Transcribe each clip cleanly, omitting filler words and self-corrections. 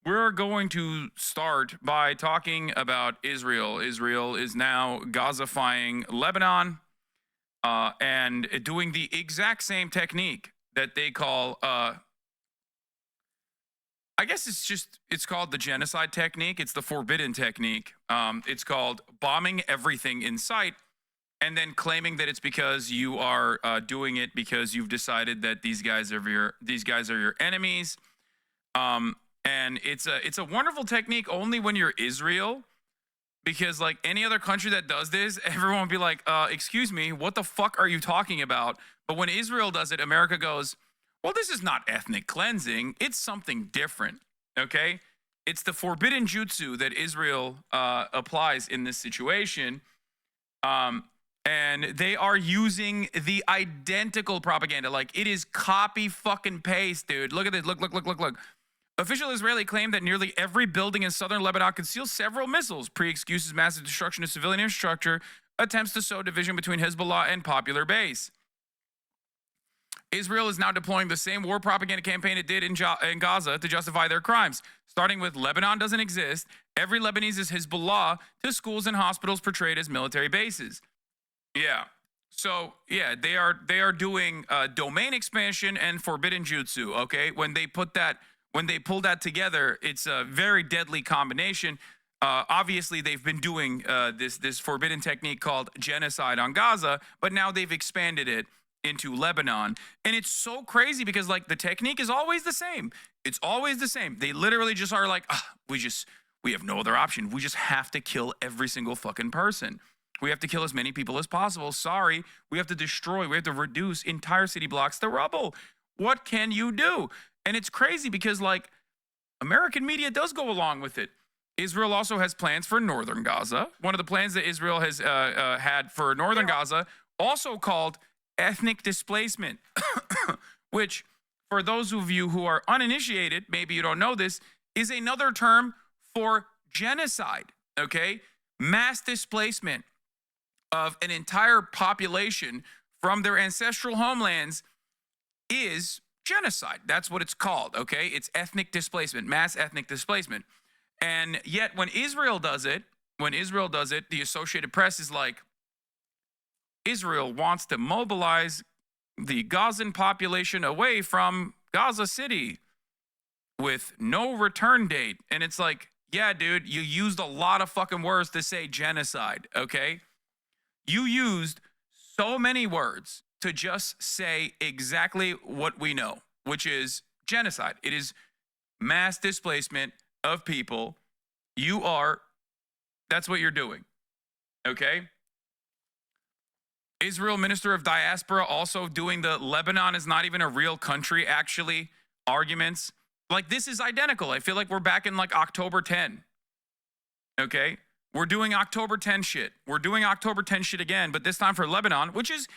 We're going to start by talking about Israel. Israel is now Gazifying Lebanon and doing the exact same technique that they call, I guess it's called the genocide technique. It's the forbidden technique. It's called bombing everything in sight and then claiming that it's because you are doing it because you've decided that these guys are your enemies. And it's a wonderful technique only when you're Israel, because like any other country that does this, everyone will be like, excuse me, what the fuck are you talking about? But when Israel does it, America goes, well, this is not ethnic cleansing. It's something different. Okay. It's the forbidden jutsu that Israel applies in this situation. And they are using the identical propaganda. Like it is copy fucking paste, dude. Look at this. Look. Official Israeli claimed that nearly every building in southern Lebanon conceals several missiles. Pre-excuses massive destruction of civilian infrastructure, attempts to sow division between Hezbollah and popular base. Israel is now deploying the same war propaganda campaign it did in Gaza to justify their crimes. Starting with Lebanon doesn't exist, every Lebanese is Hezbollah, to schools and hospitals portrayed as military bases. Yeah. So, yeah, they are doing domain expansion and forbidden jutsu, okay? When they pull that together, it's a very deadly combination. Obviously, they've been doing this forbidden technique called genocide on Gaza, but now they've expanded it into Lebanon. And it's so crazy because like the technique is always the same. It's always the same. They literally just are like, we have no other option. We just have to kill every single fucking person. We have to kill as many people as possible. Sorry, we have to destroy, we have to reduce entire city blocks to rubble. What can you do? And it's crazy because like American media does go along with it. Israel also has plans for northern Gaza. One of the plans that Israel has had for northern Gaza, also called ethnic displacement, which for those of you who are uninitiated, maybe you don't know this, is another term for genocide, okay? Mass displacement of an entire population from their ancestral homelands is genocide. That's what it's called, okay? It's ethnic displacement, mass ethnic displacement. And yet when Israel does it, the Associated Press is like, Israel wants to mobilize the Gazan population away from Gaza City with no return date. And it's like, yeah, dude, you used a lot of fucking words to say genocide, okay? You used so many words to just say exactly what we know, which is genocide. It is mass displacement of people. That's what you're doing, okay? Israel Minister of Diaspora also doing the Lebanon is not even a real country, actually, arguments. Like, this is identical. I feel like we're back in, like, October 10. Okay? We're doing October 10 shit. We're doing October 10 shit again, but this time for Lebanon, which is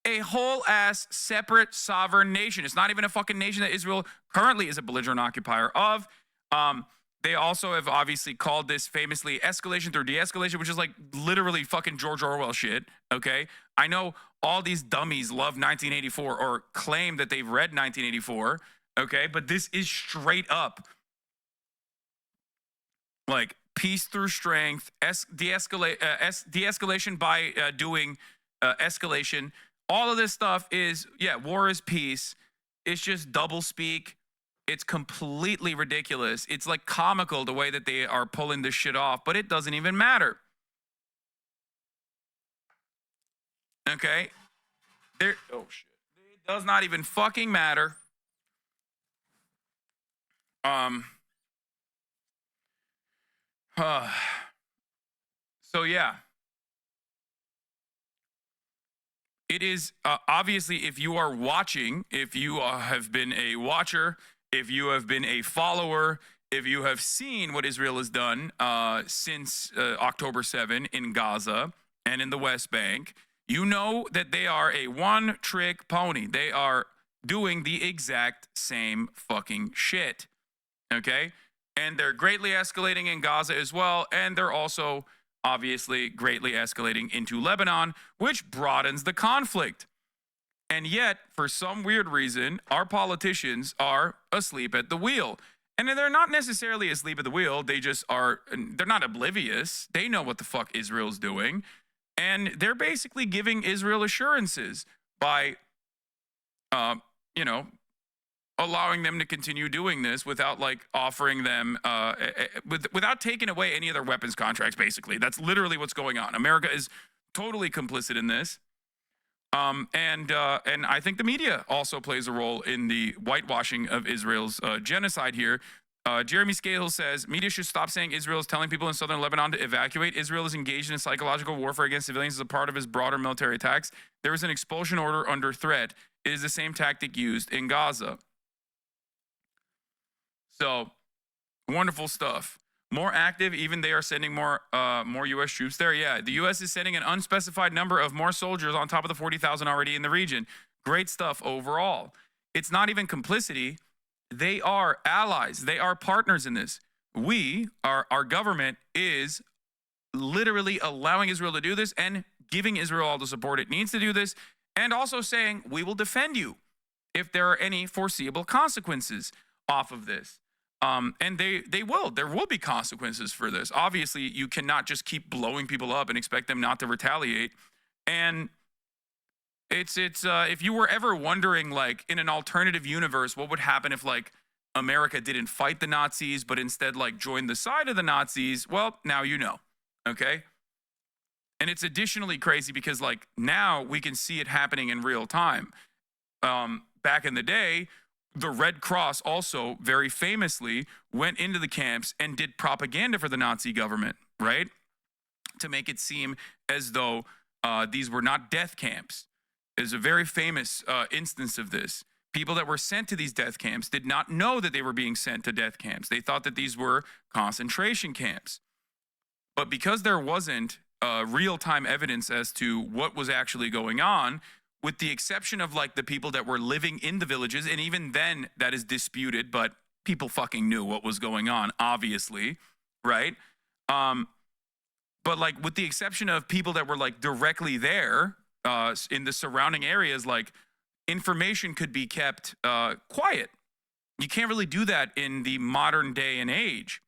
a whole-ass separate sovereign nation. It's not even a fucking nation that Israel currently is a belligerent occupier of. They also have obviously called this famously escalation through de-escalation, which is like literally fucking George Orwell shit, okay? I know all these dummies love 1984 or claim that they've read 1984, okay? But this is straight up like peace through strength, de-escalation by doing escalation. All of this stuff is, yeah, war is peace. It's just double speak. It's completely ridiculous. It's like comical the way that they are pulling this shit off, but it doesn't even matter. Okay? Oh shit. It does not even fucking matter. So yeah. It is obviously, if you are watching, if you have been a watcher, if you have been a follower, if you have seen what Israel has done since October 7 in Gaza and in the West Bank, you know that they are a one-trick pony. They are doing the exact same fucking shit, okay? And they're greatly escalating in Gaza as well, and they're also obviously greatly escalating into Lebanon, which broadens the conflict. And yet, for some weird reason, our politicians are asleep at the wheel. And they're not necessarily asleep at the wheel. They just are, they're not oblivious. They know what the fuck Israel's doing. And they're basically giving Israel assurances by, you know, allowing them to continue doing this without like offering them, without taking away any of their weapons contracts, basically. That's literally what's going on. America is totally complicit in this. And I think the media also plays a role in the whitewashing of Israel's genocide here. Jeremy Scahill says media should stop saying Israel is telling people in southern Lebanon to evacuate. Israel is engaged in a psychological warfare against civilians as a part of his broader military attacks. There is an expulsion order under threat. It is the same tactic used in Gaza. So, wonderful stuff. More active, even they are sending more U.S. troops there. Yeah, the U.S. is sending an unspecified number of more soldiers on top of the 40,000 already in the region. Great stuff overall. It's not even complicity. They are allies. They are partners in this. Our government is literally allowing Israel to do this and giving Israel all the support it needs to do this, and also saying, we will defend you if there are any foreseeable consequences off of this. And they will. There will be consequences for this. Obviously, you cannot just keep blowing people up and expect them not to retaliate. And it's if you were ever wondering, like, in an alternative universe, what would happen if, like, America didn't fight the Nazis, but instead, like, joined the side of the Nazis? Well, now you know, okay? And it's additionally crazy because, like, now we can see it happening in real time. Back in the day, the Red Cross also very famously went into the camps and did propaganda for the Nazi government, right? To make it seem as though these were not death camps. There's a very famous instance of this. People that were sent to these death camps did not know that they were being sent to death camps. They thought that these were concentration camps. But because there wasn't real-time evidence as to what was actually going on, with the exception of like the people that were living in the villages, and even then that is disputed, but people fucking knew what was going on, obviously, right? But like with the exception of people that were like directly there in the surrounding areas, like information could be kept quiet. You can't really do that in the modern day and age.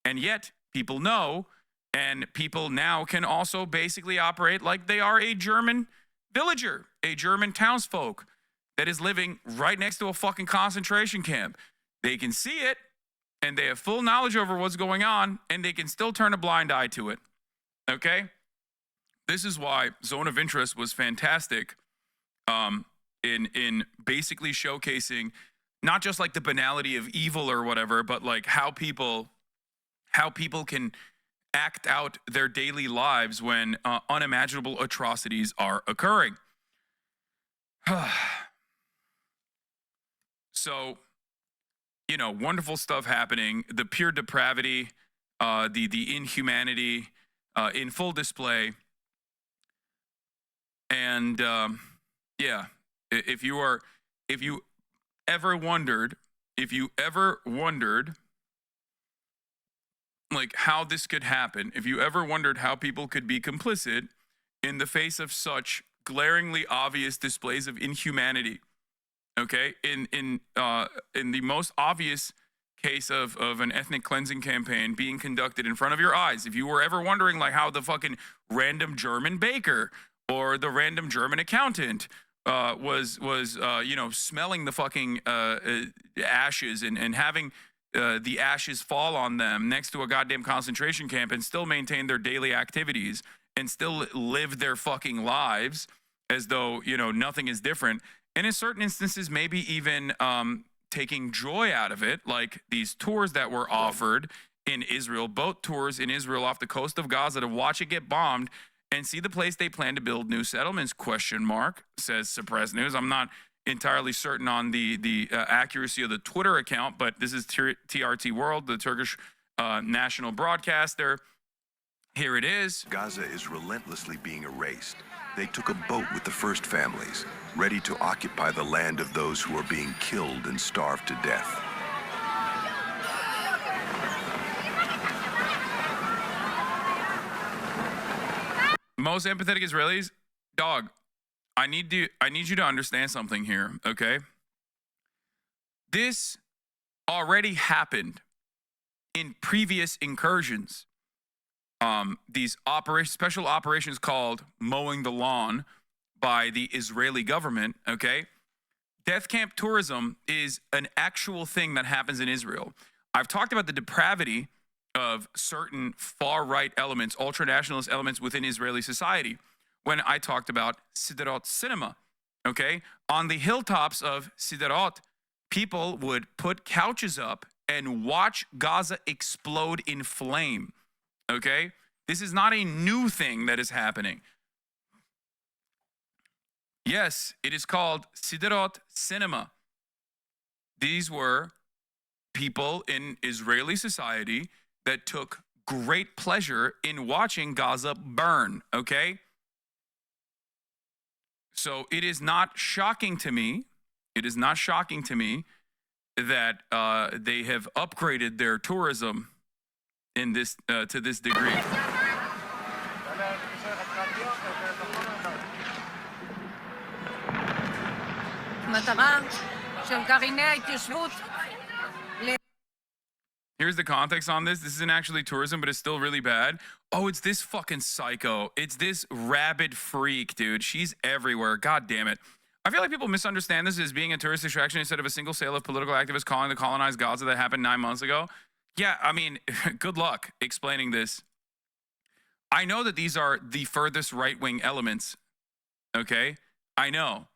And yet people know, and people now can also basically operate like they are a German villager, a German townsfolk that is living right next to a fucking concentration camp. They can see it, and they have full knowledge over what's going on, and they can still turn a blind eye to it. Okay? This is why Zone of Interest was fantastic in basically showcasing not just like the banality of evil or whatever, but like how people can act out their daily lives when unimaginable atrocities are occurring. So, you know, wonderful stuff happening. The pure depravity, the inhumanity in full display. And yeah, if you ever wondered like how this could happen, if you ever wondered how people could be complicit in the face of such glaringly obvious displays of inhumanity, okay, in the most obvious case of an ethnic cleansing campaign being conducted in front of your eyes, if you were ever wondering like how the fucking random German baker or the random German accountant was you know, smelling the fucking ashes and having the ashes fall on them next to a goddamn concentration camp and still maintain their daily activities and still live their fucking lives as though, you know, nothing is different. And in certain instances, maybe even taking joy out of it, like these tours that were offered in Israel, boat tours in Israel off the coast of Gaza to watch it get bombed and see the place they plan to build new settlements, ? Says Suppressed News. I'm not entirely certain on the accuracy of the Twitter account, but this is TRT World, the Turkish national broadcaster. Here it is. Gaza is relentlessly being erased. They took a boat with the first families, ready to occupy the land of those who are being killed and starved to death. Most empathetic Israelis, dog, I need you to understand something here, okay? This already happened in previous incursions. These special operations called mowing the lawn by the Israeli government, okay? Death camp tourism is an actual thing that happens in Israel. I've talked about the depravity of certain far-right elements, ultra-nationalist elements within Israeli society when I talked about Siderot cinema, okay? On the hilltops of Siderot, people would put couches up and watch Gaza explode in flame, okay? This is not a new thing that is happening. Yes, it is called Siderot cinema. These were people in Israeli society that took great pleasure in watching Gaza burn, okay? So it is not shocking to me. It is not shocking to me that they have upgraded their tourism in this to this degree. Here's the context on this. This isn't actually tourism, but it's still really bad. Oh, it's this fucking psycho. It's this rabid freak, dude. She's everywhere. God damn it. I feel like people misunderstand this as being a tourist attraction instead of a single sale of political activists calling to colonize Gaza that happened 9 months ago. Yeah, I mean, good luck explaining this. I know that these are the furthest right-wing elements, okay? I know.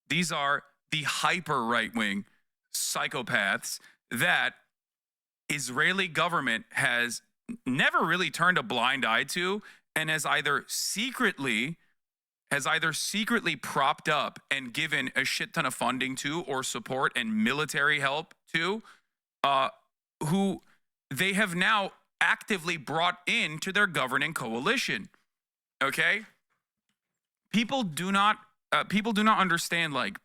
These are the hyper right-wing psychopaths that Israeli government has never really turned a blind eye to and has either secretly propped up and given a shit ton of funding to or support and military help to, who they have now actively brought into their governing coalition. Okay? People do not understand, like,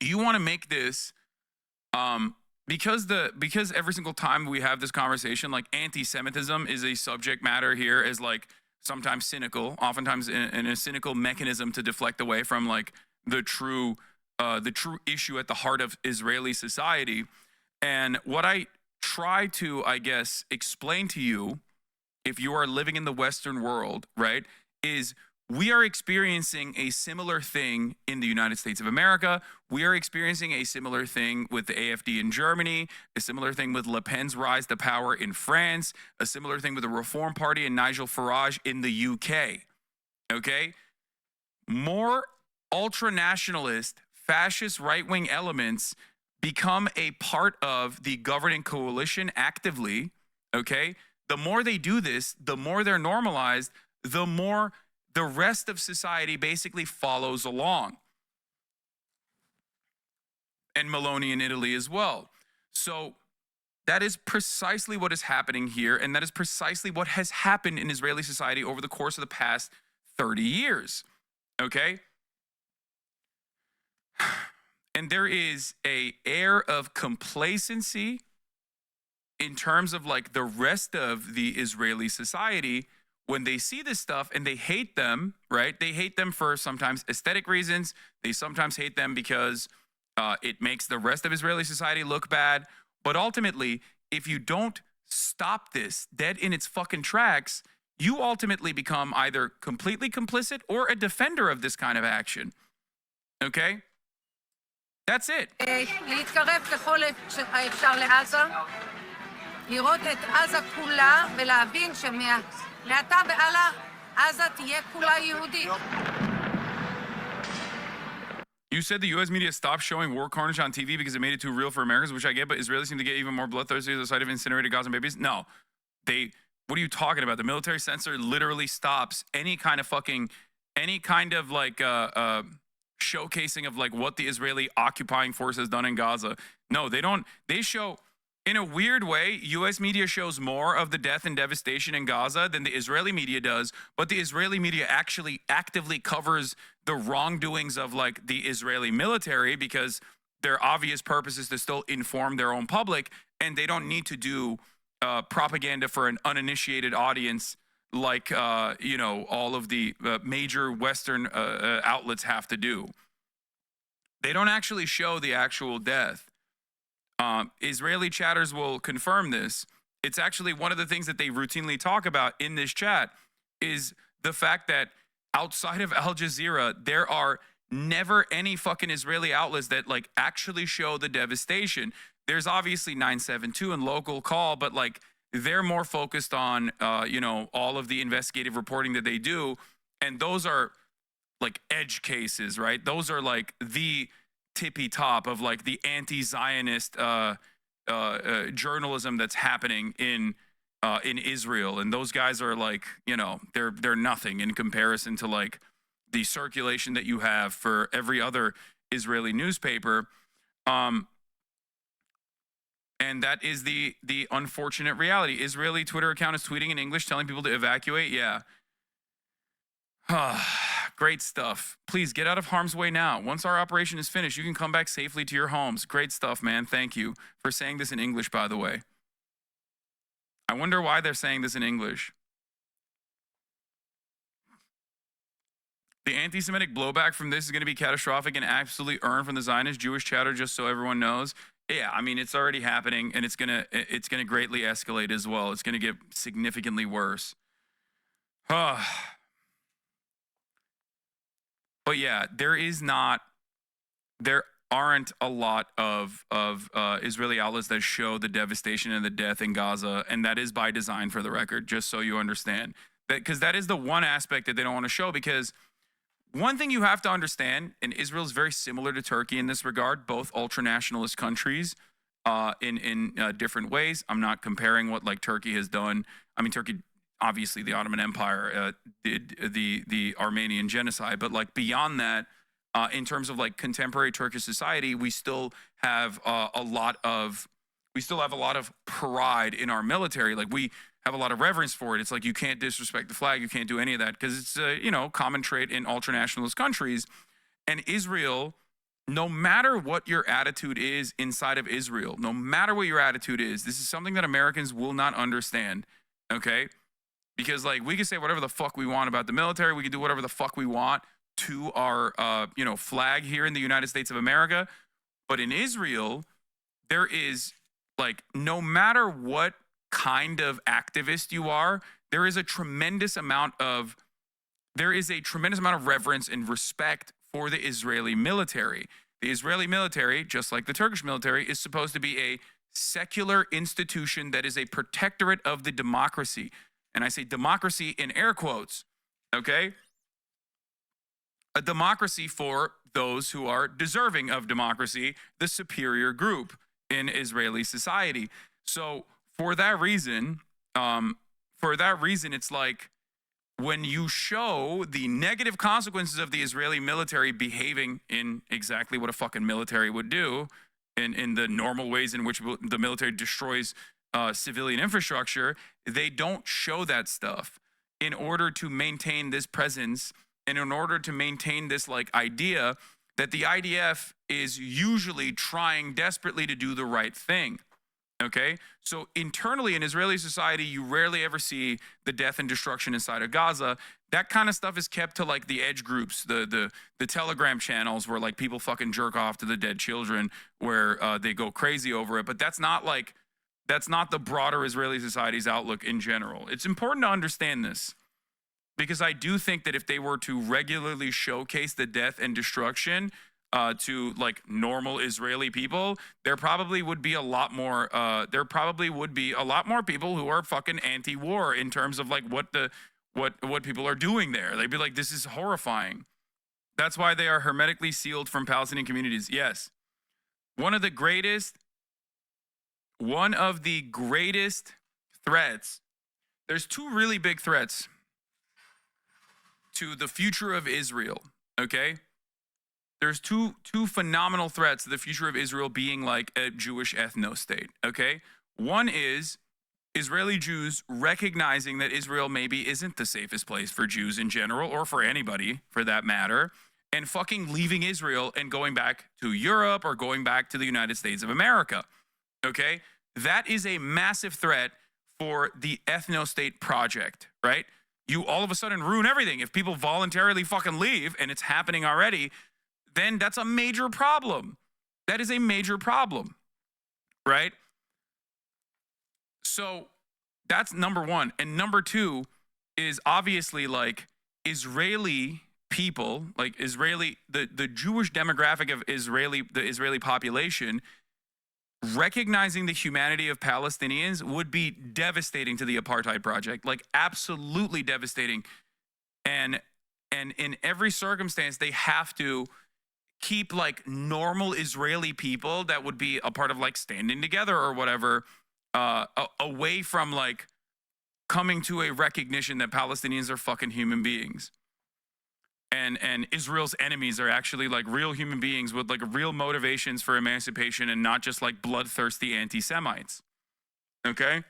you want to make this because every single time we have this conversation, like, anti-Semitism is a subject matter here, is like sometimes cynical, oftentimes in a cynical mechanism to deflect away from like the true issue at the heart of Israeli society. And what I try to, I guess, explain to you, if you are living in the Western world, right, is we are experiencing a similar thing in the United States of America. We are experiencing a similar thing with the AfD in Germany, a similar thing with Le Pen's rise to power in France, a similar thing with the Reform Party and Nigel Farage in the UK, okay? More ultra-nationalist, fascist right-wing elements become a part of the governing coalition actively, okay? The more they do this, the more they're normalized, the more the rest of society basically follows along. And Maloney in Italy as well. So that is precisely what is happening here, and that is precisely what has happened in Israeli society over the course of the past 30 years, okay? And there is an air of complacency in terms of like the rest of the Israeli society when they see this stuff and they hate them, right? They hate them for sometimes aesthetic reasons. They sometimes hate them because it makes the rest of Israeli society look bad. But ultimately, if you don't stop this dead in its fucking tracks, you ultimately become either completely complicit or a defender of this kind of action. Okay? That's it. להתקרב ככל האפשר לעזה, לראות את עזה כולה ולהבין שמעתה והלאה עזה תהיה כולה יהודית. You said the U.S. media stopped showing war carnage on TV because it made it too real for Americans, which I get, but Israelis seem to get even more bloodthirsty at the sight of incinerated Gaza babies. No, what are you talking about? The military censor literally stops any kind of like showcasing of like what the Israeli occupying force has done in Gaza. No, they don't. They show, in a weird way, U.S. media shows more of the death and devastation in Gaza than the Israeli media does, but the Israeli media actually actively covers the wrongdoings of like the Israeli military because their obvious purpose is to still inform their own public, and they don't need to do propaganda for an uninitiated audience like all of the major Western outlets have to do. They don't actually show the actual death. Israeli chatters will confirm this. It's actually one of the things that they routinely talk about in this chat is the fact that outside of Al Jazeera, there are never any fucking Israeli outlets that like actually show the devastation. There's obviously 972 and local call, but like they're more focused on, all of the investigative reporting that they do. And those are like edge cases, right? Those are like the tippy top of like the anti-Zionist journalism that's happening in Israel. And those guys are like, they're nothing in comparison to like the circulation that you have for every other Israeli newspaper. And that is the unfortunate reality. Israeli Twitter account is tweeting in English, telling people to evacuate. Yeah. Great stuff. Please get out of harm's way now. Once our operation is finished, you can come back safely to your homes. Great stuff, man. Thank you for saying this in English, by the way. I wonder why they're saying this in English. The anti-Semitic blowback from this is going to be catastrophic and absolutely earned from the Zionist Jewish chatter, just so everyone knows. Yeah, I mean, it's already happening, and it's gonna greatly escalate as well. It's gonna get significantly worse. But yeah, there aren't a lot of Israeli outlets that show the devastation and the death in Gaza, and that is by design, for the record, just so you understand. Because that is the one aspect that they don't want to show, because one thing you have to understand, and Israel is very similar to Turkey in this regard, both ultra-nationalist countries in different ways. I'm not comparing what like Turkey has done. I mean, Turkey, obviously the Ottoman Empire did the Armenian genocide, but like beyond that, in terms of like contemporary Turkish society, we still have a lot of pride in our military. Like we have a lot of reverence for it. It's like you can't disrespect the flag, you can't do any of that, because it's a common trait in ultra-nationalist countries. And Israel, no matter what your attitude is inside of Israel, no matter what your attitude is, this is something that Americans will not understand, okay? Because like we can say whatever the fuck we want about the military, we can do whatever the fuck we want to our flag here in the United States of America, but in Israel, there is like, no matter what kind of activist you are, there is a tremendous amount of reverence and respect for the Israeli military. The Israeli military, just like the Turkish military, is supposed to be a secular institution that is a protectorate of the democracy. And I say democracy in air quotes, okay? A democracy for those who are deserving of democracy, the superior group in Israeli society. So for that reason, it's like when you show the negative consequences of the Israeli military behaving in exactly what a fucking military would do, in the normal ways in which the military destroys civilian infrastructure, they don't show that stuff in order to maintain this presence and in order to maintain this like idea that the IDF is usually trying desperately to do the right thing. Okay, so internally in Israeli society, you rarely ever see the death and destruction inside of Gaza. That kind of stuff is kept to like the edge groups, the Telegram channels where like people fucking jerk off to the dead children, where they go crazy over it. But that's not the broader Israeli society's outlook in general. It's important to understand this, because I do think that if they were to regularly showcase the death and destruction to like normal Israeli people, there probably would be a lot more people who are fucking anti-war in terms of like what people are doing there. They'd be like, this is horrifying. That's why they are hermetically sealed from Palestinian communities. Yes. One of the greatest threats. There's two really big threats to the future of Israel, okay? There's two phenomenal threats to the future of Israel being like a Jewish ethno-state, okay? One is Israeli Jews recognizing that Israel maybe isn't the safest place for Jews in general, or for anybody for that matter, and fucking leaving Israel and going back to Europe or going back to the United States of America, okay? That is a massive threat for the ethno-state project, right? You all of a sudden ruin everything. If people voluntarily fucking leave, and it's happening already, then that's a major problem. That is a major problem. right? So that's number one. And number two is obviously like Israeli people, like the Jewish demographic of the Israeli population, recognizing the humanity of Palestinians would be devastating to the apartheid project, like absolutely devastating. And in every circumstance, they have to keep like normal Israeli people that would be a part of like standing together or whatever, away from like coming to a recognition that Palestinians are fucking human beings. And Israel's enemies are actually like real human beings with like real motivations for emancipation and not just like bloodthirsty anti-Semites. Okay?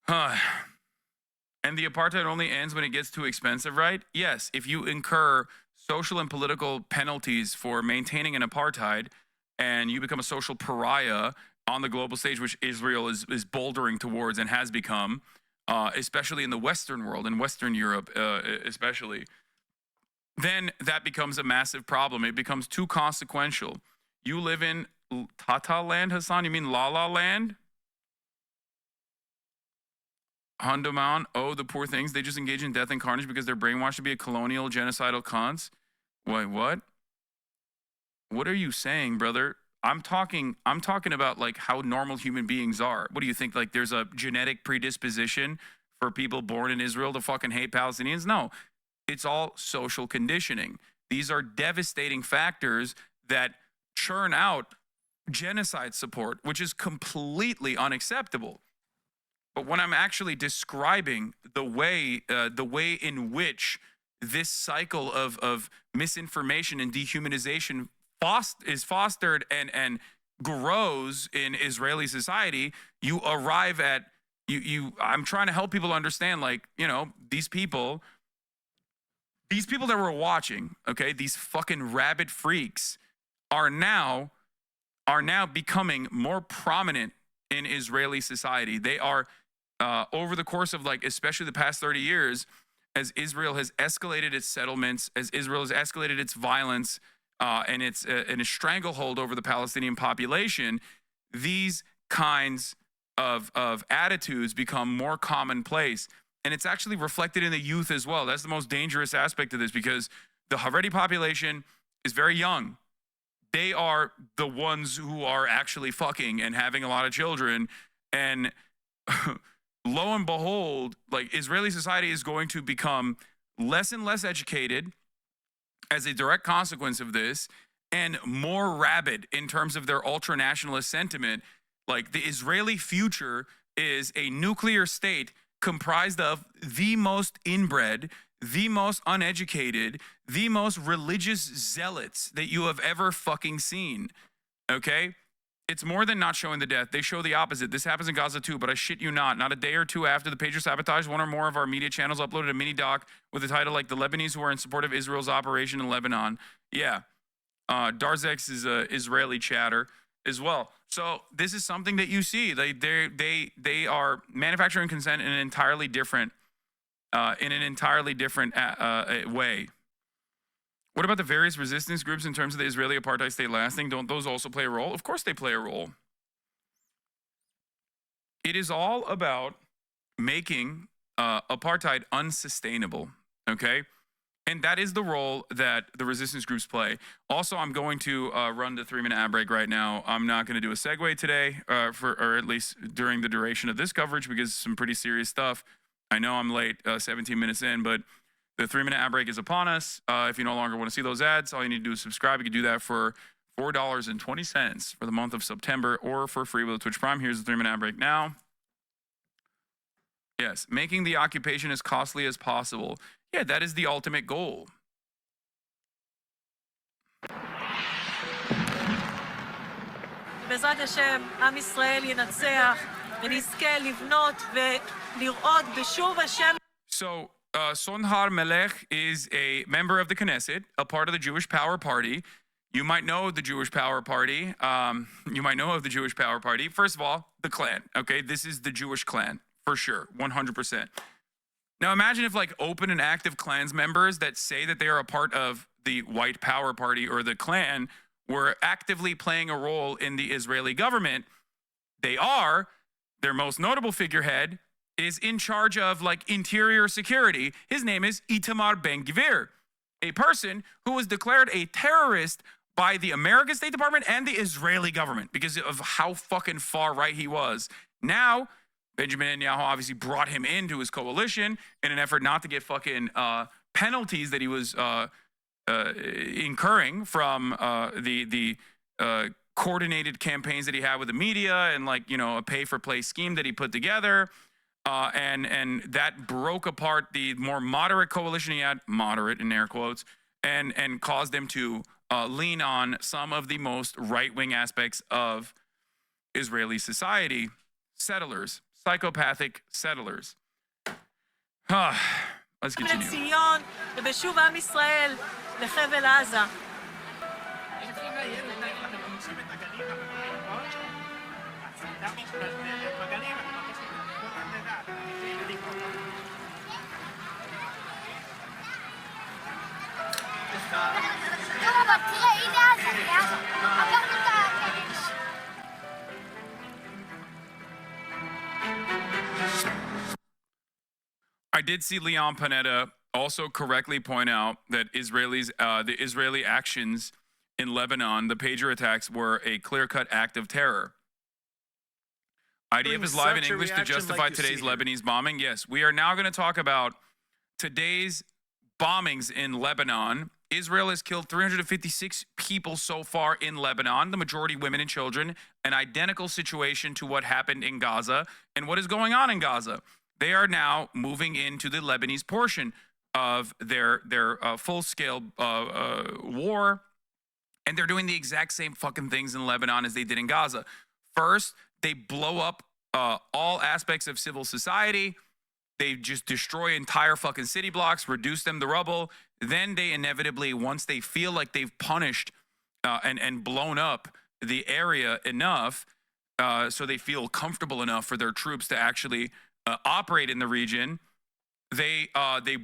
And the apartheid only ends when it gets too expensive, right? Yes, if you incur social and political penalties for maintaining an apartheid and you become a social pariah on the global stage, which Israel is bouldering towards and has become, especially in the Western world, in Western Europe especially, then that becomes a massive problem. It becomes too consequential. You live in Tata land, Hasan? You mean La La land? Hondoman, oh, the poor things. They just engage in death and carnage because they're brainwashed to be a colonial, genocidal cunts. Wait, what? What are you saying, brother? I'm talking about like how normal human beings are. What do you think? Like there's a genetic predisposition for people born in Israel to fucking hate Palestinians? No, it's all social conditioning. These are devastating factors that churn out genocide support, which is completely unacceptable. But when I'm actually describing the way in which this cycle of misinformation and dehumanization is fostered and grows in Israeli society, you arrive at I'm trying to help people understand, like, you know, these people that we're watching, okay, these fucking rabid freaks are now becoming more prominent in Israeli society. They are over the course of like especially the past 30 years, as Israel has escalated its settlements, as Israel has escalated its violence and its stranglehold over the Palestinian population, these kinds of attitudes become more commonplace. And it's actually reflected in the youth as well. That's the most dangerous aspect of this, because the Haredi population is very young. They are the ones who are actually fucking and having a lot of children. And lo and behold, like Israeli society is going to become less and less educated as a direct consequence of this, and more rabid in terms of their ultra-nationalist sentiment. Like the Israeli future is a nuclear state comprised of the most inbred, the most uneducated, the most religious zealots that you have ever fucking seen. Okay? It's more than not showing the death. They show the opposite. This happens in Gaza too, but I shit you not a day or two after the pager sabotage, one or more of our media channels uploaded a mini doc with a title like "The Lebanese Who Are in Support of Israel's Operation in Lebanon." Yeah. Darzex is Israeli chatter as well. So this is something that you see. They are manufacturing consent in an entirely different way. What about the various resistance groups in terms of the Israeli apartheid state lasting? Don't those also play a role? Of course they play a role. It is all about making apartheid unsustainable, okay? And that is the role that the resistance groups play. Also, I'm going to run the 3-minute ad break right now. I'm not going to do a segue today, or at least during the duration of this coverage, because it's some pretty serious stuff. I know I'm late, 17 minutes in, but the 3-minute ad break is upon us. If you no longer want to see those ads, all you need to do is subscribe. You can do that for $4.20 for the month of September, or for free with a Twitch Prime. Here's the 3-minute ad break now. Yes, making the occupation as costly as possible. Yeah, that is the ultimate goal. בעזרת השם, עם ישראל ינצח ונזכה לבנות ולראות בשוב השם. So, Sonhar Melech is a member of the Knesset, a part of the Jewish Power Party. You might know the Jewish Power Party. First of all, the clan, okay? This is the Jewish clan, for sure, 100%. Now imagine if like open and active clans members that say that they are a part of the White Power Party or the clan were actively playing a role in the Israeli government. Their most notable figurehead is in charge of like interior security. His name is Itamar Ben-Gvir, a person who was declared a terrorist by the American State Department and the Israeli government because of how fucking far right he was. Now, Benjamin Netanyahu obviously brought him into his coalition in an effort not to get fucking penalties that he was incurring from the coordinated campaigns that he had with the media and like, you know, a pay-for-play scheme that he put together. And that broke apart the more moderate coalition he had, moderate in air quotes, and caused him to lean on some of the most right-wing aspects of Israeli society, settlers, psychopathic settlers. Let's continue. לציון ובשוב עם ישראל לחבל עזה. תראה, הנה עזה, עברנו את הכביש. I did see Leon Panetta also correctly point out that the Israeli actions in Lebanon, the pager attacks, were a clear-cut act of terror. IDF is live in English to justify today's Lebanese bombing. Yes, we are now going to talk about today's bombings in Lebanon. Israel has killed 356 people so far in Lebanon, the majority women and children, an identical situation to what happened in Gaza. And what is going on in Gaza? They are now moving into the Lebanese portion of their full-scale war, and they're doing the exact same fucking things in Lebanon as they did in Gaza. First, they blow up all aspects of civil society. They just destroy entire fucking city blocks, reduce them to rubble. Then they inevitably, once they feel like they've punished and blown up the area enough, so they feel comfortable enough for their troops to actually operate in the region, they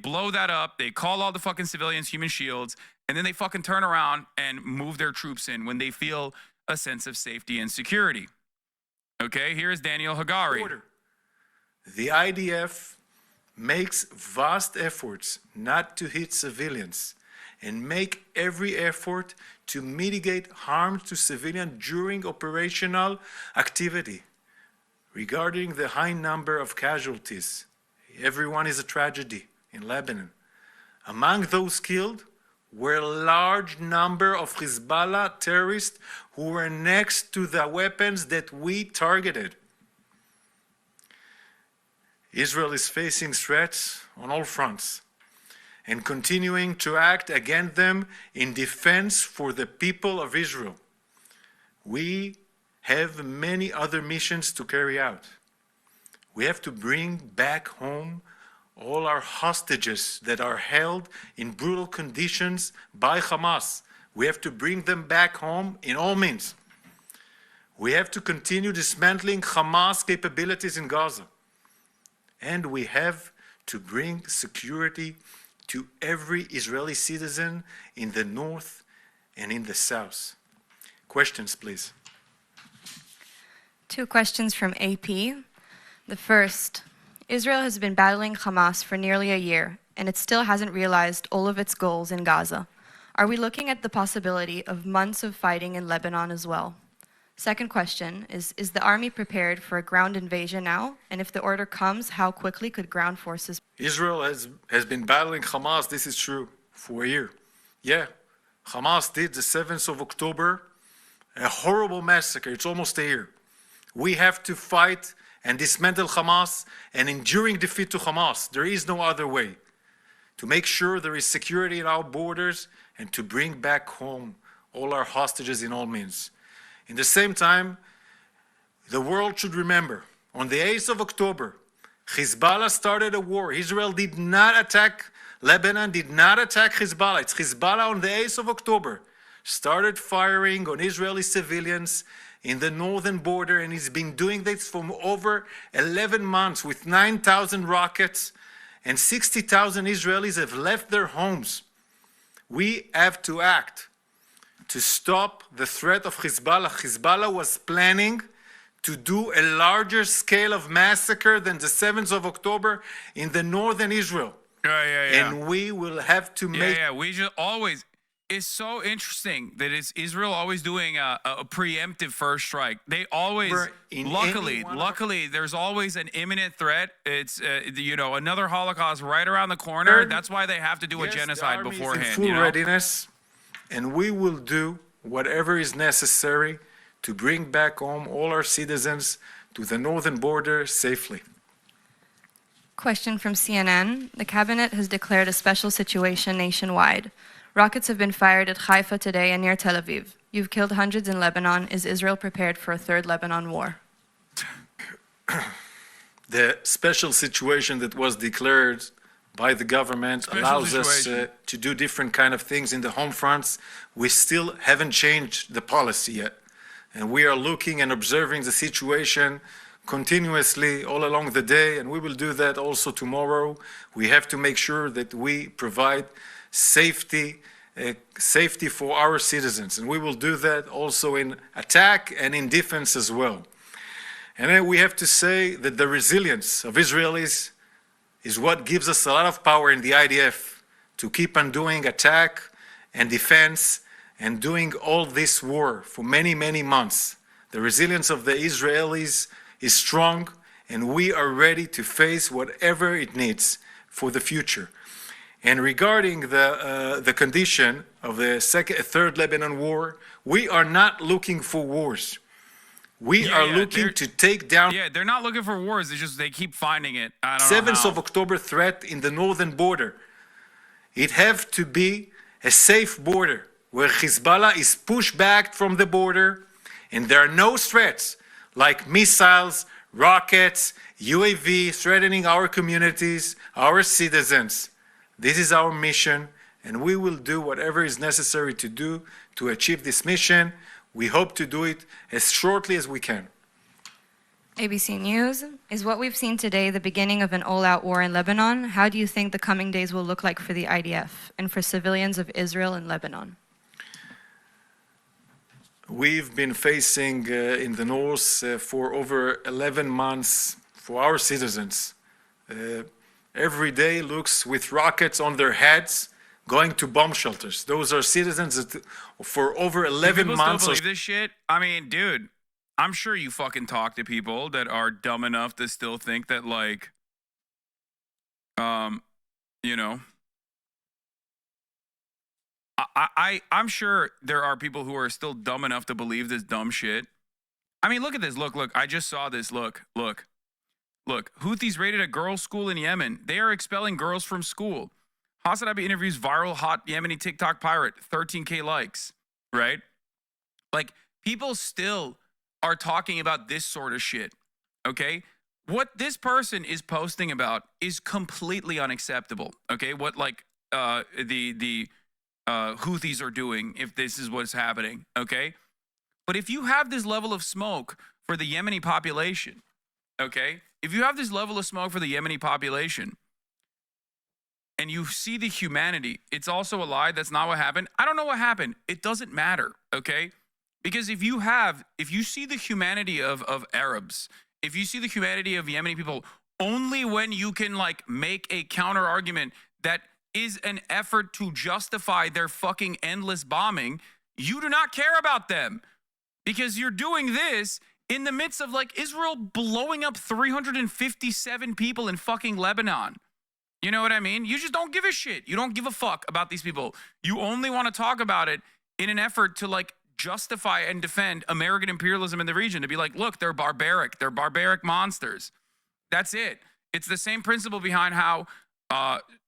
blow that up. They call all the fucking civilians human shields, and then they fucking turn around and move their troops in when they feel a sense of safety and security. Okay, here's Daniel Hagari. The IDF makes vast efforts not to hit civilians and make every effort to mitigate harm to civilians during operational activity. Regarding the high number of casualties, everyone is a tragedy in Lebanon. Among those killed were a large number of Hezbollah terrorists who were next to the weapons that we targeted. Israel is facing threats on all fronts and continuing to act against them in defense for the people of Israel. We have many other missions to carry out. We have to bring back home all our hostages that are held in brutal conditions by Hamas. We have to bring them back home in all means. We have to continue dismantling Hamas capabilities in Gaza. And we have to bring security to every Israeli citizen in the north and in the south. Questions, please. 2 questions from AP. The first, Israel has been battling Hamas for nearly a year, and it still hasn't realized all of its goals in Gaza. Are we looking at the possibility of months of fighting in Lebanon as well? Second question is the army prepared for a ground invasion now? And if the order comes, how quickly could ground forces? Israel has been battling Hamas, this is true, for a year. Yeah, Hamas did the 7th of October, a horrible massacre. It's almost a year. We have to fight and dismantle Hamas and enduring defeat to Hamas. There is no other way. To make sure there is security at our borders and to bring back home all our hostages in all means. In the same time, the world should remember, on the 8th of October, Hezbollah started a war. Israel did not attack Lebanon, did not attack Hezbollah. It's Hezbollah on the 8th of October started firing on Israeli civilians in the northern border, and he's been doing this for over 11 months with 9,000 rockets, and 60,000 Israelis have left their homes. We have to act to stop the threat of Hezbollah. Hezbollah was planning to do a larger scale of massacre than the 7th of October in the northern Israel. Yeah. And we will have to make... Yeah, we just always... It's so interesting that it's Israel always doing a preemptive first strike. They always, luckily, there's always an imminent threat. It's, another Holocaust right around the corner. That's why they have to do a genocide beforehand. In full readiness, and we will do whatever is necessary to bring back home all our citizens to the northern border safely. Question from CNN. The cabinet has declared a special situation nationwide. Rockets have been fired at Haifa today and near Tel Aviv. You've killed hundreds in Lebanon. Is Israel prepared for a third Lebanon war? The special situation that was declared by the government allows us to do different kind of things in the home fronts. We still haven't changed the policy yet. And we are looking and observing the situation continuously all along the day, and we will do that also tomorrow. We have to make sure that we provide safety for our citizens, and we will do that also in attack and in defense as well. And then we have to say that the resilience of Israelis is what gives us a lot of power in the IDF to keep on doing attack and defense and doing all this war for many, many months. The resilience of the Israelis is strong, and we are ready to face whatever it needs for the future. And regarding the condition of the third Lebanon war, we are not looking for wars. We are looking to take down... Yeah, they're not looking for wars. It's just they keep finding it. I don't know 7th of October threat in the northern border. It have to be a safe border where Hezbollah is pushed back from the border and there are no threats like missiles, rockets, UAV threatening our communities, our citizens. This is our mission, and we will do whatever is necessary to do to achieve this mission. We hope to do it as shortly as we can. ABC News. Is what we've seen today the beginning of an all-out war in Lebanon? How do you think the coming days will look like for the IDF and for civilians of Israel and Lebanon? We've been facing in the north for over 11 months for our citizens. Every day looks with rockets on their heads going to bomb shelters. Those are citizens that for over 11 months... People still believe this shit? I mean, dude, I'm sure you fucking talk to people that are dumb enough to still think that, like, I'm sure there are people who are still dumb enough to believe this dumb shit. I mean, look at this. Look, I just saw this. Look. Houthis raided a girls' school in Yemen. They are expelling girls from school. Hasan interviews viral hot Yemeni TikTok pirate, 13K likes, right? Like, people still are talking about this sort of shit, okay? What this person is posting about is completely unacceptable, okay? What, like, the Houthis are doing, if this is what's happening, okay? But if you have this level of smoke for the Yemeni population, okay? If you have this level of smoke for the Yemeni population and you see the humanity, it's also a lie. That's not what happened. I don't know what happened. It doesn't matter, okay? Because if you see the humanity of Arabs, if you see the humanity of Yemeni people, only when you can, like, make a counter argument that is an effort to justify their fucking endless bombing, you do not care about them. Because you're doing this in the midst of, like, Israel blowing up 357 people in fucking Lebanon. You know what I mean? You just don't give a shit. You don't give a fuck about these people. You only want to talk about it in an effort to, like, justify and defend American imperialism in the region. To be like, look, they're barbaric. They're barbaric monsters. That's it. It's the same principle behind how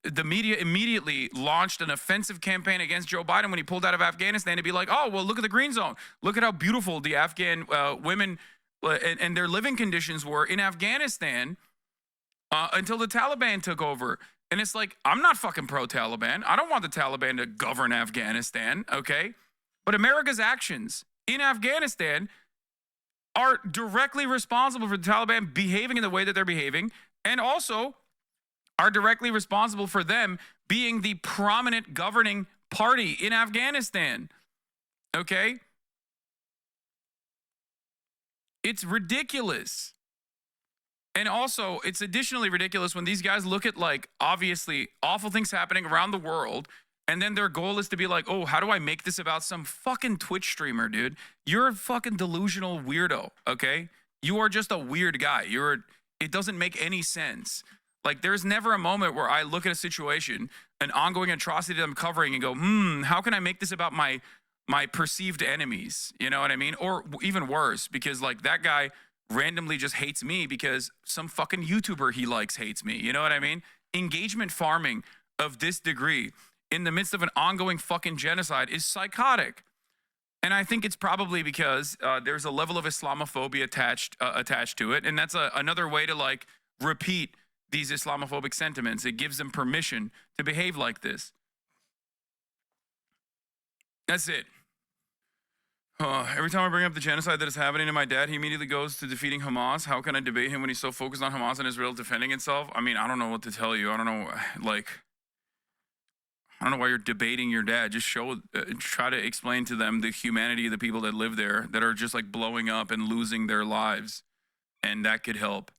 the media immediately launched an offensive campaign against Joe Biden when he pulled out of Afghanistan to be like, oh, well, look at the green zone. Look at how beautiful the Afghan women and their living conditions were in Afghanistan until the Taliban took over. And it's like, I'm not fucking pro-Taliban. I don't want the Taliban to govern Afghanistan, okay? But America's actions in Afghanistan are directly responsible for the Taliban behaving in the way that they're behaving, and also are directly responsible for them being the prominent governing party in Afghanistan. Okay? It's ridiculous. And also, it's additionally ridiculous when these guys look at like obviously awful things happening around the world, and then their goal is to be like, oh, how do I make this about some fucking Twitch streamer, dude? You're a fucking delusional weirdo, okay? You are just a weird guy. It doesn't make any sense. Like, there's never a moment where I look at a situation, an ongoing atrocity that I'm covering, and go, how can I make this about my perceived enemies? You know what I mean? Or even worse, because like that guy randomly just hates me because some fucking YouTuber he likes hates me. You know what I mean? Engagement farming of this degree in the midst of an ongoing fucking genocide is psychotic. And I think it's probably because there's a level of Islamophobia attached to it. And that's another way to like repeat these Islamophobic sentiments. It gives them permission to behave like this. That's it. Every time I bring up the genocide that is happening to my dad, he immediately goes to defeating Hamas. How can I debate him when he's so focused on Hamas and Israel defending itself? I mean, I don't know what to tell you. I don't know, like, I don't know why you're debating your dad. Just try to explain to them the humanity of the people that live there that are just like blowing up and losing their lives. And that could help.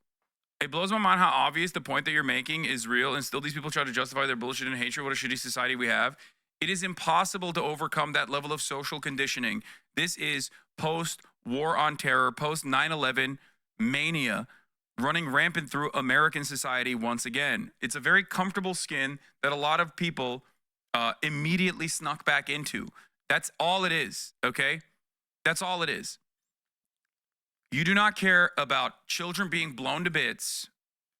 It blows my mind how obvious the point that you're making is real, and still these people try to justify their bullshit and hatred. What a shitty society we have. It is impossible to overcome that level of social conditioning. This is post-war on terror, post-9/11 mania running rampant through American society once again. It's a very comfortable skin that a lot of people immediately snuck back into. That's all it is, okay? That's all it is. You do not care about children being blown to bits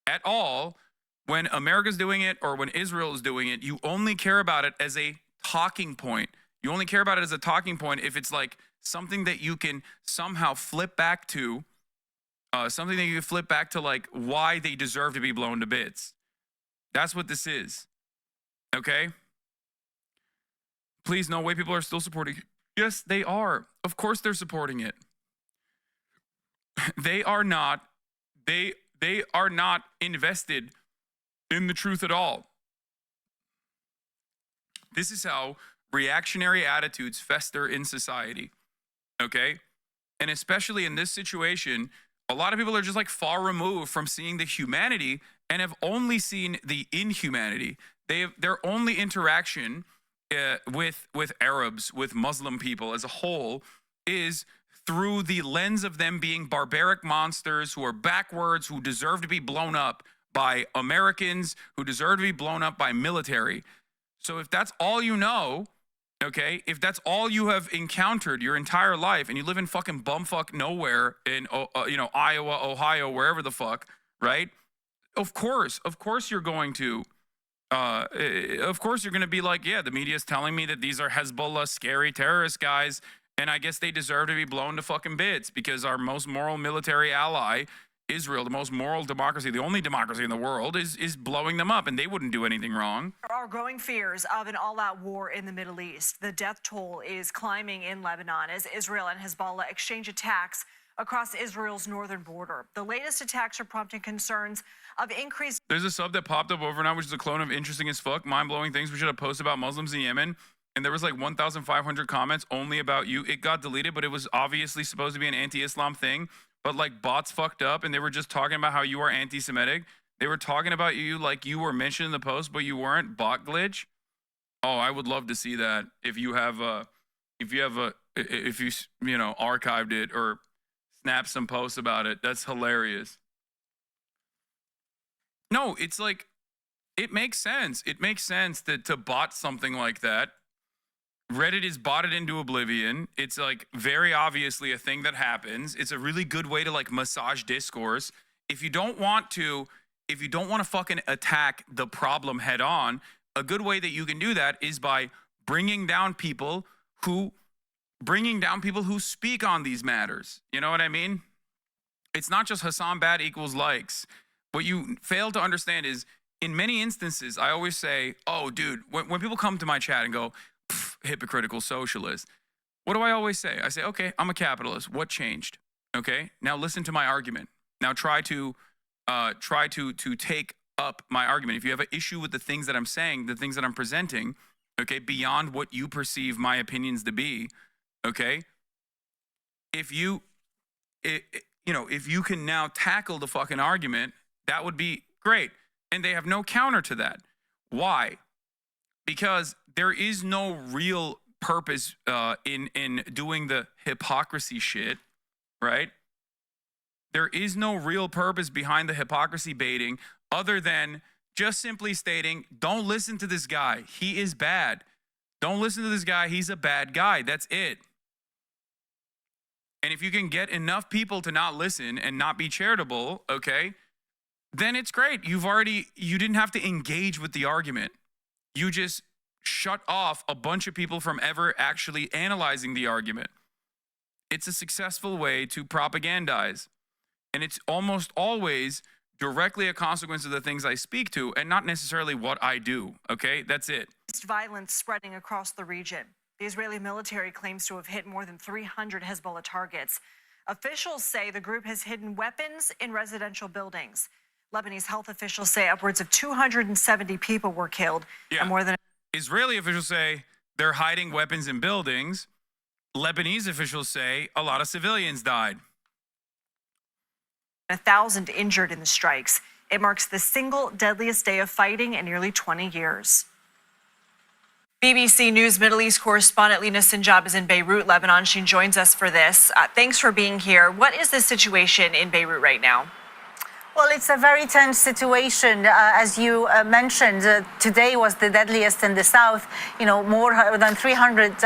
at all when America's doing it or when Israel is doing it. You only care about it as a talking point. You only care about it as a talking point if it's like something that you can somehow flip back to, like why they deserve to be blown to bits. That's what this is, okay? Please, no way people are still supporting it. Yes, they are. Of course they're supporting it. They are not invested in the truth at all. This is how reactionary attitudes fester in society, okay? And especially in this situation, a lot of people are just like far removed from seeing the humanity and have only seen the inhumanity. Their only interaction with Arabs, with Muslim people as a whole, is through the lens of them being barbaric monsters who are backwards, who deserve to be blown up by Americans, who deserve to be blown up by military. So if that's all you know, okay, if that's all you have encountered your entire life, and you live in fucking bumfuck nowhere in Iowa, Ohio, wherever the fuck, right? Of course you're going to be like, yeah, the media is telling me that these are Hezbollah scary terrorist guys, and I guess they deserve to be blown to fucking bits because our most moral military ally, Israel, the most moral democracy, the only democracy in the world, is blowing them up, and they wouldn't do anything wrong. There are growing fears of an all-out war in the Middle East. The death toll is climbing in Lebanon as Israel and Hezbollah exchange attacks across Israel's northern border. The latest attacks are prompting concerns of increased... There's a sub that popped up overnight, which is a clone of Interesting as Fuck, mind-blowing things we should have posted about Muslims in Yemen. And there was like 1,500 comments only about you. It got deleted, but it was obviously supposed to be an anti-Islam thing. But like bots fucked up and they were just talking about how you are anti-Semitic. They were talking about you like you were mentioned in the post, but you weren't. Bot glitch. Oh, I would love to see that. If you archived it or snapped some posts about it. That's hilarious. No, it's like, it makes sense. It makes sense that to bot something like that. Reddit is botted into oblivion. It's like very obviously a thing that happens. It's a really good way to like massage discourse. If you don't want to fucking attack the problem head on, a good way that you can do that is by bringing down people who speak on these matters. You know what I mean? It's not just Hasan bad equals likes. What you fail to understand is in many instances, I always say, oh, dude, when people come to my chat and go, hypocritical socialist. What do I always say? I say, okay, I'm a capitalist. What changed? Okay, now listen to my argument. Now try to take up my argument. If you have an issue with the things that I'm saying, the things that I'm presenting, okay, beyond what you perceive my opinions to be, okay? If you if you can now tackle the fucking argument, that would be great. And they have no counter to that. Why? Because there is no real purpose in doing the hypocrisy shit, right? There is no real purpose behind the hypocrisy baiting other than just simply stating, don't listen to this guy. He is bad. Don't listen to this guy. He's a bad guy. That's it. And if you can get enough people to not listen and not be charitable, okay, then it's great. You didn't have to engage with the argument. You just shut off a bunch of people from ever actually analyzing the argument. It's a successful way to propagandize. And it's almost always directly a consequence of the things I speak to and not necessarily what I do, okay? That's it. Violence spreading across the region. The Israeli military claims to have hit more than 300 Hezbollah targets. Officials say the group has hidden weapons in residential buildings. Lebanese health officials say upwards of 270 people were killed. Yeah. And more than Israeli officials say they're hiding weapons in buildings. Lebanese officials say a lot of civilians died. 1,000 injured in the strikes. It marks the single deadliest day of fighting in nearly 20 years. BBC News Middle East correspondent Lina Sinjab is in Beirut, Lebanon. She joins us for this. Thanks for being here. What is the situation in Beirut right now? Well, it's a very tense situation. As you mentioned, today was the deadliest in the south. More than 300,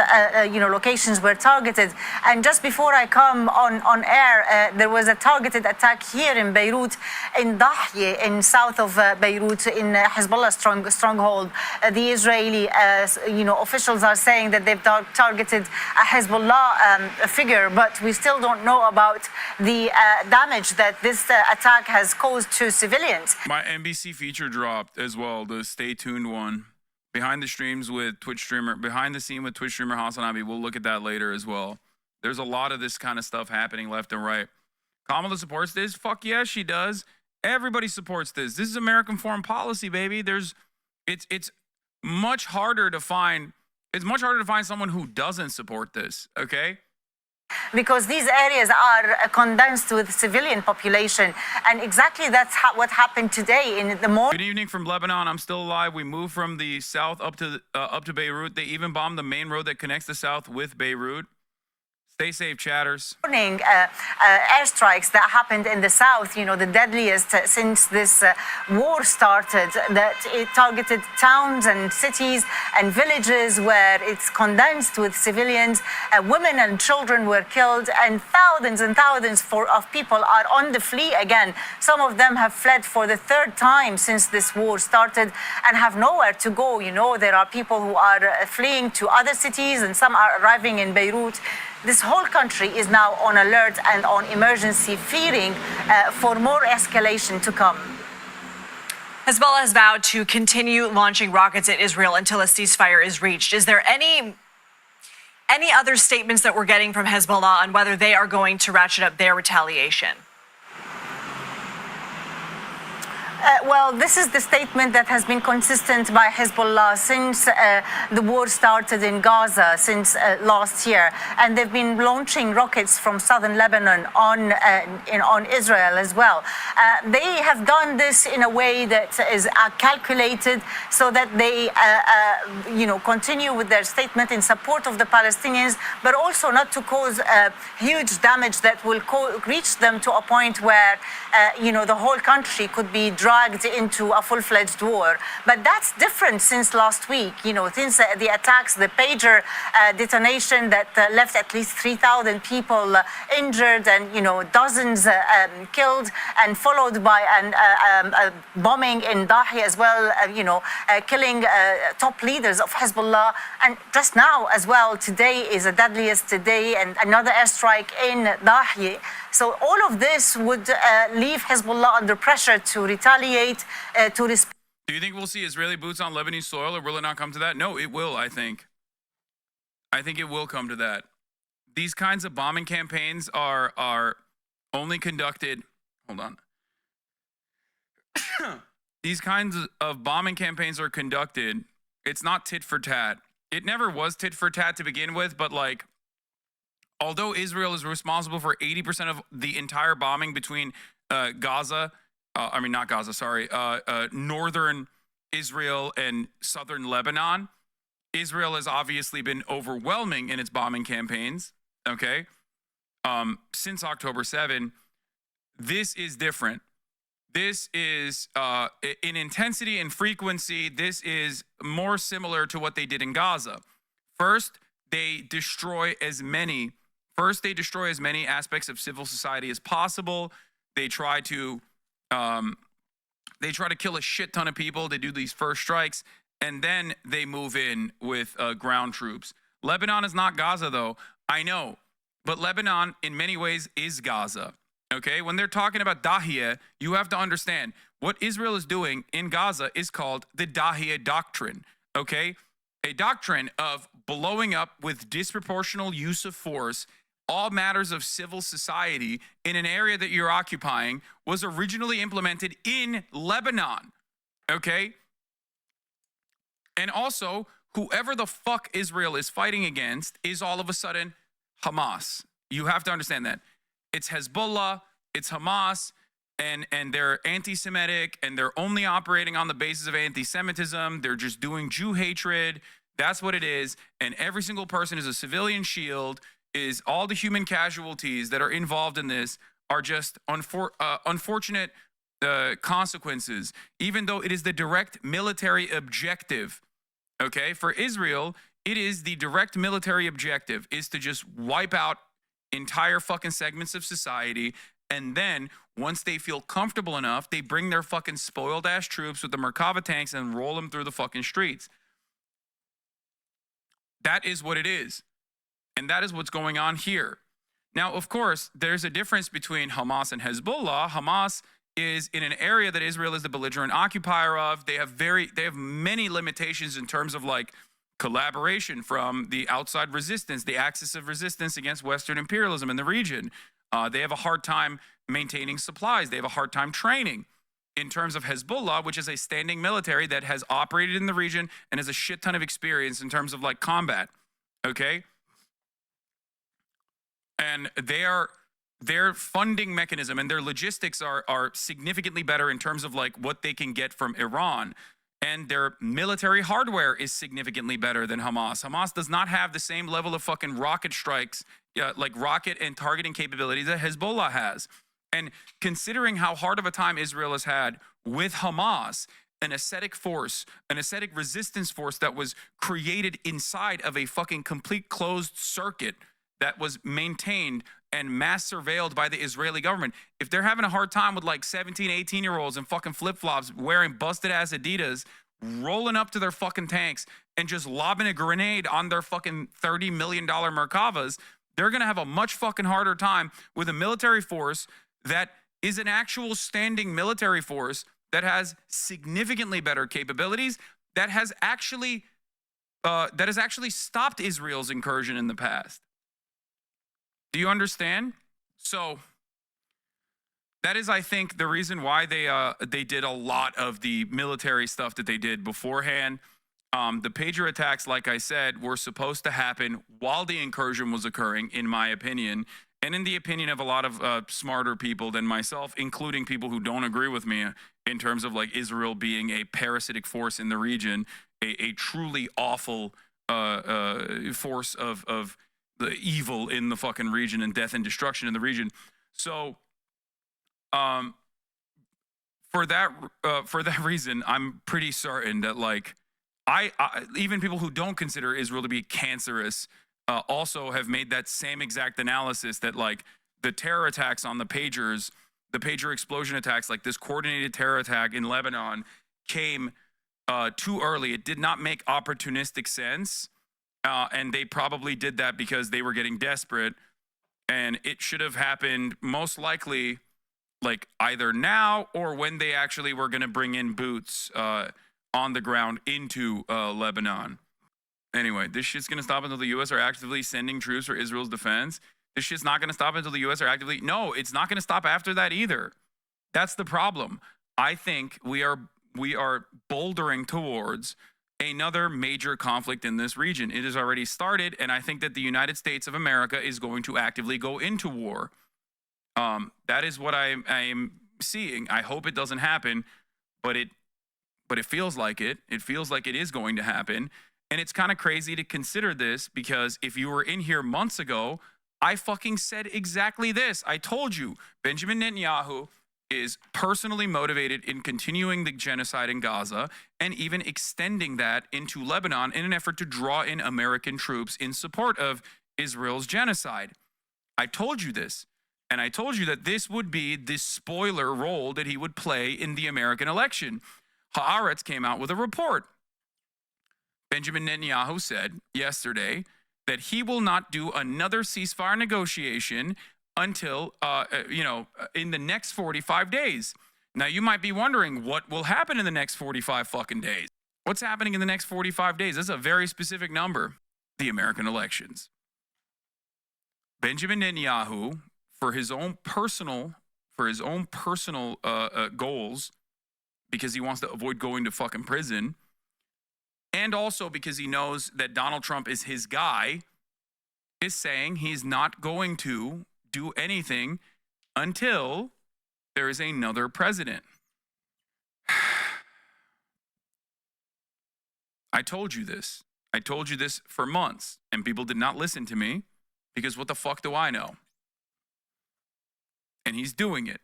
locations were targeted. And just before I come on air, there was a targeted attack here in Beirut, in Dahye, in south of Beirut, in Hezbollah stronghold. The Israeli, officials are saying that they've targeted a Hezbollah figure, but we still don't know about the damage that this attack has caused to civilians. My NBC feature dropped as well, the Stay Tuned one. Behind the scene with Twitch streamer Hasan. We'll look at that later as well. There's a lot of this kind of stuff happening left and right. Kamala supports this? Fuck yeah, she does. Everybody supports this. This is American foreign policy, baby. It's much harder to find someone who doesn't support this, okay? Because these areas are condensed with civilian population, and exactly that's what happened today in the morning. Good evening from Lebanon. I'm still alive. We moved from the south up to Beirut. They even bombed the main road that connects the south with Beirut. Stay safe, chatters. Airstrikes that happened in the south, the deadliest since this war started, that it targeted towns and cities and villages where it's condensed with civilians. Women and children were killed, and thousands of people are on the flee again. Some of them have fled for the third time since this war started and have nowhere to go. There are people who are fleeing to other cities, and some are arriving in Beirut. This whole country is now on alert and on emergency, fearing for more escalation to come. Hezbollah has vowed to continue launching rockets at Israel until a ceasefire is reached. Is there any other statements that we're getting from Hezbollah on whether they are going to ratchet up their retaliation? Well, this is the statement that has been consistent by Hezbollah since the war started in Gaza, since last year. And they've been launching rockets from southern Lebanon on Israel as well. They have done this in a way that is calculated so that they, continue with their statement in support of the Palestinians, but also not to cause huge damage that will reach them to a point where, the whole country could be dragged into a full-fledged war. But that's different since last week, since the attacks, the pager detonation that left at least 3,000 people injured and, dozens killed, and followed by a bombing in Dahye as well, killing top leaders of Hezbollah. And just now as well, today is the deadliest day, and another airstrike in Dahye. So all of this would leave Hezbollah under pressure to retaliate, to respond. Do you think we'll see Israeli boots on Lebanese soil, or will it not come to that? No, it will, I think. I think it will come to that. These kinds of bombing campaigns are only conducted... Hold on. These kinds of bombing campaigns are conducted. It's not tit for tat. It never was tit for tat to begin with, but although Israel is responsible for 80% of the entire bombing between Gaza, not Gaza, sorry, northern Israel and southern Lebanon, Israel has obviously been overwhelming in its bombing campaigns, okay, since October 7. This is different. This is, in intensity and frequency, this is more similar to what they did in Gaza. First, they destroy as many aspects of civil society as possible. They try to kill a shit ton of people. They do these first strikes, and then they move in with ground troops. Lebanon is not Gaza, though. I know, but Lebanon, in many ways, is Gaza. Okay, when they're talking about Dahiyeh, you have to understand what Israel is doing in Gaza is called the Dahiyeh Doctrine. Okay, a doctrine of blowing up with disproportional use of force all matters of civil society in an area that you're occupying was originally implemented in Lebanon. Okay, and also whoever the fuck Israel is fighting against is all of a sudden Hamas. You have to understand that. It's Hezbollah, it's Hamas, and they're anti-Semitic, and they're only operating on the basis of anti-Semitism. They're just doing Jew hatred. That's what it is. And every single person is a civilian shield. Is all the human casualties that are involved in this are just unfortunate consequences, even though it is the direct military objective. Okay, for Israel, it is the direct military objective is to just wipe out entire fucking segments of society, and then once they feel comfortable enough, they bring their fucking spoiled ass troops with the Merkava tanks and roll them through the fucking streets. That is what it is, and that is what's going on here. Now, of course, there's a difference between Hamas and Hezbollah. Hamas is in an area that Israel is the belligerent occupier of. They have many limitations in terms of like collaboration from the outside resistance, the axis of resistance against Western imperialism in the region. They have a hard time maintaining supplies. They have a hard time training. In terms of Hezbollah, which is a standing military that has operated in the region and has a shit ton of experience in terms of like combat, okay? And their funding mechanism and their logistics are significantly better in terms of like what they can get from Iran. And their military hardware is significantly better than Hamas. Hamas does not have the same level of fucking rocket strikes, like rocket and targeting capabilities that Hezbollah has. And considering how hard of a time Israel has had with Hamas, an ascetic force, an ascetic resistance force that was created inside of a fucking complete closed circuit that was maintained and mass surveilled by the Israeli government. If they're having a hard time with like 17, 18-year-olds and fucking flip-flops wearing busted ass Adidas, rolling up to their fucking tanks and just lobbing a grenade on their fucking $30 million Merkavas, they're going to have a much fucking harder time with a military force that is an actual standing military force that has significantly better capabilities, that has actually stopped Israel's incursion in the past. Do you understand? So that is, I think, the reason why they did a lot of the military stuff that they did beforehand. The pager attacks, like I said, were supposed to happen while the incursion was occurring, in my opinion, and in the opinion of a lot of smarter people than myself, including people who don't agree with me in terms of like Israel being a parasitic force in the region, a truly awful force of the evil in the fucking region and death and destruction in the region. So, for that reason, I'm pretty certain that like I even people who don't consider Israel to be cancerous also have made that same exact analysis that like the terror attacks on the pagers, the pager explosion attacks, like this coordinated terror attack in Lebanon came too early. It did not make opportunistic sense. And they probably did that because they were getting desperate, and it should have happened most likely like either now or when they actually were going to bring in boots on the ground into Lebanon. Anyway, this shit's going to stop until the U.S. are actively sending troops for Israel's defense. This shit's not going to stop until the U.S. are actively... No, it's not going to stop after that either. That's the problem. I think we are bouldering towards another major conflict in this region. It has already started, and I think that the United States of America is going to actively go into war. That is what I am seeing. I hope it doesn't happen, but it feels like it. It feels like it is going to happen. And it's kind of crazy to consider this, because if you were in here months ago, I fucking said exactly this. I told you Benjamin Netanyahu is personally motivated in continuing the genocide in Gaza and even extending that into Lebanon in an effort to draw in American troops in support of Israel's genocide. I told you this, and I told you that this would be the spoiler role that he would play in the American election. Haaretz came out with a report. Benjamin Netanyahu said yesterday that he will not do another ceasefire negotiation until, in the next 45 days. Now, you might be wondering what will happen in the next 45 fucking days. What's happening in the next 45 days? That's a very specific number. The American elections. Benjamin Netanyahu, for his own personal goals, because he wants to avoid going to fucking prison, and also because he knows that Donald Trump is his guy, is saying he's not going to do anything until there is another president. I told you this. I told you this for months, and people did not listen to me, because what the fuck do I know? And he's doing it.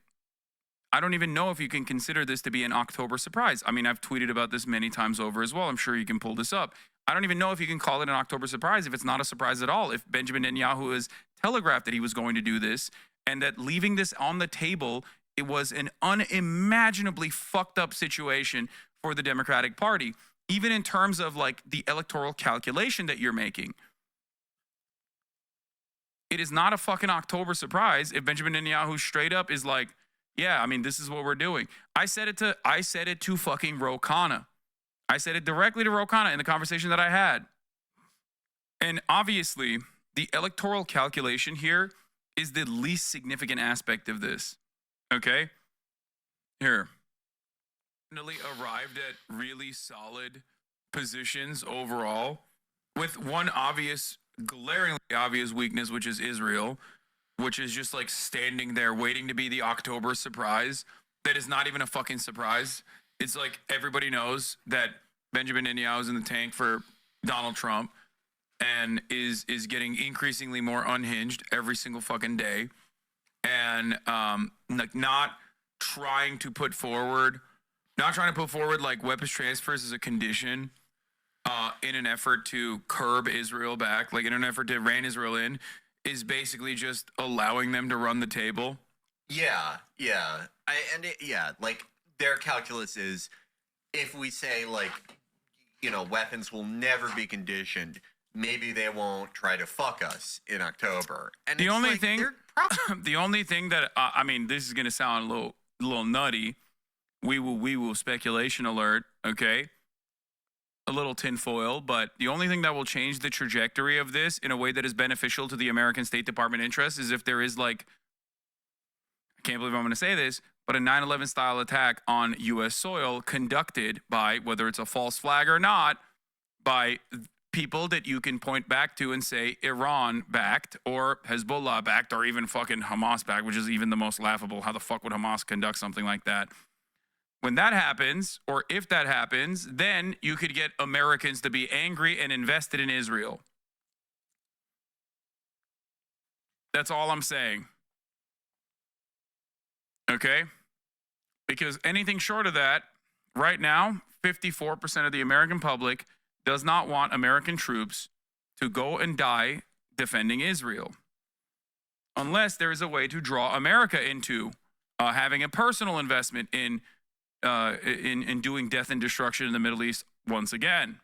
I don't even know if you can consider this to be an October surprise. I mean, I've tweeted about this many times over as well. I'm sure you can pull this up. I don't even know if you can call it an October surprise if it's not a surprise at all. If Benjamin Netanyahu has telegraphed that he was going to do this, and that leaving this on the table, it was an unimaginably fucked up situation for the Democratic Party, even in terms of like the electoral calculation that you're making. It is not a fucking October surprise if Benjamin Netanyahu straight up is like, yeah, I mean, this is what we're doing. I said it to fucking Ro Khanna. I said it directly to Ro Khanna in the conversation that I had. And obviously, the electoral calculation here is the least significant aspect of this. Okay? Here. Finally arrived at really solid positions overall, with one glaringly obvious weakness, which is Israel, which is just like standing there waiting to be the October surprise. That is not even a fucking surprise. It's like everybody knows that Benjamin Netanyahu is in the tank for Donald Trump and is getting increasingly more unhinged every single fucking day, and not trying to put forward like weapons transfers as a condition in an effort to curb Israel back, like in an effort to rein Israel in, is basically just allowing them to run the table. Yeah. Like their calculus is, if we say like, weapons will never be conditioned, maybe they won't try to fuck us in October. And the only thing that I mean, this is gonna sound a little nutty. We will speculation alert. Okay. A little tinfoil, but the only thing that will change the trajectory of this in a way that is beneficial to the American State Department interests is if there is like, I can't believe I'm going to say this, but a 9/11 style attack on U.S. soil conducted by, whether it's a false flag or not, by people that you can point back to and say Iran backed or Hezbollah backed or even fucking Hamas backed, which is even the most laughable. How the fuck would Hamas conduct something like that? When that happens, or if that happens, then you could get Americans to be angry and invested in Israel. That's all I'm saying. Okay? Because anything short of that, right now, 54% of the American public does not want American troops to go and die defending Israel. Unless there is a way to draw America into having a personal investment in doing death and destruction in the Middle East once again.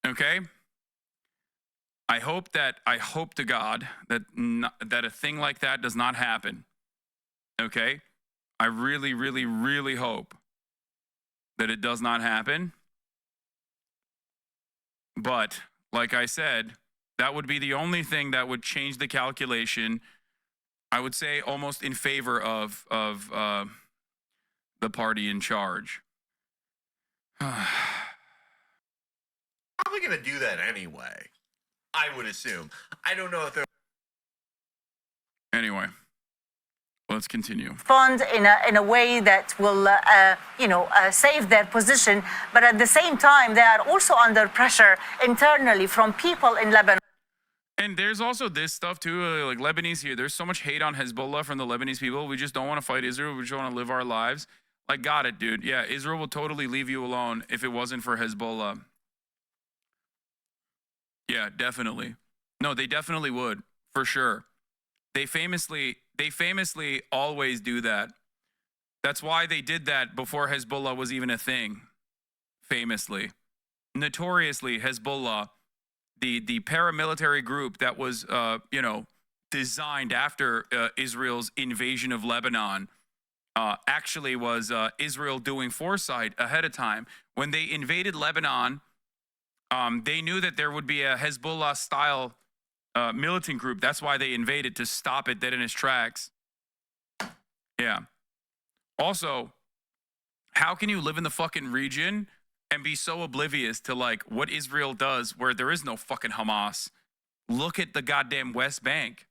Okay? I hope to God that a thing like that does not happen. Okay? I really, really, really hope that it does not happen. But like I said, that would be the only thing that would change the calculation, I would say, almost in favor of the party in charge. Probably going to do that anyway. I would assume. I don't know if they're. Anyway, let's continue. Respond in a way that will, save their position. But at the same time, they are also under pressure internally from people in Lebanon. And there's also this stuff too, like Lebanese here. There's so much hate on Hezbollah from the Lebanese people. We just don't want to fight Israel. We just want to live our lives. Like, got it, dude. Yeah, Israel will totally leave you alone if it wasn't for Hezbollah. Yeah, definitely. No, they definitely would, for sure. They famously always do that. That's why they did that before Hezbollah was even a thing. Famously. Notoriously, Hezbollah, the paramilitary group that was, designed after Israel's invasion of Lebanon, actually was Israel doing foresight ahead of time. When they invaded Lebanon, they knew that there would be a Hezbollah-style militant group. That's why they invaded, to stop it dead in its tracks. Yeah. Also, how can you live in the fucking region and be so oblivious to, like, what Israel does where there is no fucking Hamas? Look at the goddamn West Bank.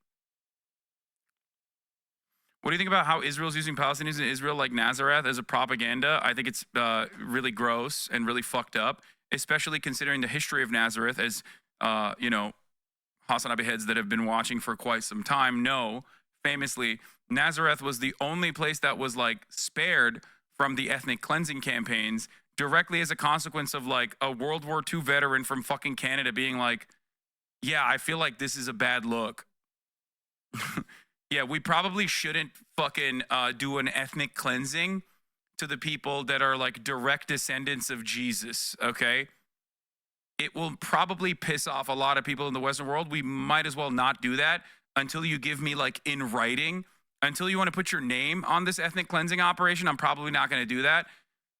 What do you think about how Israel's using Palestinians in Israel like Nazareth as a propaganda? I think it's really gross and really fucked up, especially considering the history of Nazareth, as, Hasan heads that have been watching for quite some time know. Famously, Nazareth was the only place that was, like, spared from the ethnic cleansing campaigns directly as a consequence of, like, a World War II veteran from fucking Canada being like, yeah, I feel like this is a bad look. Yeah, we probably shouldn't fucking do an ethnic cleansing to the people that are, like, direct descendants of Jesus, okay? It will probably piss off a lot of people in the Western world. We might as well not do that until you give me, like, in writing. Until you want to put your name on this ethnic cleansing operation, I'm probably not going to do that.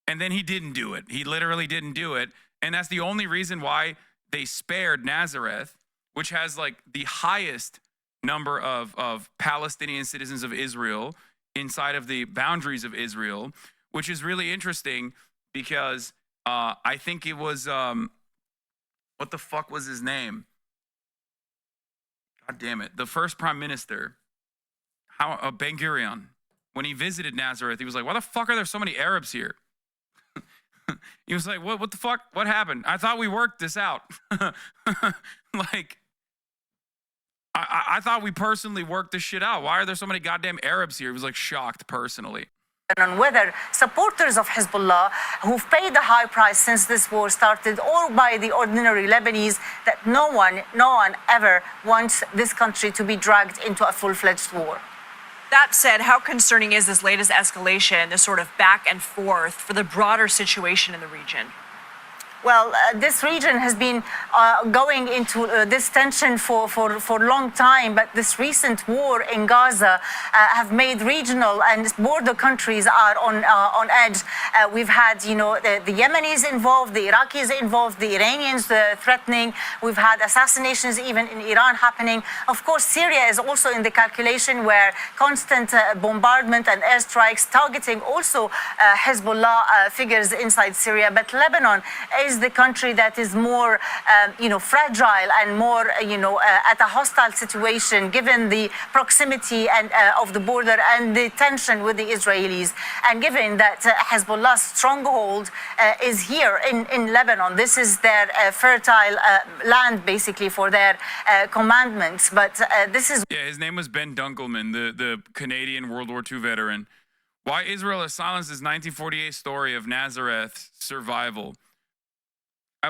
And then he didn't do it. He literally didn't do it. And that's the only reason why they spared Nazareth, which has, like, the highest number of Palestinian citizens of Israel inside of the boundaries of Israel, which is really interesting because I think it was, what the fuck was his name? God damn it. The first prime minister, Ben Gurion, when he visited Nazareth, he was like, why the fuck are there so many Arabs here? He was like, what the fuck? What happened? I thought we worked this out. Like, I thought we personally worked this shit out. Why are there so many goddamn Arabs here? He was, like, shocked personally. On whether supporters of Hezbollah, who've paid the high price since this war started, or by the ordinary Lebanese, that no one ever wants this country to be dragged into a full-fledged war. That said, how concerning is this latest escalation, this sort of back and forth for the broader situation in the region? Well, this region has been going into this tension for a long time, but this recent war in Gaza have made regional and border countries are on edge. We've had, the Yemenis involved, the Iraqis involved, the Iranians threatening. We've had assassinations even in Iran happening. Of course, Syria is also in the calculation, where constant bombardment and airstrikes targeting also Hezbollah figures inside Syria. But Lebanon is the country that is more, fragile and more, at a hostile situation, given the proximity and of the border and the tension with the Israelis, and given that Hezbollah's stronghold is here in Lebanon. This is their fertile land, basically, for their commandments. But this is... Yeah, his name was Ben Dunkelman, the Canadian World War II veteran. Why Israel has silenced his 1948 story of Nazareth's survival.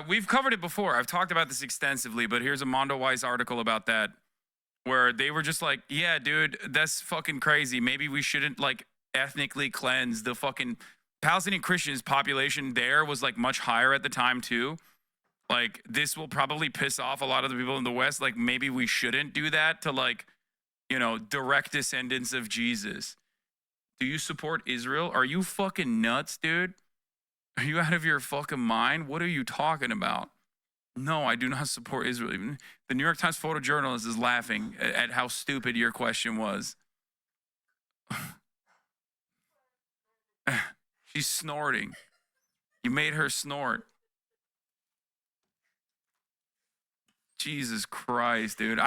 We've covered it before. I've talked about this extensively, but here's a Mondo Weiss article about that, where they were just like, yeah, dude, that's fucking crazy. Maybe we shouldn't, like, ethnically cleanse the fucking Palestinian Christians population. There was, like, much higher at the time too. Like, this will probably piss off a lot of the people in the West. Like, maybe we shouldn't do that to, like, direct descendants of Jesus. Do you support Israel? Are you fucking nuts, dude? Are you out of your fucking mind? What are you talking about? No, I do not support Israel. Even the New York Times photojournalist is laughing at how stupid your question was. She's snorting. You made her snort. Jesus Christ, dude.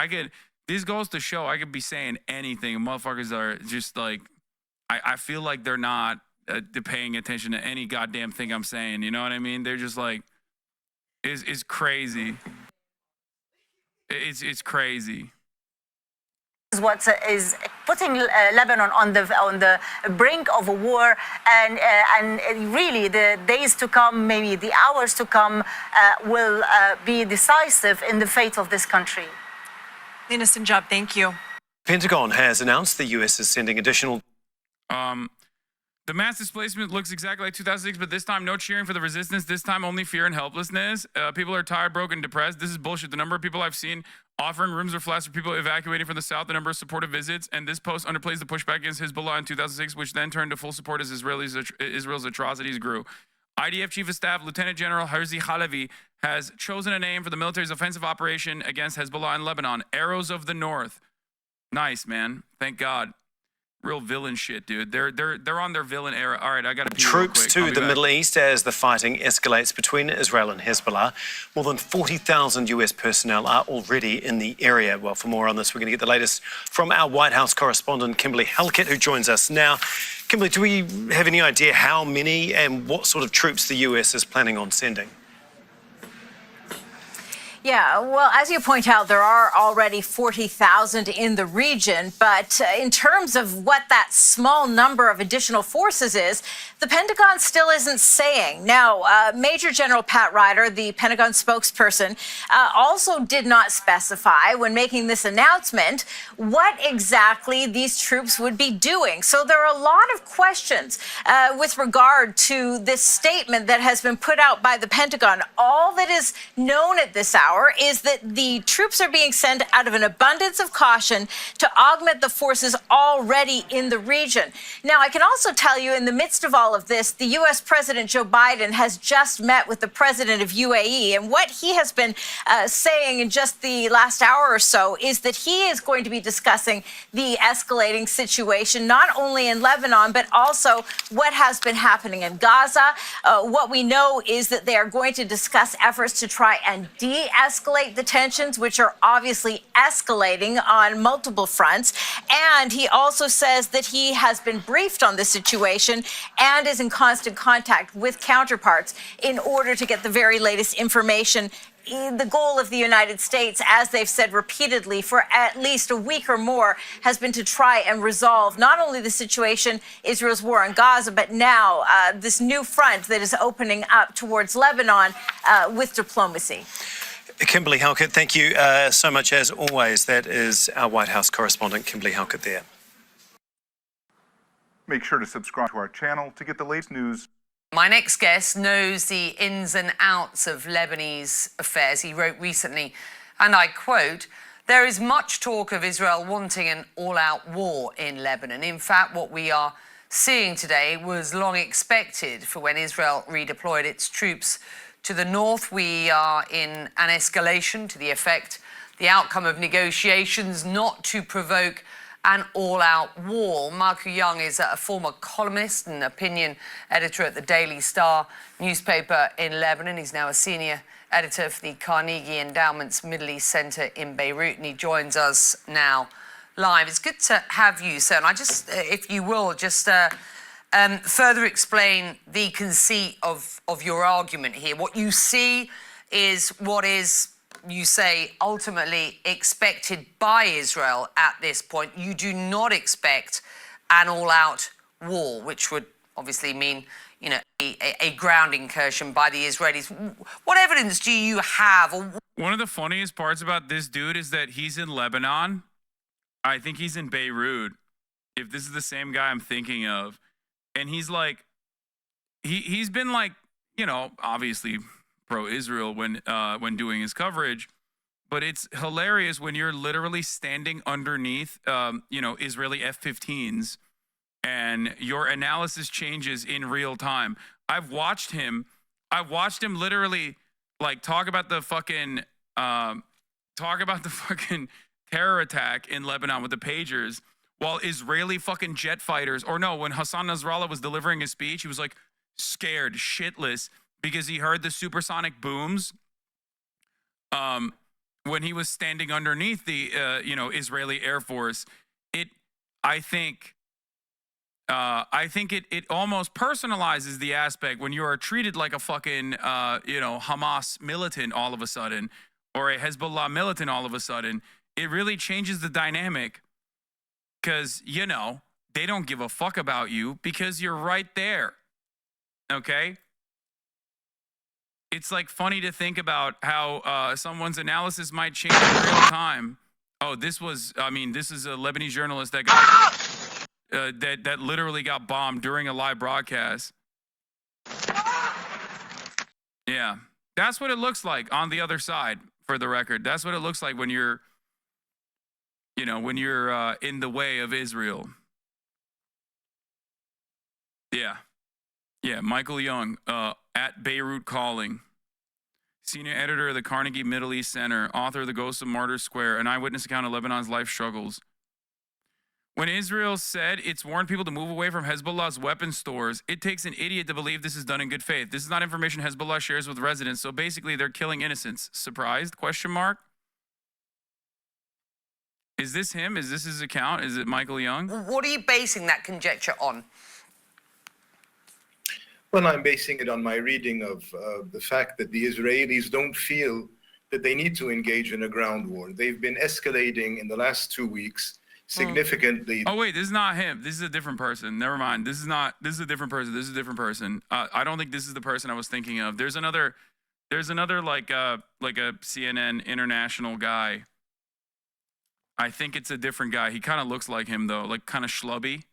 This goes to show I could be saying anything. Motherfuckers are just like, I feel like they're not paying attention to any goddamn thing I'm saying. You know what I mean? They're just like, it's crazy. It's crazy. Is what is putting Lebanon on the brink of a war, and really the days to come, maybe the hours to come, will be decisive in the fate of this country. Lena Sinjab, thank you. Pentagon has announced the U.S. is sending additional. The mass displacement looks exactly like 2006, but this time no cheering for the resistance. This time only fear and helplessness. People are tired, broken, depressed. This is bullshit. The number of people I've seen offering rooms or flats for people evacuating from the south, the number of supportive visits, and this post underplays the pushback against Hezbollah in 2006, which then turned to full support as Israel's atrocities grew. IDF Chief of Staff Lieutenant General Herzi Halevi has chosen a name for the military's offensive operation against Hezbollah in Lebanon, Arrows of the North. Nice, man. Thank God. Real villain shit, dude. They're on their villain era. All right, I got to pee real quick. Troops to the Middle East as the fighting escalates between Israel and Hezbollah. More than 40,000 U.S. personnel are already in the area. Well, for more on this, we're going to get the latest from our White House correspondent, Kimberly Halkett, who joins us now. Kimberly, do we have any idea how many and what sort of troops the U.S. is planning on sending? Yeah, well, as you point out, there are already 40,000 in the region. But in terms of what that small number of additional forces is, the Pentagon still isn't saying. Now, Major General Pat Ryder, the Pentagon spokesperson, also did not specify when making this announcement what exactly these troops would be doing. So there are a lot of questions with regard to this statement that has been put out by the Pentagon. All that is known at this hour is that the troops are being sent out of an abundance of caution to augment the forces already in the region. Now, I can also tell you, in the midst of all of this, the U.S. President Joe Biden has just met with the president of UAE, and what he has been saying in just the last hour or so is that he is going to be discussing the escalating situation, not only in Lebanon, but also what has been happening in Gaza. What we know is that they are going to discuss efforts to try and de-escalate the tensions, which are obviously escalating on multiple fronts. And he also says that he has been briefed on the situation and is in constant contact with counterparts in order to get the very latest information. The goal of the United States, as they've said repeatedly for at least a week or more, has been to try and resolve not only the situation, Israel's war in Gaza, but now this new front that is opening up towards Lebanon with diplomacy. Kimberly Halkett, thank you so much as always. That is our White House correspondent, Kimberly Halkett there. Make sure to subscribe to our channel to get the latest news. My next guest knows the ins and outs of Lebanese affairs. He wrote recently, and I quote, "There is much talk of Israel wanting an all-out war in Lebanon. In fact, what we are seeing today was long expected for when Israel redeployed its troops to the north. We are in an escalation to the effect, the outcome of negotiations not to provoke an all-out war." Marco Young is a former columnist and opinion editor at the Daily Star newspaper in Lebanon. He's now a senior editor for the Carnegie Endowment's Middle East Center in Beirut, and he joins us now live. It's good to have you, sir. And I just, if you will, just further explain the conceit of your argument here. What you see is what is, you say, ultimately expected by Israel at this point. You do not expect an all-out war, which would obviously mean, you know, a ground incursion by the Israelis. What evidence do you have? One of the funniest parts about this dude is that he's in Lebanon. I think he's in Beirut, if this is the same guy I'm thinking of. And he's like, he's been like, you know, obviously pro-Israel when doing his coverage, but it's hilarious when you're literally standing underneath, you know, Israeli F-15s, and your analysis changes in real time. I've watched him literally like talk about the fucking terror attack in Lebanon with the pagers, while Israeli fucking jet fighters, or no, when Hasan Nasrallah was delivering his speech, he was like scared shitless because he heard the supersonic booms when he was standing underneath the Israeli Air Force. I think it almost personalizes the aspect when you are treated like a fucking Hamas militant all of a sudden, or a Hezbollah militant all of a sudden. It really changes the dynamic, because they don't give a fuck about you because you're right there. Okay? It's like funny to think about how someone's analysis might change in real time. Oh, this is a Lebanese journalist that got that literally got bombed during a live broadcast. Yeah, that's what it looks like on the other side. For the record, that's what it looks like when you're in the way of Israel. Yeah, Michael Young, at Beirut Calling, senior editor of the Carnegie Middle East Center, author of The Ghosts of Martyrs Square, an eyewitness account of Lebanon's life struggles. When Israel said it's warned people to move away from Hezbollah's weapon stores, it takes an idiot to believe this is done in good faith. This is not information Hezbollah shares with residents, so basically they're killing innocents. Surprised? ? Is this him? Is this his account? Is it Michael Young? What are you basing that conjecture on? Well, I'm basing it on my reading of the fact that the Israelis don't feel that they need to engage in a ground war. They've been escalating in the last 2 weeks significantly. Oh wait, this is not him. This is a different person. Never mind. This is a different person. This is a different person. I don't think this is the person I was thinking of. There's another like a CNN international guy. I think it's a different guy. He kind of looks like him though, like kind of schlubby.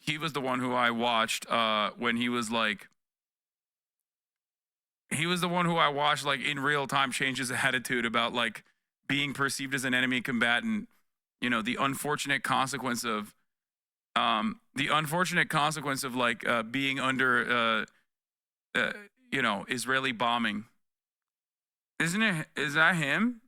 He was the one who I watched when he was the one who I watched like in real time change his attitude about like being perceived as an enemy combatant. The unfortunate consequence of like being under Israeli bombing. Is that him?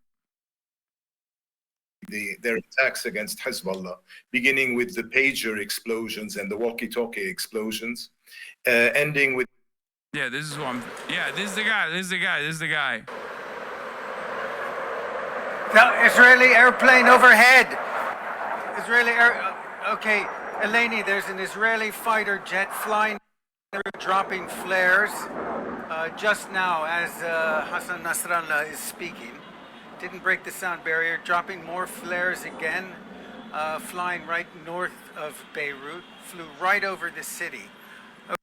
Their attacks against Hezbollah, beginning with the pager explosions and the walkie-talkie explosions, ending with... Yeah, this is who I'm... Yeah, this is the guy. Israeli airplane overhead. Okay, Eleni, there's an Israeli fighter jet flying through, dropping flares. Just now, as Hasan Nasrallah is speaking. Didn't break the sound barrier, dropping more flares again, flying right north of Beirut, flew right over the city.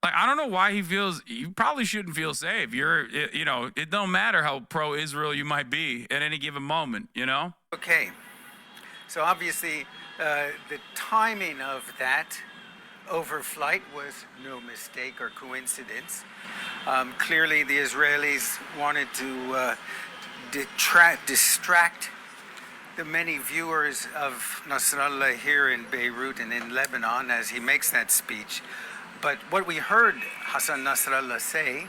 Like, I don't know why you probably shouldn't feel safe. It don't matter how pro-Israel you might be at any given moment, Okay, so obviously the timing of that overflight was no mistake or coincidence. Clearly the Israelis wanted to distract the many viewers of Nasrallah here in Beirut and in Lebanon as he makes that speech. But what we heard Hasan Nasrallah say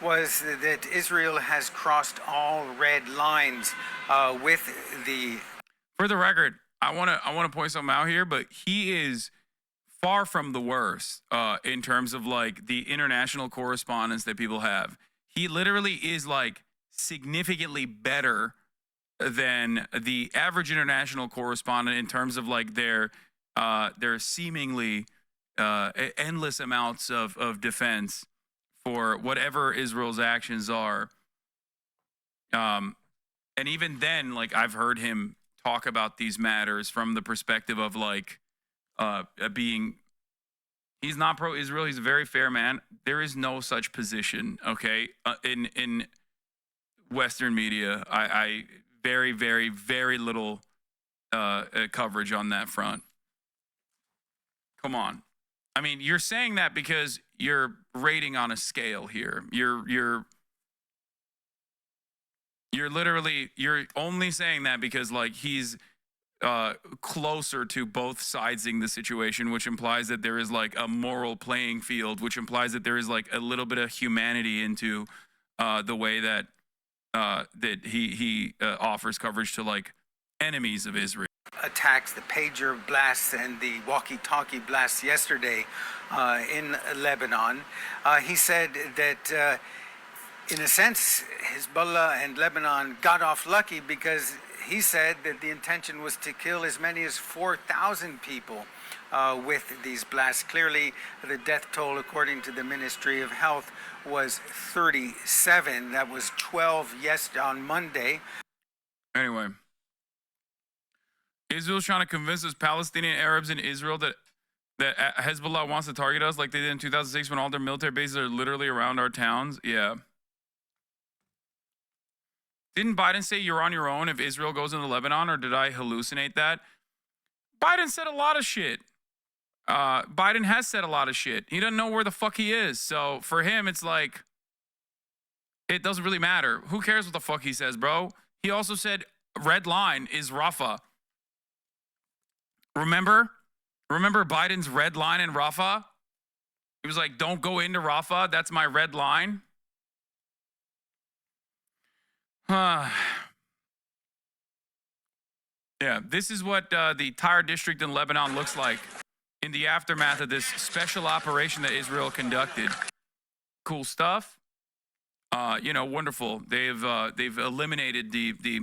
was that Israel has crossed all red lines with the... For the record, I want to point something out here, but he is far from the worst in terms of like the international correspondence that people have. He literally is like significantly better than the average international correspondent in terms of like their seemingly endless amounts of defense for whatever Israel's actions are. And even then, like I've heard him talk about these matters from the perspective of like he's not pro-Israel. He's a very fair man. There is no such position, okay, in Western media. I very, very, very little coverage on that front. Come on. I mean, you're saying that because you're rating on a scale here. You're only saying that because like he's closer to both sidesing the situation, which implies that there is like a moral playing field, which implies that there is like a little bit of humanity into the way that that he offers coverage to like enemies of Israel. attacks, the pager blasts and the walkie-talkie blasts yesterday in Lebanon. He said that, in a sense, Hezbollah and Lebanon got off lucky because he said that the intention was to kill as many as 4,000 people with these blasts. Clearly, the death toll, according to the Ministry of Health, was 37. That was 12 on Monday. Anyway, Israel's trying to convince us Palestinian Arabs in Israel that Hezbollah wants to target us like they did in 2006 when all their military bases are literally around our towns. Yeah. Didn't Biden say you're on your own if Israel goes into Lebanon, or did I hallucinate that? Biden said a lot of shit. Biden has said a lot of shit. He doesn't know where the fuck he is. So for him, it's like, it doesn't really matter. Who cares what the fuck he says, bro? He also said red line is Rafah. Remember Biden's red line in Rafah? He was like, don't go into Rafah. That's my red line. Yeah, this is what the Tyre district in Lebanon looks like in the aftermath of this special operation that Israel conducted. Cool stuff. Wonderful. They've eliminated the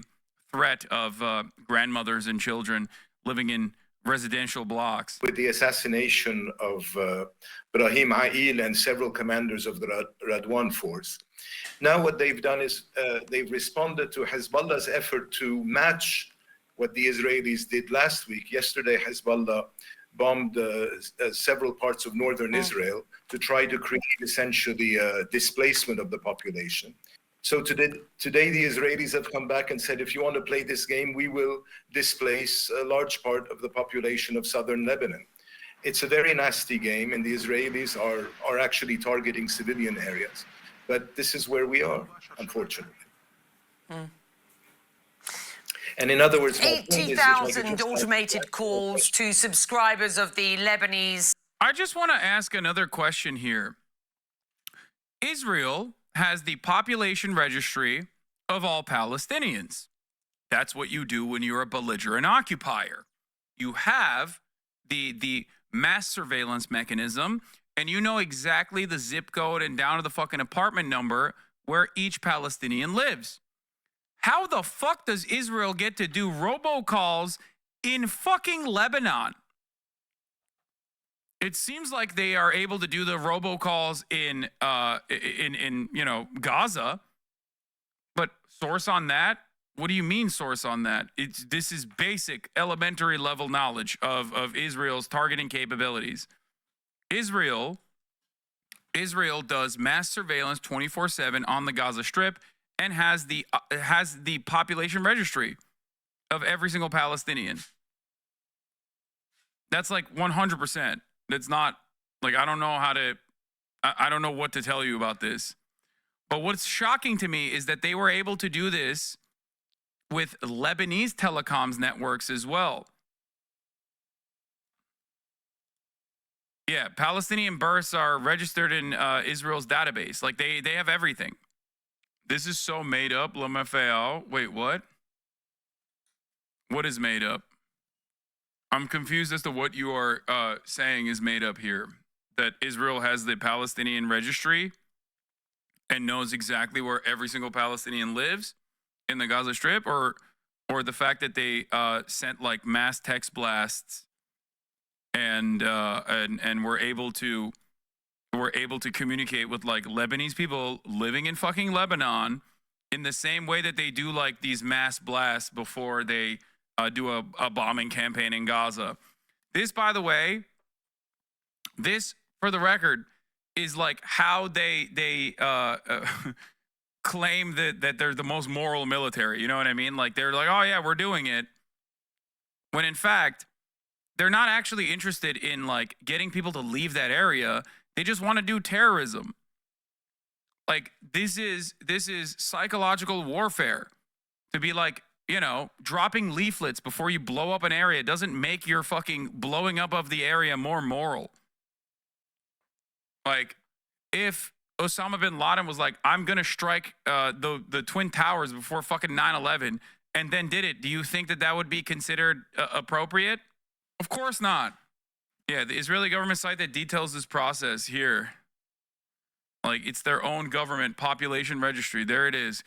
threat of grandmothers and children living in residential blocks. With the assassination of Brahim Ail and several commanders of the Radwan force. Now what they've done is they've responded to Hezbollah's effort to match what the Israelis did last week. Yesterday, Hezbollah bombed several parts of northern Israel to try to create essentially displacement of the population. So today the Israelis have come back and said, if you want to play this game, we will displace a large part of the population of southern Lebanon. It's a very nasty game, and the Israelis are actually targeting civilian areas. But this is where we are, unfortunately. And in other words, 80,000 automated calls to subscribers of the Lebanese. I just want to ask another question here. Israel has the population registry of all Palestinians. That's what you do when you're a belligerent occupier. You have the mass surveillance mechanism, and you know exactly the zip code and down to the fucking apartment number where each Palestinian lives. How the fuck does Israel get to do robocalls in fucking Lebanon? It seems like they are able to do the robocalls in Gaza, but source on that? What do you mean source on that? This is basic elementary level knowledge of Israel's targeting capabilities. Israel does mass surveillance 24/7 on the Gaza Strip and has the population registry of every single Palestinian. That's like 100%. That's not like, I don't know what to tell you about this. But what's shocking to me is that they were able to do this with Lebanese telecoms networks as well. Yeah, Palestinian births are registered in Israel's database. Like they have everything. This is so made up, LMFAO. Wait, what? What is made up? I'm confused as to what you are saying is made up here. That Israel has the Palestinian registry and knows exactly where every single Palestinian lives in the Gaza Strip, or the fact that they sent like mass text blasts and were able to communicate with like Lebanese people living in fucking Lebanon in the same way that they do like these mass blasts before they do a bombing campaign in Gaza. This, by the way, for the record, is like how they claim that they're the most moral military. You know what I mean? Like they're like, oh yeah, we're doing it. When in fact, they're not actually interested in like getting people to leave that area. They just want to do terrorism. Like this is psychological warfare. To be like, dropping leaflets before you blow up an area doesn't make your fucking blowing up of the area more moral. Like, if Osama bin Laden was like, I'm going to strike the Twin Towers before fucking 9/11, and then did it, do you think that that would be considered appropriate? Of course not. Yeah, the Israeli government site that details this process here. Like, it's their own government population registry. There it is.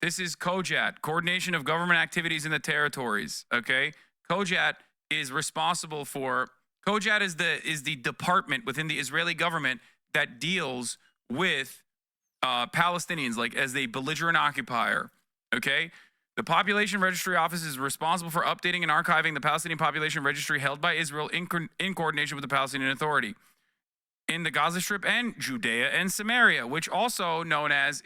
This is COJAT, Coordination of Government Activities in the Territories. Okay, COJAT is responsible for. COJAT is the department within the Israeli government that deals with Palestinians, like as a belligerent occupier. Okay, the Population Registry Office is responsible for updating and archiving the Palestinian population registry held by Israel in coordination with the Palestinian Authority in the Gaza Strip and Judea and Samaria, which is also known as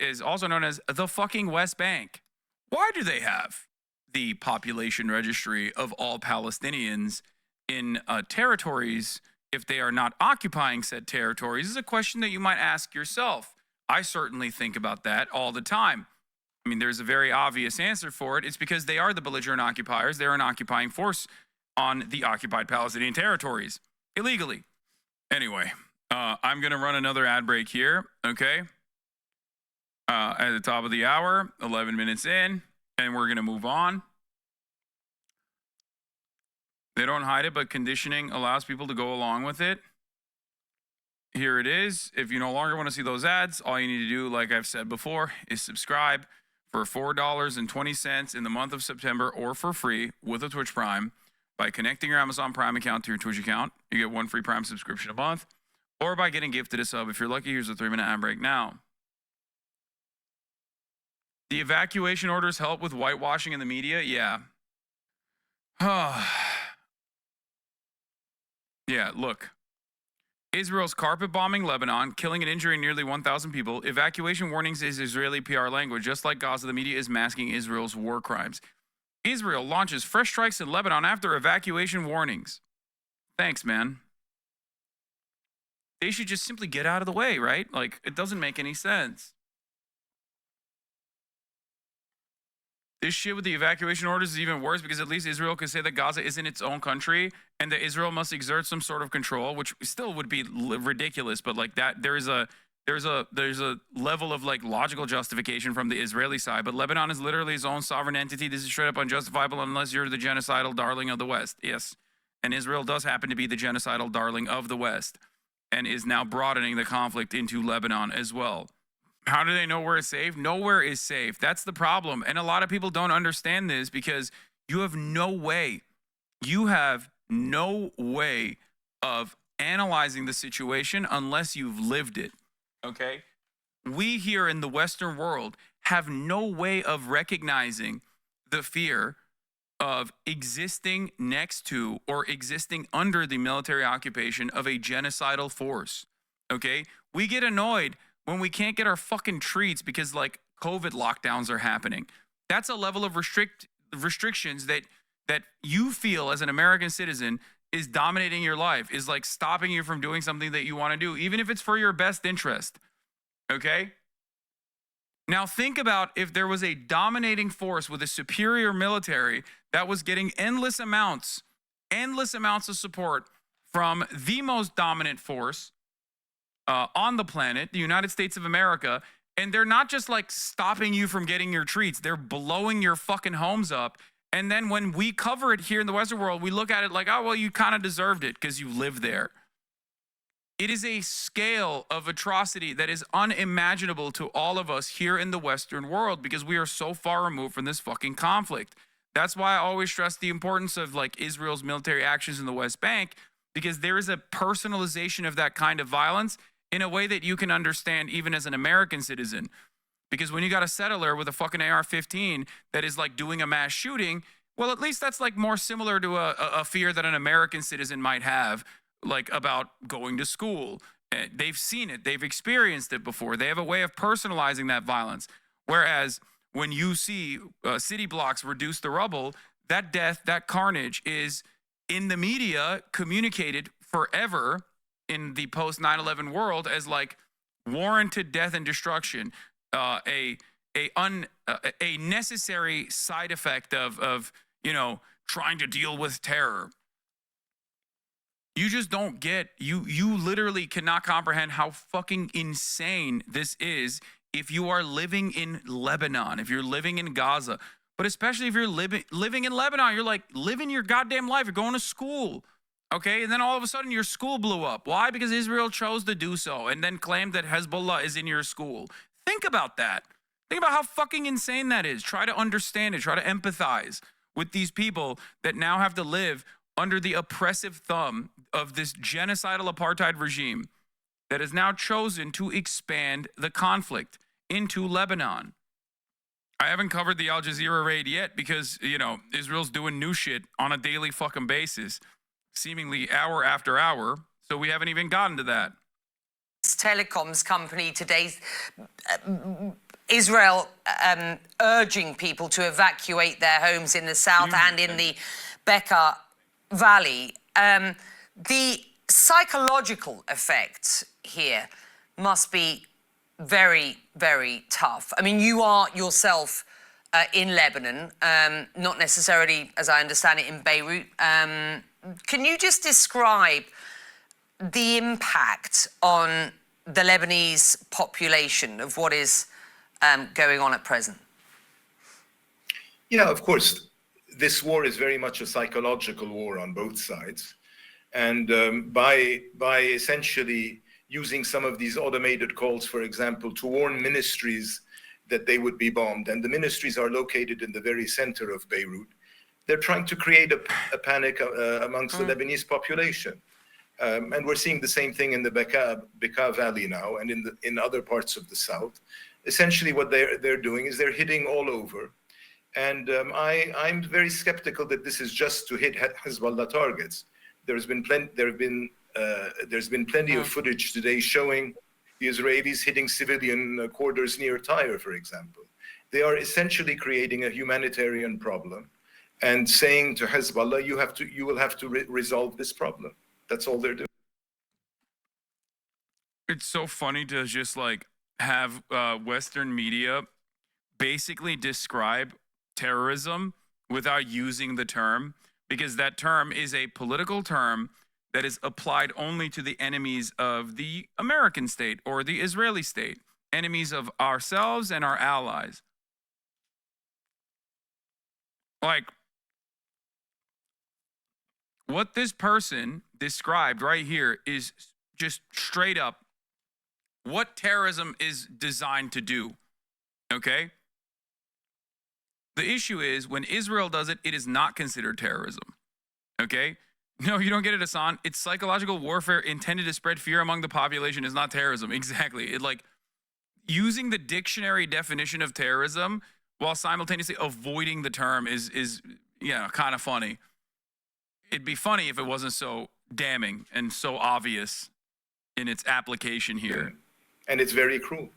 the fucking West Bank. Why do they have the population registry of all Palestinians in territories if they are not occupying said territories? This is a question that you might ask yourself. I certainly think about that all the time. I mean, there's a very obvious answer for it. It's because they are the belligerent occupiers. They're an occupying force on the occupied Palestinian territories illegally. Anyway, I'm going to run another ad break here, okay? At the top of the hour, 11 minutes in, and we're going to move on. They don't hide it, but conditioning allows people to go along with it. Here it is. If you no longer want to see those ads, all you need to do, like I've said before, is subscribe for $4.20 in the month of September or for free with a Twitch Prime by connecting your Amazon Prime account to your Twitch account. You get one free Prime subscription a month, or by getting gifted a sub. If you're lucky, here's a 3-minute ad break now. The evacuation orders help with whitewashing in the media? Yeah. Yeah, look. Israel's carpet bombing Lebanon, killing and injuring nearly 1,000 people. Evacuation warnings is Israeli PR language. Just like Gaza, the media is masking Israel's war crimes. Israel launches fresh strikes in Lebanon after evacuation warnings. Thanks, man. They should just simply get out of the way, right? Like, it doesn't make any sense. This shit with the evacuation orders is even worse because at least Israel could say that Gaza isn't its own country and that Israel must exert some sort of control, which still would be ridiculous. But like that, there's a level of like logical justification from the Israeli side. But Lebanon is literally its own sovereign entity. This is straight up unjustifiable unless you're the genocidal darling of the West. Yes, and Israel does happen to be the genocidal darling of the West and is now broadening the conflict into Lebanon as well. How do they know where it's safe? Nowhere is safe. That's the problem. And a lot of people don't understand this because you have no way of analyzing the situation unless you've lived it. Okay? We here in the Western world have no way of recognizing the fear of existing next to or existing under the military occupation of a genocidal force. Okay? We get annoyed when we can't get our fucking treats because like COVID lockdowns are happening. That's a level of restrictions that you feel as an American citizen is dominating your life, is like stopping you from doing something that you want to do, even if it's for your best interest. Okay? Now think about if there was a dominating force with a superior military that was getting endless amounts of support from the most dominant force on the planet, the United States of America, and they're not just like stopping you from getting your treats, they're blowing your fucking homes up. And then when we cover it here in the Western world, we look at it like, oh, well, you kind of deserved it because you live there. It is a scale of atrocity that is unimaginable to all of us here in the Western world because we are so far removed from this fucking conflict. That's why I always stress the importance of like Israel's military actions in the West Bank, because there is a personalization of that kind of violence in a way that you can understand even as an American citizen. Because when you got a settler with a fucking AR-15 that is like doing a mass shooting, well, at least that's like more similar to a fear that an American citizen might have, like about going to school. They've seen it. They've experienced it before. They have a way of personalizing that violence. Whereas when you see city blocks reduce to rubble, that death, that carnage is in the media communicated forever in the post 9/11 world as like warranted death and destruction, a necessary side effect of trying to deal with terror. You just don't get, you literally cannot comprehend how fucking insane this is if you are living in Lebanon, if you're living in Gaza. But especially if you're living in Lebanon, you're like living your goddamn life. You're going to school. Okay, and then all of a sudden your school blew up. Why? Because Israel chose to do so and then claimed that Hezbollah is in your school. Think about that. Think about how fucking insane that is. Try to understand it. Try to empathize with these people that now have to live under the oppressive thumb of this genocidal apartheid regime that has now chosen to expand the conflict into Lebanon. I haven't covered the Al Jazeera raid yet because, you know, Israel's doing new shit on a daily fucking basis, seemingly hour after hour. So we haven't even gotten to that. Telecoms company today, Israel urging people to evacuate their homes in the south and in the Bekaa Valley. The psychological effects here must be very, very tough. I mean, you are yourself in Lebanon, not necessarily, as I understand it, in Beirut. Can you just describe the impact on the Lebanese population of what is going on at present? Yeah, of course. This war is very much a psychological war on both sides. And by essentially using some of these automated calls, for example, to warn ministries that they would be bombed, and the ministries are located in the very center of Beirut, they're trying to create a panic amongst the Lebanese population. And we're seeing the same thing in the Bekaa Valley now and in other parts of the south. Essentially what they're doing is they're hitting all over. And I'm very skeptical that this is just to hit Hezbollah targets. There's been plenty of footage today showing the Israelis hitting civilian quarters near Tyre, for example. They are essentially creating a humanitarian problem and saying to Hezbollah, you will have to resolve this problem. That's all they're doing. It's so funny to just like have Western media basically describe terrorism without using the term, because that term is a political term that is applied only to the enemies of the American state or the Israeli state, enemies of ourselves and our allies. Like, what this person described right here is just straight up what terrorism is designed to do, okay? The issue is when Israel does it, it is not considered terrorism, okay? No, you don't get it, Hasan. It's psychological warfare intended to spread fear among the population is not terrorism. Exactly. It like using the dictionary definition of terrorism while simultaneously avoiding the term is yeah, kind of funny. It'd be funny if it wasn't so damning and so obvious in its application here. And it's very cruel.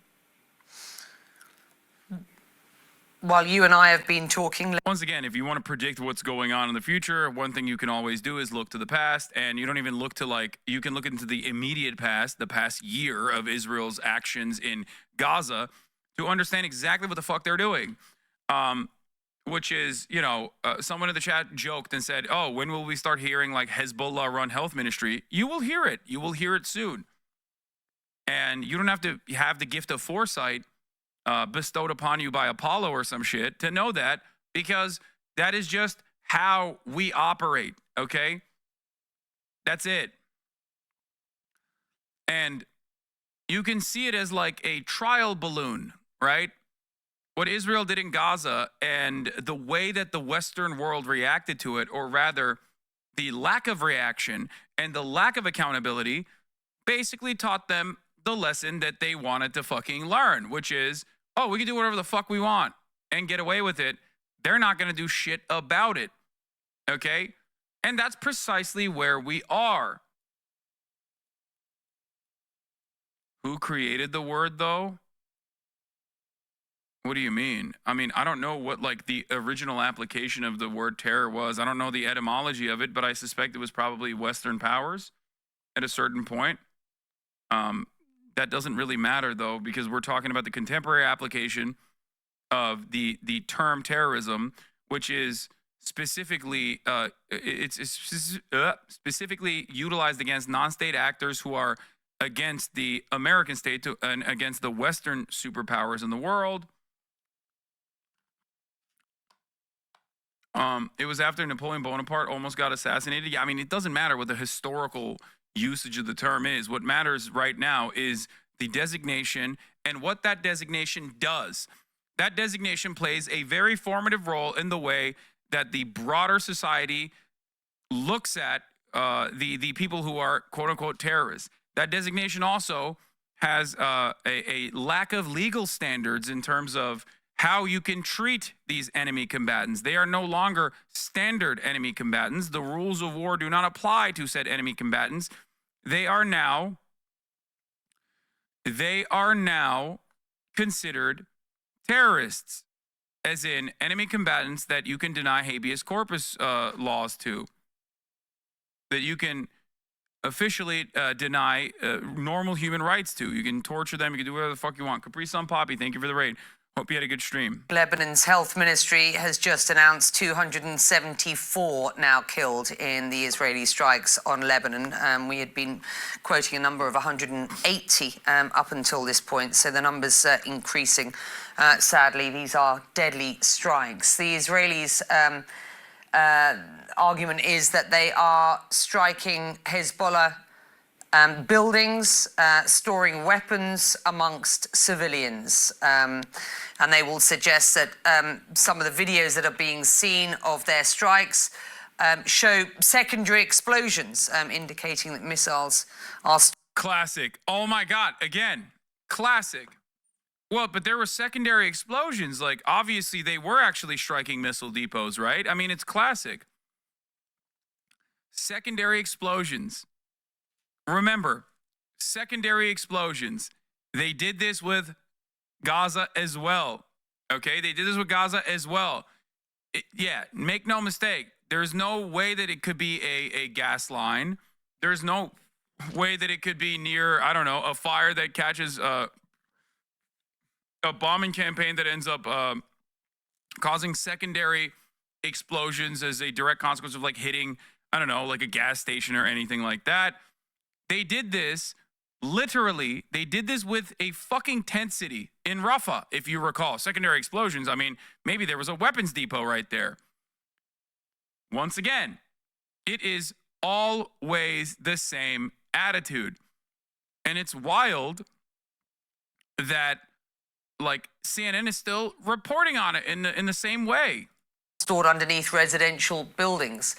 While you and I have been talking. Once again, if you want to predict what's going on in the future, one thing you can always do is look to the past, and you don't even look to like, you can look into the immediate past, the past year of Israel's actions in Gaza to understand exactly what the fuck they're doing. Which is, you know, someone in the chat joked and said, oh, when will we start hearing like Hezbollah run health ministry? You will hear it. You will hear it soon. And you don't have to have the gift of foresight bestowed upon you by Apollo or some shit to know that, because that is just how we operate, okay? That's it. And you can see it as like a trial balloon, right? What Israel did in Gaza and the way that the Western world reacted to it, or rather the lack of reaction and the lack of accountability, basically taught them the lesson that they wanted to fucking learn, which is, oh, we can do whatever the fuck we want and get away with it. They're not going to do shit about it, okay? And that's precisely where we are. Who created the word, though? What do you mean? I mean, I don't know what like the original application of the word terror was. I don't know the etymology of it, but I suspect it was probably Western powers at a certain point. That doesn't really matter though, because we're talking about the contemporary application of the term terrorism, which is specifically specifically utilized against non-state actors who are against the American state and against the Western superpowers in the world. It was after Napoleon Bonaparte almost got assassinated. Yeah, I mean, it doesn't matter what the historical usage of the term is. What matters right now is the designation and what that designation does. That designation plays a very formative role in the way that the broader society looks at the people who are quote unquote terrorists. That designation also has a lack of legal standards in terms of how you can treat these enemy combatants. They are no longer standard enemy combatants. The rules of war do not apply to said enemy combatants. They are now considered terrorists, as in enemy combatants that you can deny habeas corpus laws to, that you can officially deny normal human rights to. You can torture them. You can do whatever the fuck you want. Capri Sun Poppy, thank you for the raid. Hope you had a good stream. Lebanon's health ministry has just announced 274 now killed in the Israeli strikes on Lebanon. We had been quoting a number of 180 up until this point, so the number's increasing. Sadly, these are deadly strikes. The Israelis' argument is that they are striking Hezbollah buildings, storing weapons amongst civilians. And they will suggest that some of the videos that are being seen of their strikes show secondary explosions, indicating that missiles are... Classic. Oh my God. Again, classic. Well, but there were secondary explosions. Like, obviously, they were actually striking missile depots, right? I mean, it's classic. Secondary explosions. Remember, secondary explosions. They did this with Gaza as well. Okay? They did this with Gaza as well. Yeah, make no mistake. There's no way that it could be a gas line. There's no way that it could be near, I don't know, a fire that catches a bombing campaign that ends up causing secondary explosions as a direct consequence of like hitting, I don't know, like a gas station or anything like that. They did this, literally, they did this with a fucking tent city in Rafah, if you recall. Secondary explosions, I mean, maybe there was a weapons depot right there. Once again, it is always the same attitude. And it's wild that, like, CNN is still reporting on it in the same way. Stored underneath residential buildings.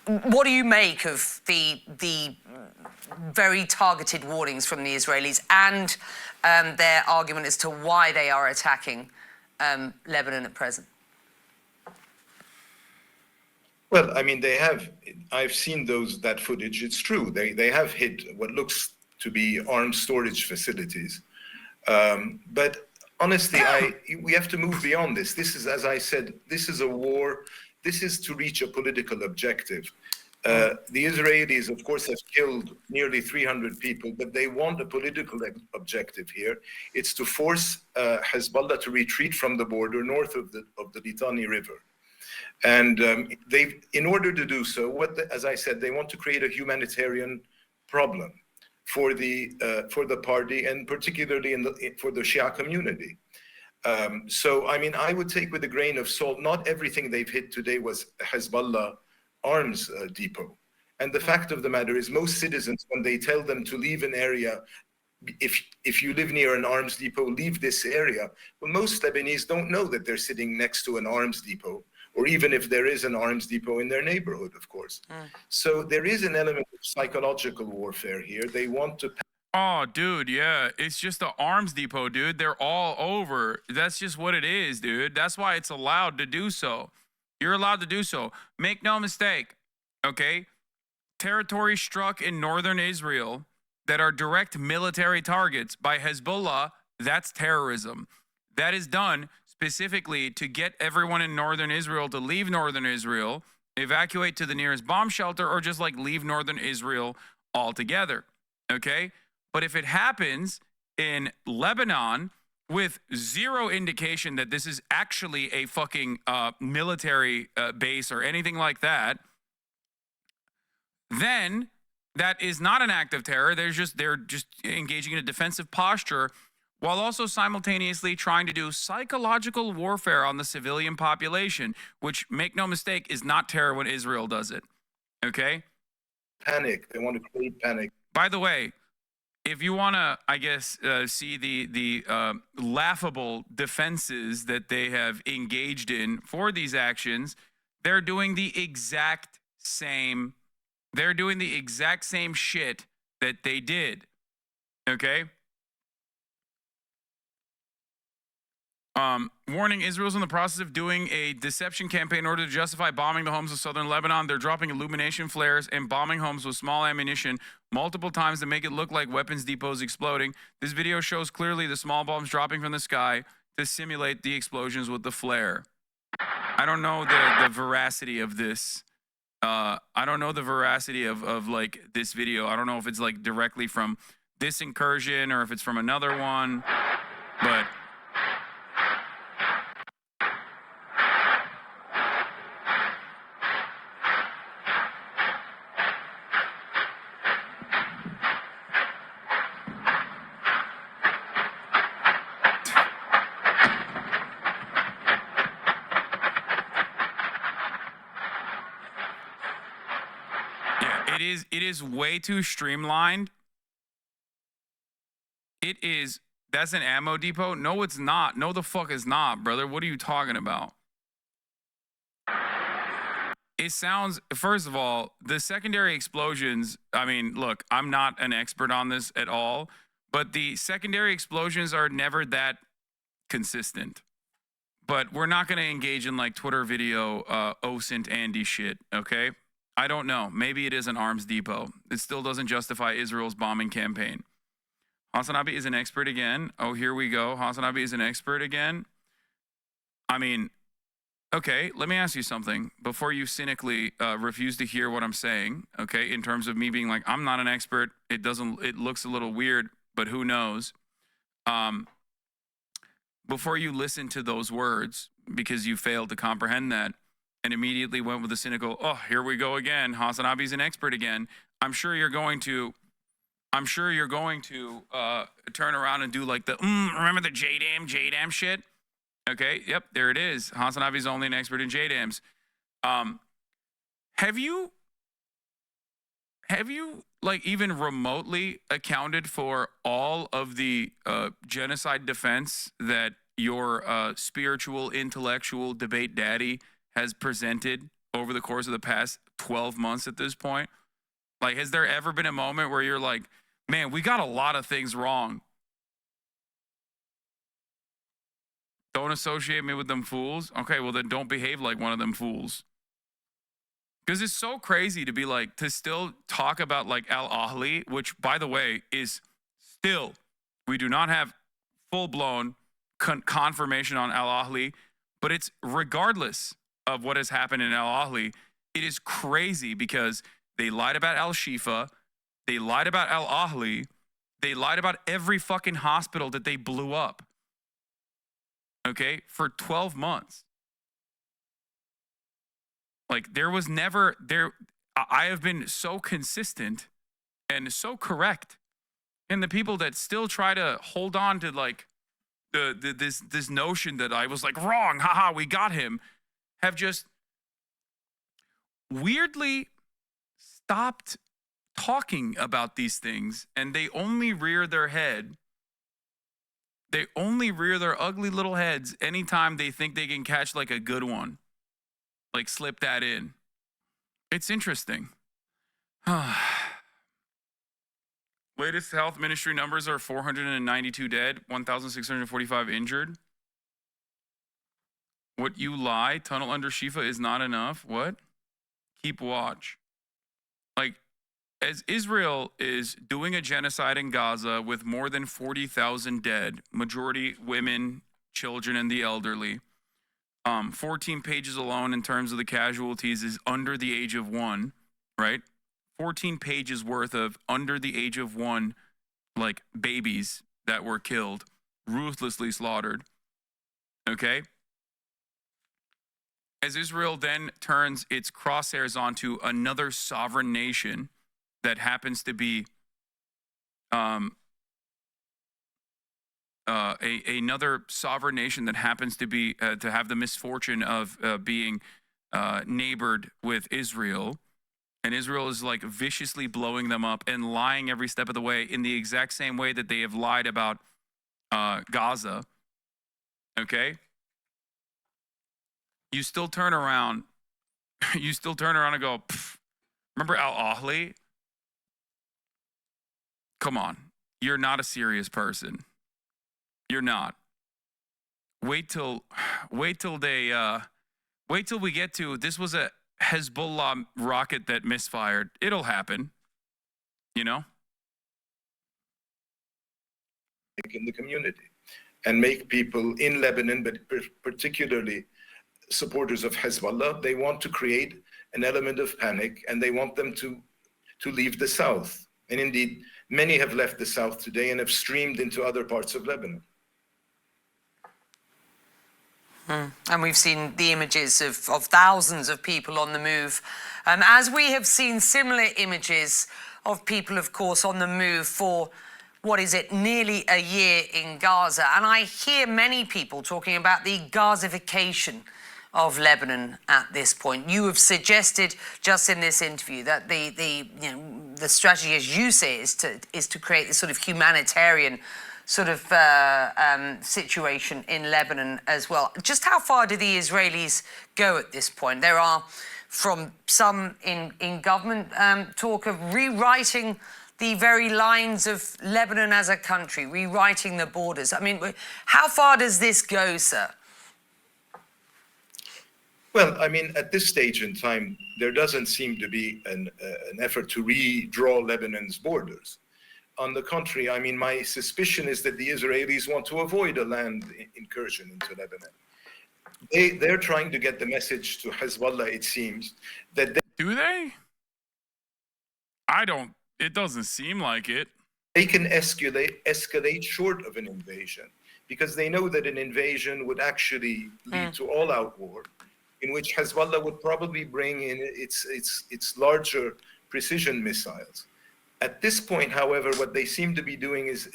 What do you make of the very targeted warnings from the Israelis and their argument as to why they are attacking Lebanon at present? Well, I mean, I've seen that footage. It's true. They have hit what looks to be armed storage facilities. But honestly, we have to move beyond this. This is, as I said, this is a war. This is to reach a political objective. The Israelis, of course, have killed nearly 300 people, but they want a political objective here. It's to force Hezbollah to retreat from the border north of the Litani River. And in order to do so, as I said, they want to create a humanitarian problem for the party, and particularly for the Shia community. So, I mean, I would take with a grain of salt, not everything they've hit today was Hezbollah arms depot. And the fact of the matter is most citizens, when they tell them to leave an area, if you live near an arms depot, leave this area. Well, most Lebanese don't know that they're sitting next to an arms depot, or even if there is an arms depot in their neighborhood, of course. So there is an element of psychological warfare here. They want to... Oh, dude, yeah. It's just the arms depot, dude. They're all over. That's just what it is, dude. That's why it's allowed to do so. You're allowed to do so. Make no mistake, okay? Territory struck in northern Israel that are direct military targets by Hezbollah, that's terrorism. That is done specifically to get everyone in northern Israel to leave northern Israel, evacuate to the nearest bomb shelter, or just like leave northern Israel altogether, okay? But if it happens in Lebanon with zero indication that this is actually a fucking military base or anything like that, then that is not an act of terror. They're just engaging in a defensive posture while also simultaneously trying to do psychological warfare on the civilian population, which, make no mistake, is not terror when Israel does it. Okay? Panic. They want to create panic. By the way, if you want to, I guess, see the laughable defenses that they have engaged in for these actions, they're doing the exact same. They're doing the exact same shit that they did. Okay. Warning: Israel's in the process of doing a deception campaign in order to justify bombing the homes of southern Lebanon. They're dropping illumination flares and bombing homes with small ammunition multiple times to make it look like weapons depots exploding. This video shows clearly the small bombs dropping from the sky to simulate the explosions with the flare. I don't know the veracity of this. I don't know the veracity of like this video. I don't know if it's like directly from this incursion or if it's from another one, but it is way too streamlined. It is. That's an ammo depot? No, it's not. No, the fuck is not, brother. What are you talking about? It sounds, first of all, the secondary explosions. I mean, look, I'm not an expert on this at all, but the secondary explosions are never that consistent. But we're not going to engage in like Twitter video, OSINT Andy shit, okay? I don't know. Maybe it is an arms depot. It still doesn't justify Israel's bombing campaign. Hasanabi is an expert again. Oh, here we go. Hasanabi is an expert again. I mean, okay, let me ask you something before you cynically refuse to hear what I'm saying, okay? In terms of me being like, I'm not an expert. It looks a little weird, but who knows? Before you listen to those words, because you failed to comprehend that, and immediately went with a cynical, oh, here we go again. Hasanabi's an expert again. I'm sure you're going to turn around and do like the, remember the JDAM shit? Okay, yep, there it is. Hasanabi's only an expert in JDAMs. Have you like even remotely accounted for all of the genocide defense that your spiritual, intellectual debate daddy has presented over the course of the past 12 months at this point? Like, has there ever been a moment where you're like, man, we got a lot of things wrong? Don't associate me with them fools? Okay, well then don't behave like one of them fools. Because it's so crazy to be like, to still talk about like Al-Ahli, which by the way is still, we do not have full-blown confirmation on Al-Ahli, but it's regardless of what has happened in Al-Ahli, it is crazy because they lied about Al-Shifa, they lied about Al-Ahli, they lied about every fucking hospital that they blew up. Okay, for 12 months. Like there was never there. I have been so consistent and so correct, and the people that still try to hold on to like this notion that I was like wrong, haha, we got him, have just weirdly stopped talking about these things, and they only rear their head. They only rear their ugly little heads anytime they think they can catch like a good one. Like slip that in. It's interesting. Latest health ministry numbers are 492 dead, 1,645 injured. What you lie, tunnel under Shifa is not enough. What? Keep watch. Like, as Israel is doing a genocide in Gaza with more than 40,000 dead, majority women, children, and the elderly, 14 pages alone in terms of the casualties is under the age of 1, right? 14 pages worth of under the age of 1, like babies that were killed, ruthlessly slaughtered. Okay? As Israel then turns its crosshairs onto another sovereign nation that happens to be another sovereign nation that happens to be to have the misfortune of being neighbored with Israel, and Israel is like viciously blowing them up and lying every step of the way in the exact same way that they have lied about Gaza. Okay, you still turn around, and go, remember Al Ahly? Come on, you're not a serious person. You're not. Wait till we get to, this was a Hezbollah rocket that misfired. It'll happen, you know? In the community and make people in Lebanon, but particularly supporters of Hezbollah, they want to create an element of panic and they want them to leave the south. And indeed, many have left the south today and have streamed into other parts of Lebanon. And we've seen the images of thousands of people on the move. As we have seen similar images of people, of course, on the move for, what is it, nearly a year in Gaza. And I hear many people talking about the Gazification of Lebanon at this point. You have suggested just in this interview that the strategy, as you say, is to create this sort of humanitarian sort of situation in Lebanon as well. Just how far do the Israelis go at this point? There are, from some in government, talk of rewriting the very lines of Lebanon as a country, rewriting the borders. I mean, how far does this go, sir? Well, I mean, at this stage in time, there doesn't seem to be an effort to redraw Lebanon's borders. On the contrary, I mean, my suspicion is that the Israelis want to avoid a land incursion into Lebanon. They're trying to get the message to Hezbollah, it seems, that do they? It doesn't seem like it. They can escalate short of an invasion, because they know that an invasion would actually lead to all-out war, in which Hezbollah would probably bring in its larger precision missiles. At this point, however, what they seem to be doing is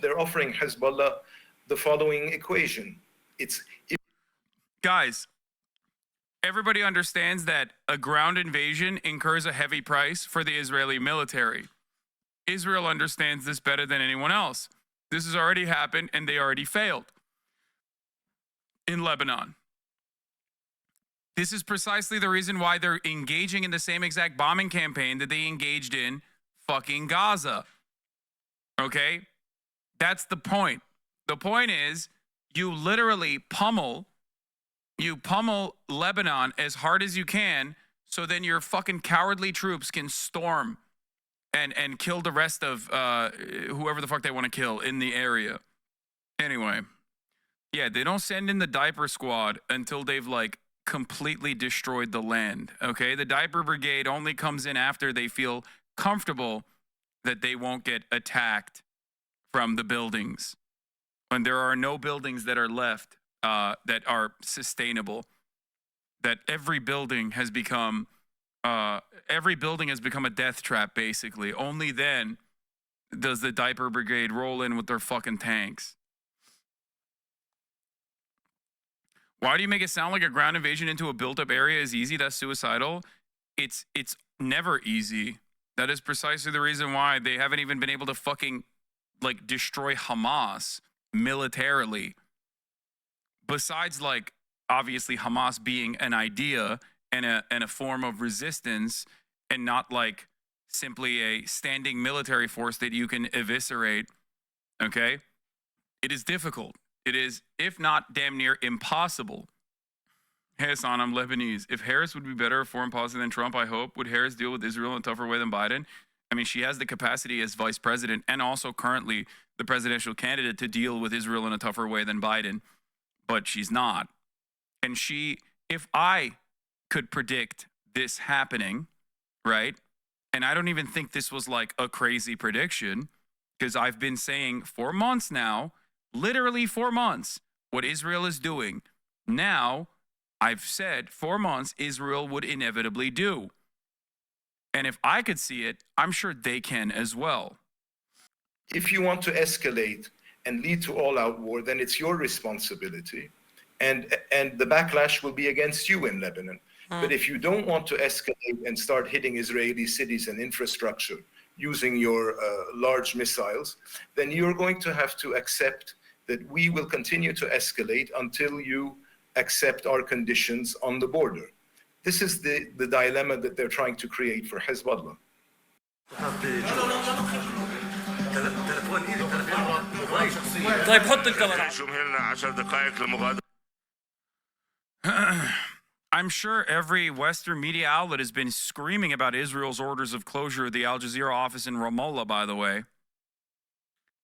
they're offering Hezbollah the following equation. Guys, everybody understands that a ground invasion incurs a heavy price for the Israeli military. Israel understands this better than anyone else. This has already happened, and they already failed in Lebanon. This is precisely the reason why they're engaging in the same exact bombing campaign that they engaged in fucking Gaza. Okay? That's the point. The point is, you literally pummel Lebanon as hard as you can, so then your fucking cowardly troops can storm and kill the rest of whoever the fuck they want to kill in the area. Anyway, yeah, they don't send in the diaper squad until they've like completely destroyed the land. Okay? The diaper brigade only comes in after they feel comfortable that they won't get attacked from the buildings. When there are no buildings that are left that are sustainable, that every building has become a death trap, basically. Only then does the diaper brigade roll in with their fucking tanks. Why do you make it sound like a ground invasion into a built-up area is easy? That's suicidal. It's never easy. That is precisely the reason why they haven't even been able to fucking like destroy Hamas militarily. Besides, like, obviously Hamas being an idea and a form of resistance, and not like simply a standing military force that you can eviscerate. Okay? It is difficult. It is, if not damn near impossible. Hasan, I'm Lebanese. If Harris would be better at foreign policy than Trump, I hope, would Harris deal with Israel in a tougher way than Biden? I mean, she has the capacity as vice president and also currently the presidential candidate to deal with Israel in a tougher way than Biden, but she's not. And if I could predict this happening, right? And I don't even think this was like a crazy prediction, because I've been saying for months now, literally 4 months, what Israel is doing. Now, I've said 4 months Israel would inevitably do. And if I could see it, I'm sure they can as well. If you want to escalate and lead to all-out war, then it's your responsibility, and the backlash will be against you in Lebanon. But if you don't want to escalate and start hitting Israeli cities and infrastructure using your large missiles, then you're going to have to accept that we will continue to escalate until you accept our conditions on the border. This is the dilemma that they're trying to create for Hezbollah. I'm sure every Western media outlet has been screaming about Israel's orders of closure of the Al Jazeera office in Ramallah, by the way.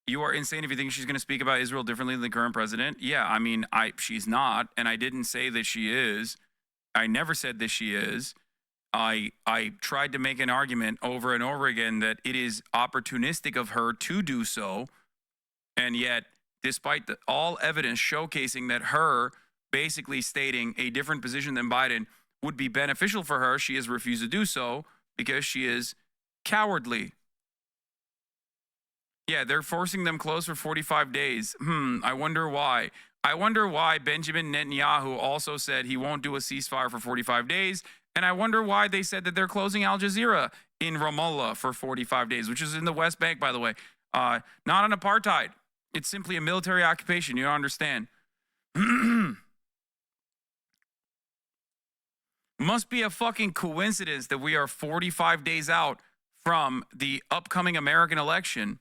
You are insane if you think she's going to speak about Israel differently than the current president. Yeah, I mean, she's not, and I didn't say that she is. I never said that she is. I tried to make an argument over and over again that it is opportunistic of her to do so, and yet, despite all evidence showcasing that her basically stating a different position than Biden would be beneficial for her, she has refused to do so because she is cowardly. Yeah, they're forcing them closed for 45 days. I wonder why. I wonder why Benjamin Netanyahu also said he won't do a ceasefire for 45 days. And I wonder why they said that they're closing Al Jazeera in Ramallah for 45 days, which is in the West Bank, by the way. Not an apartheid. It's simply a military occupation. You don't understand. Must be a fucking coincidence that we are 45 days out from the upcoming American election.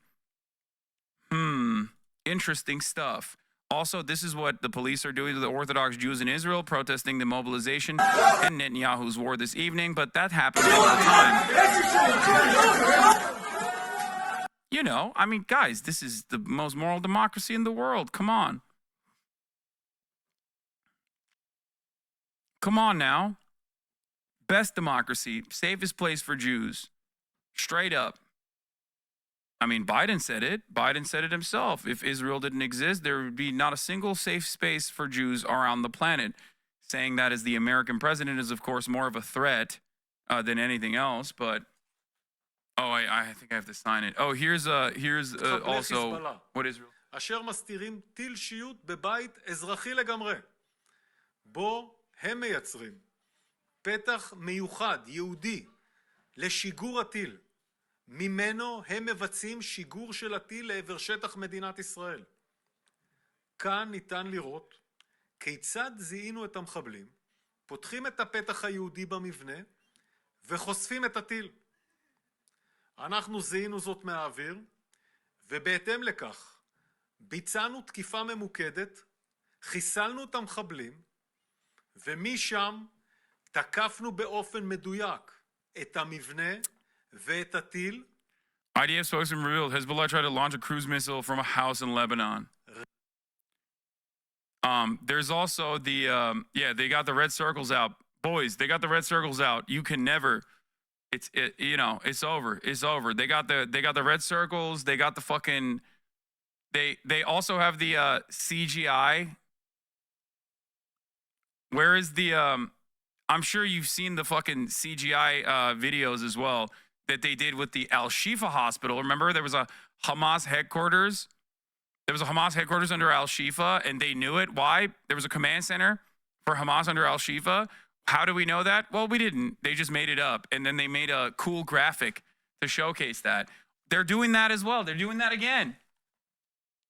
Interesting stuff. Also, this is what the police are doing to the Orthodox Jews in Israel, protesting the mobilization and Netanyahu's war this evening, but that happens all the time. You know, I mean, guys, this is the most moral democracy in the world. Come on. Come on now. Best democracy, safest place for Jews. Straight up. I mean, Biden said it. Biden said it himself. If Israel didn't exist, there would be not a single safe space for Jews around the planet. Saying that as the American president is, of course, more of a threat than anything else. But, I think I have to sign it. Oh, here's also what Israel. אשר מסתירים טיל שיוט בבית אזרחי לגמרי. בו הם מייצרים פתח מיוחד, יהודי, לשיגור הטיל. ממנו הם מבצעים שיגור של הטיל לעבר שטח מדינת ישראל. כאן ניתן לראות כיצד זיהינו את המחבלים, פותחים את הפתח היהודי במבנה וחושפים את הטיל. אנחנו זיהינו זאת מהאוויר, ובהתאם לכך ביצענו תקיפה ממוקדת, חיסלנו את המחבלים, ומשם תקפנו באופן מדויק את המבנה ואת הטיל. IDF spokesman revealed Hezbollah tried to launch a cruise missile from a house in Lebanon. There's also the they got the red circles out. Boys, they got the red circles out. You can never it's over. It's over. They got the red circles, they got the fucking they also have the CGI. Where is the I'm sure you've seen the fucking CGI videos as well that they did with the Al-Shifa hospital. Remember, there was a Hamas headquarters. There was a Hamas headquarters under Al-Shifa, and they knew it. Why? There was a command center for Hamas under Al-Shifa. How do we know that? Well, we didn't. They just made it up, and then they made a cool graphic to showcase that. They're doing that as well. They're doing that again.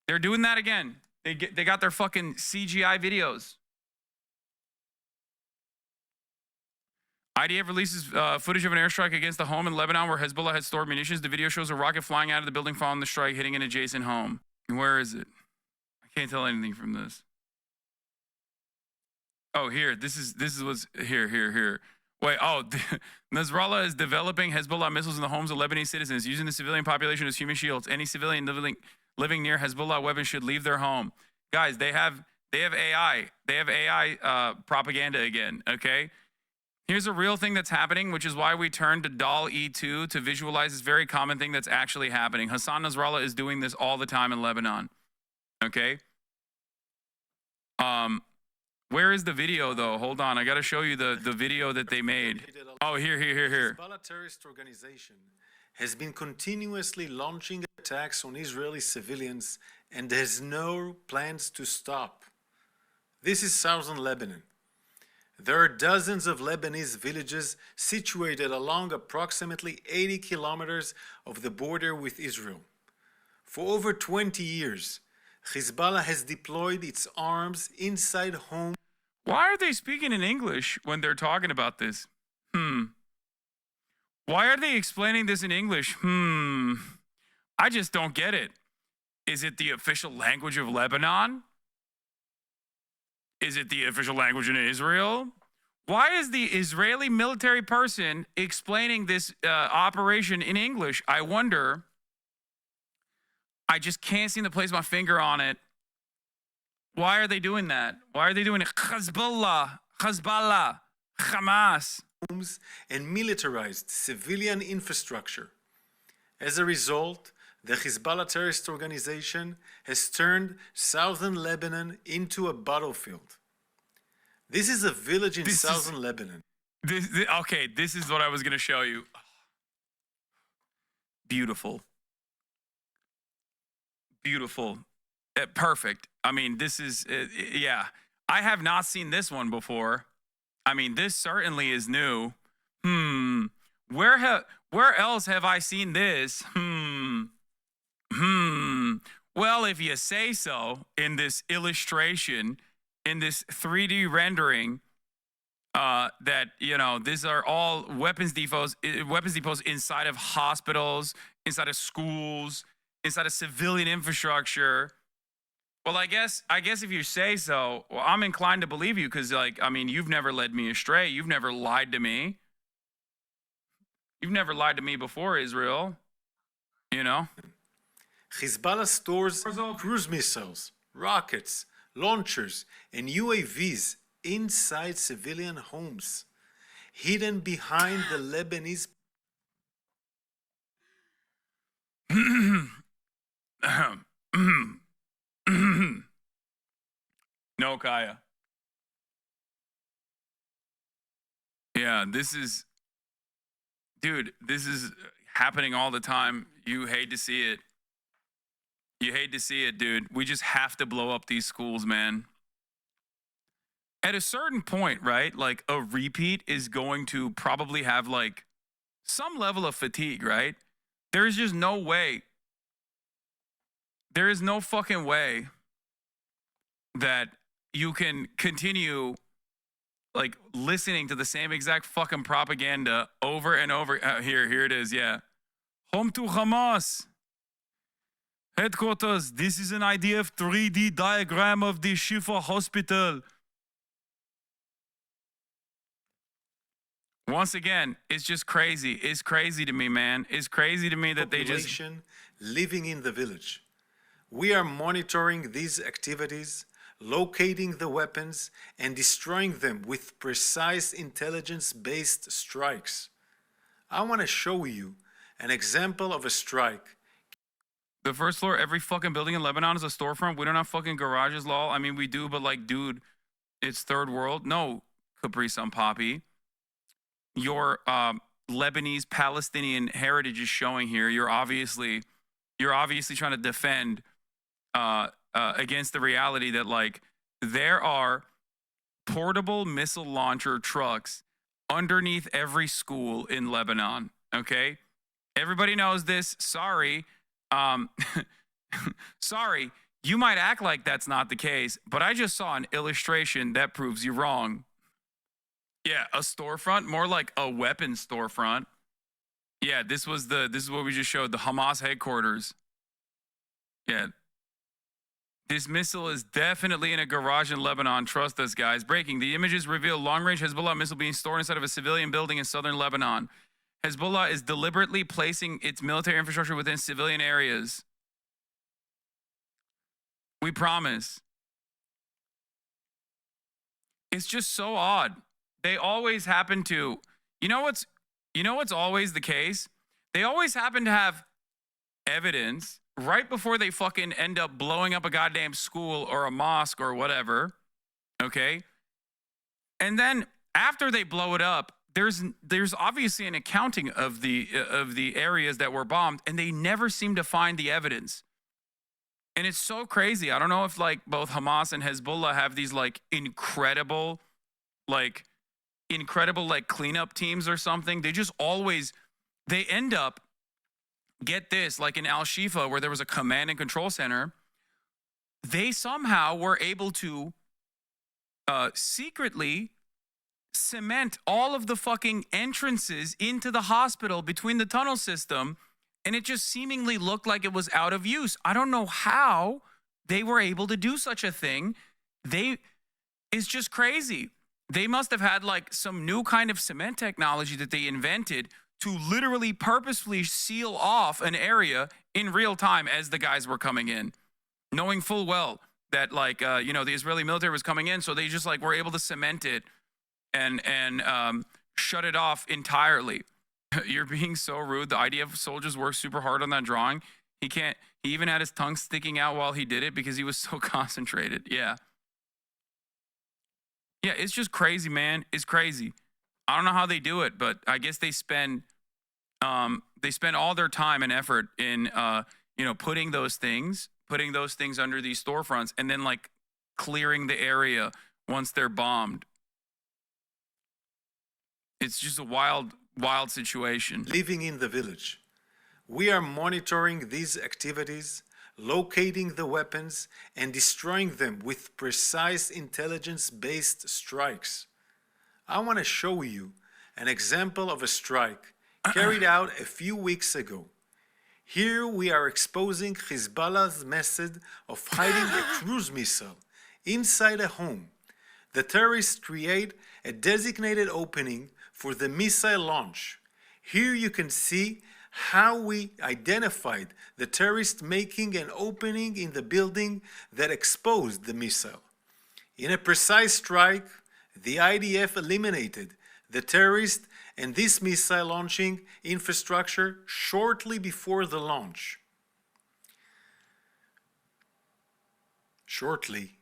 They're doing that again. They got their fucking CGI videos. IDF releases footage of an airstrike against the home in Lebanon where Hezbollah had stored munitions. The video shows a rocket flying out of the building following the strike, hitting an adjacent home. Where is it? I can't tell anything from this. Oh, here. This is what's here. Wait, Nasrallah is developing Hezbollah missiles in the homes of Lebanese citizens, using the civilian population as human shields. Any civilian living near Hezbollah weapons should leave their home. Guys, they have AI. They have AI propaganda again, okay? Here's a real thing that's happening, which is why we turned to DAL E2 to visualize this very common thing that's actually happening. Hasan Nasrallah is doing this all the time in Lebanon. Okay? Where is the video, though? Hold on. I got to show you the video that they made. Oh, here. Hezbollah terrorist organization has been continuously launching attacks on Israeli civilians and has no plans to stop. This is southern Lebanon. There are dozens of Lebanese villages situated along approximately 80 kilometers of the border with Israel. For over 20 years, Hezbollah has deployed its arms inside homes. Why are they speaking in English when they're talking about this? Why are they explaining this in English? I just don't get it. Is it the official language of Lebanon? Is it the official language in Israel? Why is the Israeli military person explaining this operation in English? I wonder. I just can't seem to place my finger on it. Why are they doing that? Why are they doing it? Hezbollah, Hamas. And militarized civilian infrastructure. As a result, the Hezbollah terrorist organization has turned southern Lebanon into a battlefield. This is a village in southern Lebanon. Okay, this is what I was going to show you. Beautiful. Beautiful. Perfect. I mean, this is, yeah. I have not seen this one before. I mean, this certainly is new. Where else have I seen this? Well, if you say so, in this illustration, in this 3D rendering, that, you know, these are all weapons depots inside of hospitals, inside of schools, inside of civilian infrastructure. Well, I guess if you say so, well, I'm inclined to believe you because, like, I mean, you've never led me astray. You've never lied to me. You've never lied to me before, Israel. You know? Hezbollah stores cruise missiles, rockets, launchers, and UAVs inside civilian homes, hidden behind the Lebanese. No, Kaya. Yeah, this is, dude, this is happening all the time. You hate to see it. You hate to see it, dude. We just have to blow up these schools, man. At a certain point, right? Like, a repeat is going to probably have, like, some level of fatigue, right? There's just no way. There is no fucking way that you can continue, like, listening to the same exact fucking propaganda over and over. Here it is, yeah. Home to Hamas. Headquarters, this is an IDF 3D diagram of the Shifa hospital. Once again, it's just crazy. It's crazy to me, man. It's crazy to me that they just... living in the village. We are monitoring these activities, locating the weapons, and destroying them with precise intelligence-based strikes. I want to show you an example of a strike. The first floor, every fucking building in Lebanon is a storefront. We don't have fucking garages, lol. I mean, we do, but, like, dude, it's third world. No, Capri Sun Poppy. Your Lebanese Palestinian heritage is showing here. You're obviously trying to defend against the reality that, like, there are portable missile launcher trucks underneath every school in Lebanon. Okay, everybody knows this. Sorry. Sorry, you might act like that's not the case, but I just saw an illustration that proves you wrong. Yeah, a storefront, more like a weapon storefront. Yeah, this is what we just showed, the Hamas headquarters. Yeah. This missile is definitely in a garage in Lebanon. Trust us, guys. Breaking. The images reveal long-range Hezbollah missile being stored inside of a civilian building in southern Lebanon. Hezbollah is deliberately placing its military infrastructure within civilian areas. We promise. It's just so odd. They always happen to, you know what's always the case? They always happen to have evidence right before they fucking end up blowing up a goddamn school or a mosque or whatever. Okay? And then after they blow it up, there's obviously an accounting of the areas that were bombed, and they never seem to find the evidence. And it's so crazy. I don't know if like both Hamas and Hezbollah have these like incredible cleanup teams or something. They just always they end up, get this, like in Al Shifa where there was a command and control center, they somehow were able to secretly cement all of the fucking entrances into the hospital between the tunnel system, and it just seemingly looked like it was out of use. I don't know how they were able to do such a thing. It's just crazy. They must have had like some new kind of cement technology that they invented to literally purposefully seal off an area in real time as the guys were coming in, knowing full well that like the Israeli military was coming in, so they just like were able to cement it and shut it off entirely. You're being so rude. The IDF soldiers worked super hard on that drawing. He even had his tongue sticking out while he did it because he was so concentrated. Yeah, it's just crazy, man. It's crazy. I don't know how they do it, but I guess they spend all their time and effort in putting those things under these storefronts and then like clearing the area once they're bombed. It's just a wild situation. Living in the village. We are monitoring these activities, locating the weapons, and destroying them with precise intelligence-based strikes. I want to show you an example of a strike carried out a few weeks ago. Here we are exposing Hezbollah's method of hiding a cruise missile inside a home. The terrorists create a designated opening for the missile launch. Here you can see how we identified the terrorist making an opening in the building that exposed the missile. In a precise strike, the IDF eliminated the terrorist and this missile launching infrastructure shortly before the launch. Shortly,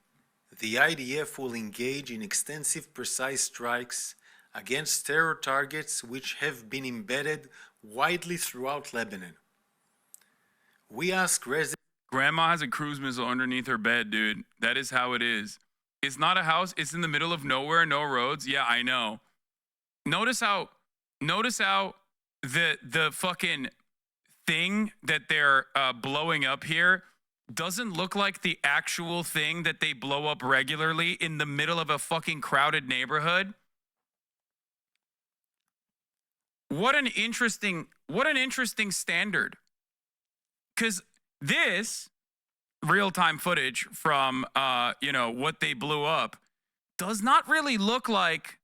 the IDF will engage in extensive precise strikes against terror targets which have been embedded widely throughout Lebanon. We ask residents... Grandma has a cruise missile underneath her bed, dude. That is how it is. It's not a house. It's in the middle of nowhere, no roads. Yeah, I know. Notice how the fucking thing that they're blowing up here doesn't look like the actual thing that they blow up regularly in the middle of a fucking crowded neighborhood. What an interesting standard. Because this real-time footage from what they blew up does not really look like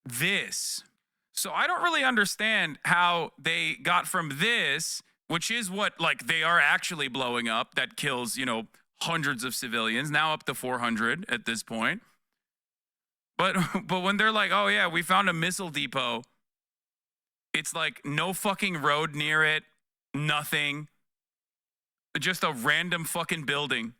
this. So I don't really understand how they got from this, which is what like they are actually blowing up, that kills, hundreds of civilians, now up to 400 at this point. But when they're like, oh yeah, we found a missile depot, it's like no fucking road near it, nothing. Just a random fucking building.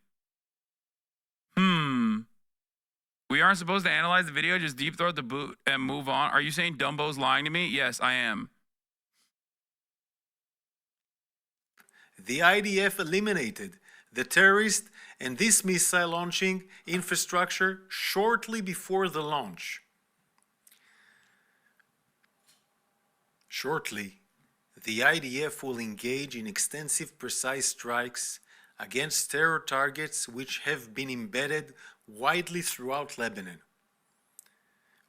We aren't supposed to analyze the video, just deep throat the boot and move on. Are you saying Dumbo's lying to me? Yes, I am. The IDF eliminated the terrorist and this missile launching infrastructure shortly before the launch. Shortly, the IDF will engage in extensive precise strikes against terror targets which have been embedded widely throughout Lebanon.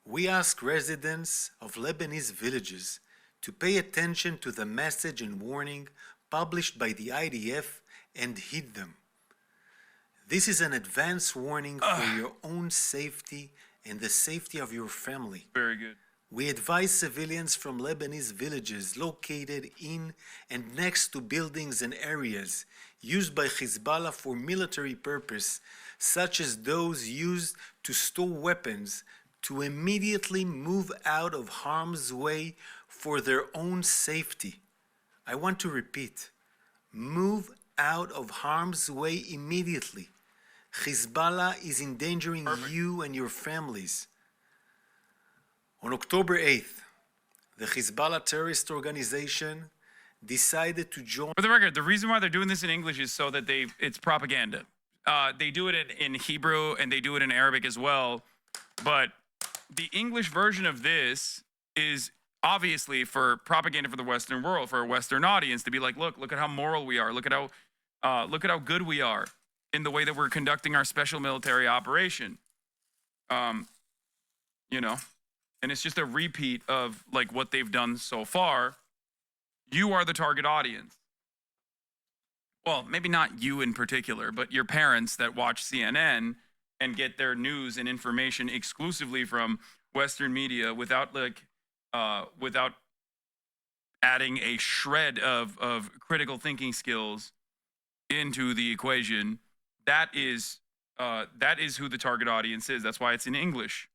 We ask residents of Lebanese villages to pay attention to the message and warning published by the IDF and heed them. This is an advance warning for your own safety and the safety of your family. Very good. We advise civilians from Lebanese villages located in and next to buildings and areas used by Hezbollah for military purpose, such as those used to store weapons, to immediately move out of harm's way for their own safety. I want to repeat, move out of harm's way immediately. Hezbollah is endangering you and your families. On October 8th, the Hezbollah terrorist organization decided to join. For the record, the reason why they're doing this in English is so that it's propaganda. They do it in Hebrew and they do it in Arabic as well. But the English version of this is obviously for propaganda for the Western world, for a Western audience, to be like, look at how moral we are. Look at how good we are in the way that we're conducting our special military operation. You know, and it's just a repeat of like what they've done so far. You are the target audience. Well, maybe not you in particular, but your parents that watch CNN and get their news and information exclusively from Western media without without adding a shred of critical thinking skills into the equation. That is who the target audience is. That's why it's in English.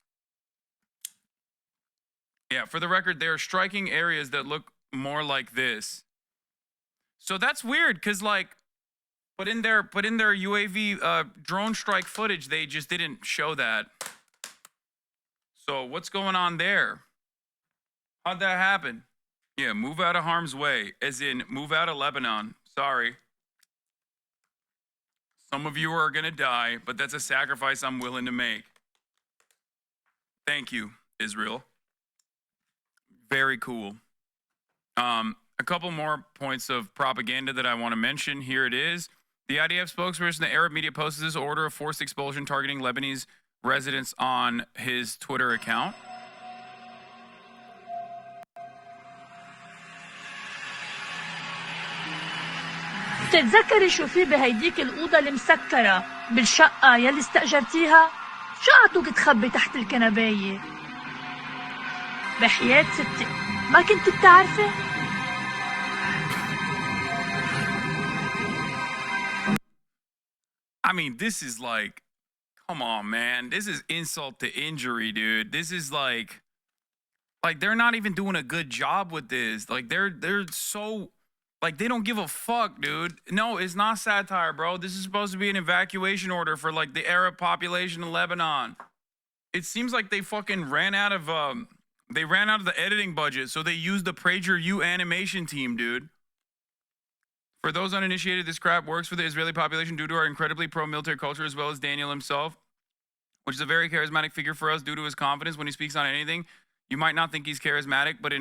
Yeah, for the record, they're striking areas that look more like this. So that's weird, because like, but in their UAV drone strike footage, they just didn't show that. So what's going on there? How'd that happen? Yeah, move out of harm's way, as in move out of Lebanon. Sorry. Some of you are gonna die, but that's a sacrifice I'm willing to make. Thank you, Israel. Very cool. A couple more points of propaganda that I want to mention. Here it is. The IDF spokesperson, the Arab media, posted this order of forced expulsion targeting Lebanese residents on his Twitter account. بتتذكري شو في بهيديك الأوضة المسكرة بالشقة يلي استأجرتيها؟ شو عطوك تخبي تحت الكنباية؟ بحياة ستي ما كنت بتعرفي؟ I mean, this is like, come on, man. This is insult to injury, dude. This is like they're not even doing a good job with this. Like they're so, like they don't give a fuck, dude. No, it's not satire, bro. This is supposed to be an evacuation order for like the Arab population in Lebanon. It seems like they fucking ran out of the editing budget, so they used the PragerU animation team, dude. For those uninitiated, this crap works for the Israeli population due to our incredibly pro-military culture, as well as Daniel himself, which is a very charismatic figure for us due to his confidence when he speaks on anything. You might not think he's charismatic, but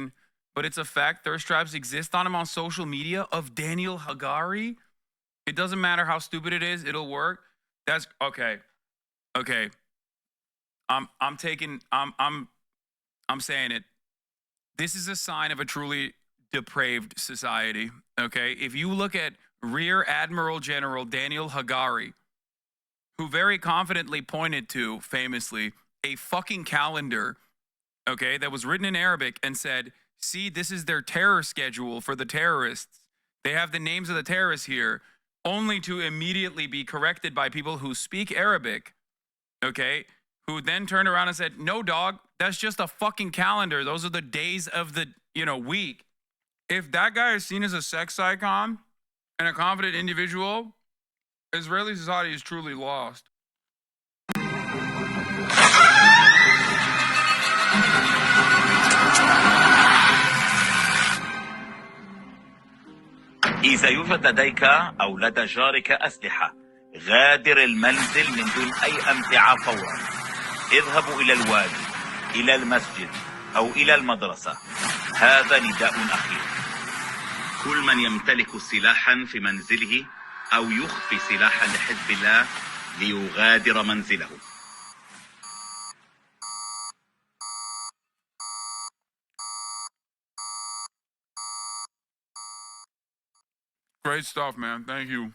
it's a fact. Thirst traps exist on him on social media of Daniel Hagari. It doesn't matter how stupid it is, it'll work. That's okay. Okay. I'm saying it. This is a sign of a truly depraved society. Okay, if you look at Rear Admiral General Daniel Hagari, who very confidently pointed to, famously, a fucking calendar, okay, that was written in Arabic and said, see, this is their terror schedule for the terrorists. They have the names of the terrorists here, only to immediately be corrected by people who speak Arabic, okay, who then turned around and said, no, dog, that's just a fucking calendar. Those are the days of the, week. If that guy is seen as a sex icon and a confident individual, Israeli society is truly lost. إذا يوجد لديك أو لدى جارك أسلحة، غادر المنزل من دون أي امتعة فورا. اذهبوا إلى الوادي، إلى المسجد أو إلى المدرسة. هذا نداء أخير. كل من يمتلك سلاحا في منزله أو يخفي سلاحا لحزب الله ليغادر منزله. Great stuff, man. Thank you.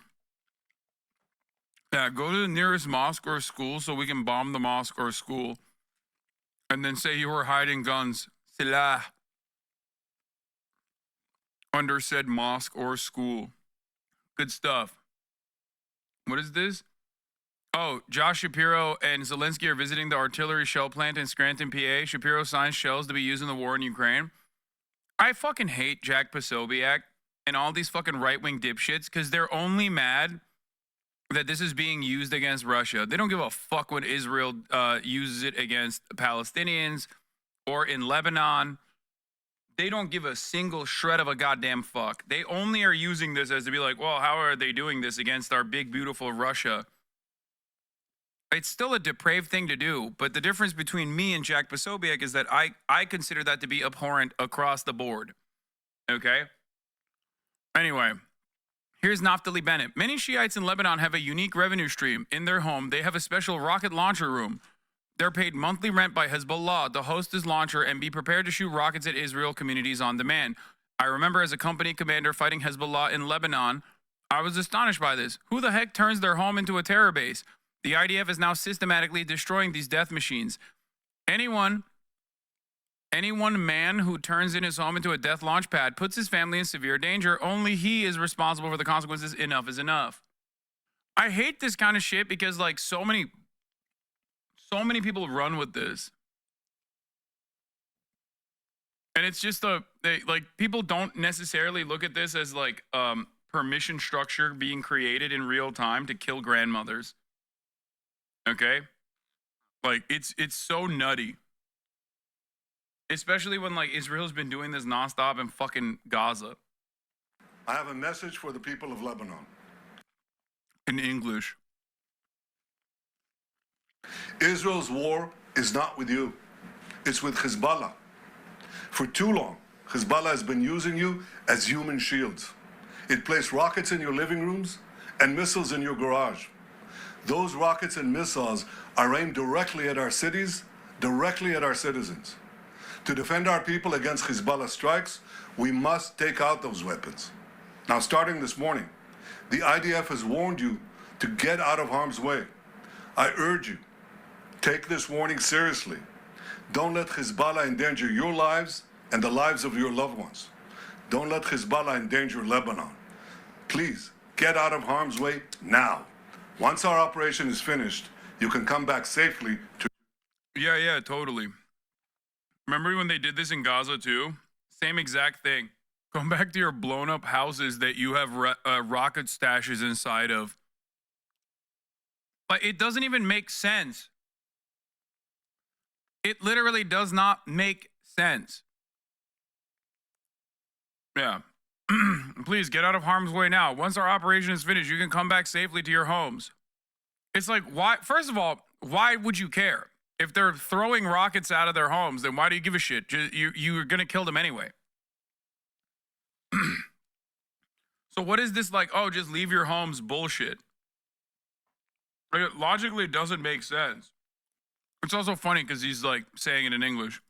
Yeah, go to the nearest mosque or school so we can bomb the mosque or school. And then say you were hiding guns, silah, under said mosque or school. Good stuff. What is this? Oh, Josh Shapiro and Zelensky are visiting the artillery shell plant in Scranton, PA. Shapiro signs shells to be used in the war in Ukraine. I fucking hate Jack Posobiec and all these fucking right-wing dipshits because they're only mad that this is being used against Russia. They don't give a fuck when Israel uses it against Palestinians or in Lebanon, they don't give a single shred of a goddamn fuck. They only are using this as to be like, well, how are they doing this against our big, beautiful Russia? It's still a depraved thing to do, but the difference between me and Jack Posobiec is that I consider that to be abhorrent across the board. Okay? Anyway, here's Naftali Bennett. Many Shiites in Lebanon have a unique revenue stream. In their home, they have a special rocket launcher room. They're paid monthly rent by Hezbollah to host this launcher and be prepared to shoot rockets at Israel communities on demand. I remember as a company commander fighting Hezbollah in Lebanon, I was astonished by this. Who the heck turns their home into a terror base? The IDF is now systematically destroying these death machines. Anyone man who turns in his home into a death launch pad puts his family in severe danger. Only he is responsible for the consequences. Enough is enough. I hate this kind of shit because like so many people run with this. And it's just people don't necessarily look at this as like permission structure being created in real time to kill grandmothers. Okay? Like it's so nutty. Especially when like Israel's been doing this nonstop in fucking Gaza. I have a message for the people of Lebanon. In English. Israel's war is not with you. It's with Hezbollah. For too long, Hezbollah has been using you as human shields. It placed rockets in your living rooms and missiles in your garage. Those rockets and missiles are aimed directly at our cities, directly at our citizens. To defend our people against Hezbollah strikes, we must take out those weapons. Now, starting this morning, the IDF has warned you to get out of harm's way. I urge you, take this warning seriously. Don't let Hezbollah endanger your lives and the lives of your loved ones. Don't let Hezbollah endanger Lebanon. Please, get out of harm's way now. Once our operation is finished, you can come back safely to... Yeah, totally. Remember when they did this in Gaza too? Same exact thing. Come back to your blown up houses that you have rocket stashes inside of. But it doesn't even make sense. It literally does not make sense. Yeah. Please get out of harm's way now. Once our operation is finished, you can come back safely to your homes. It's like, why? First of all, why would you care? If they're throwing rockets out of their homes, then why do you give a shit? You're going to kill them anyway. So what is this like, oh, just leave your homes bullshit? It logically doesn't make sense. It's also funny because he's like saying it in English.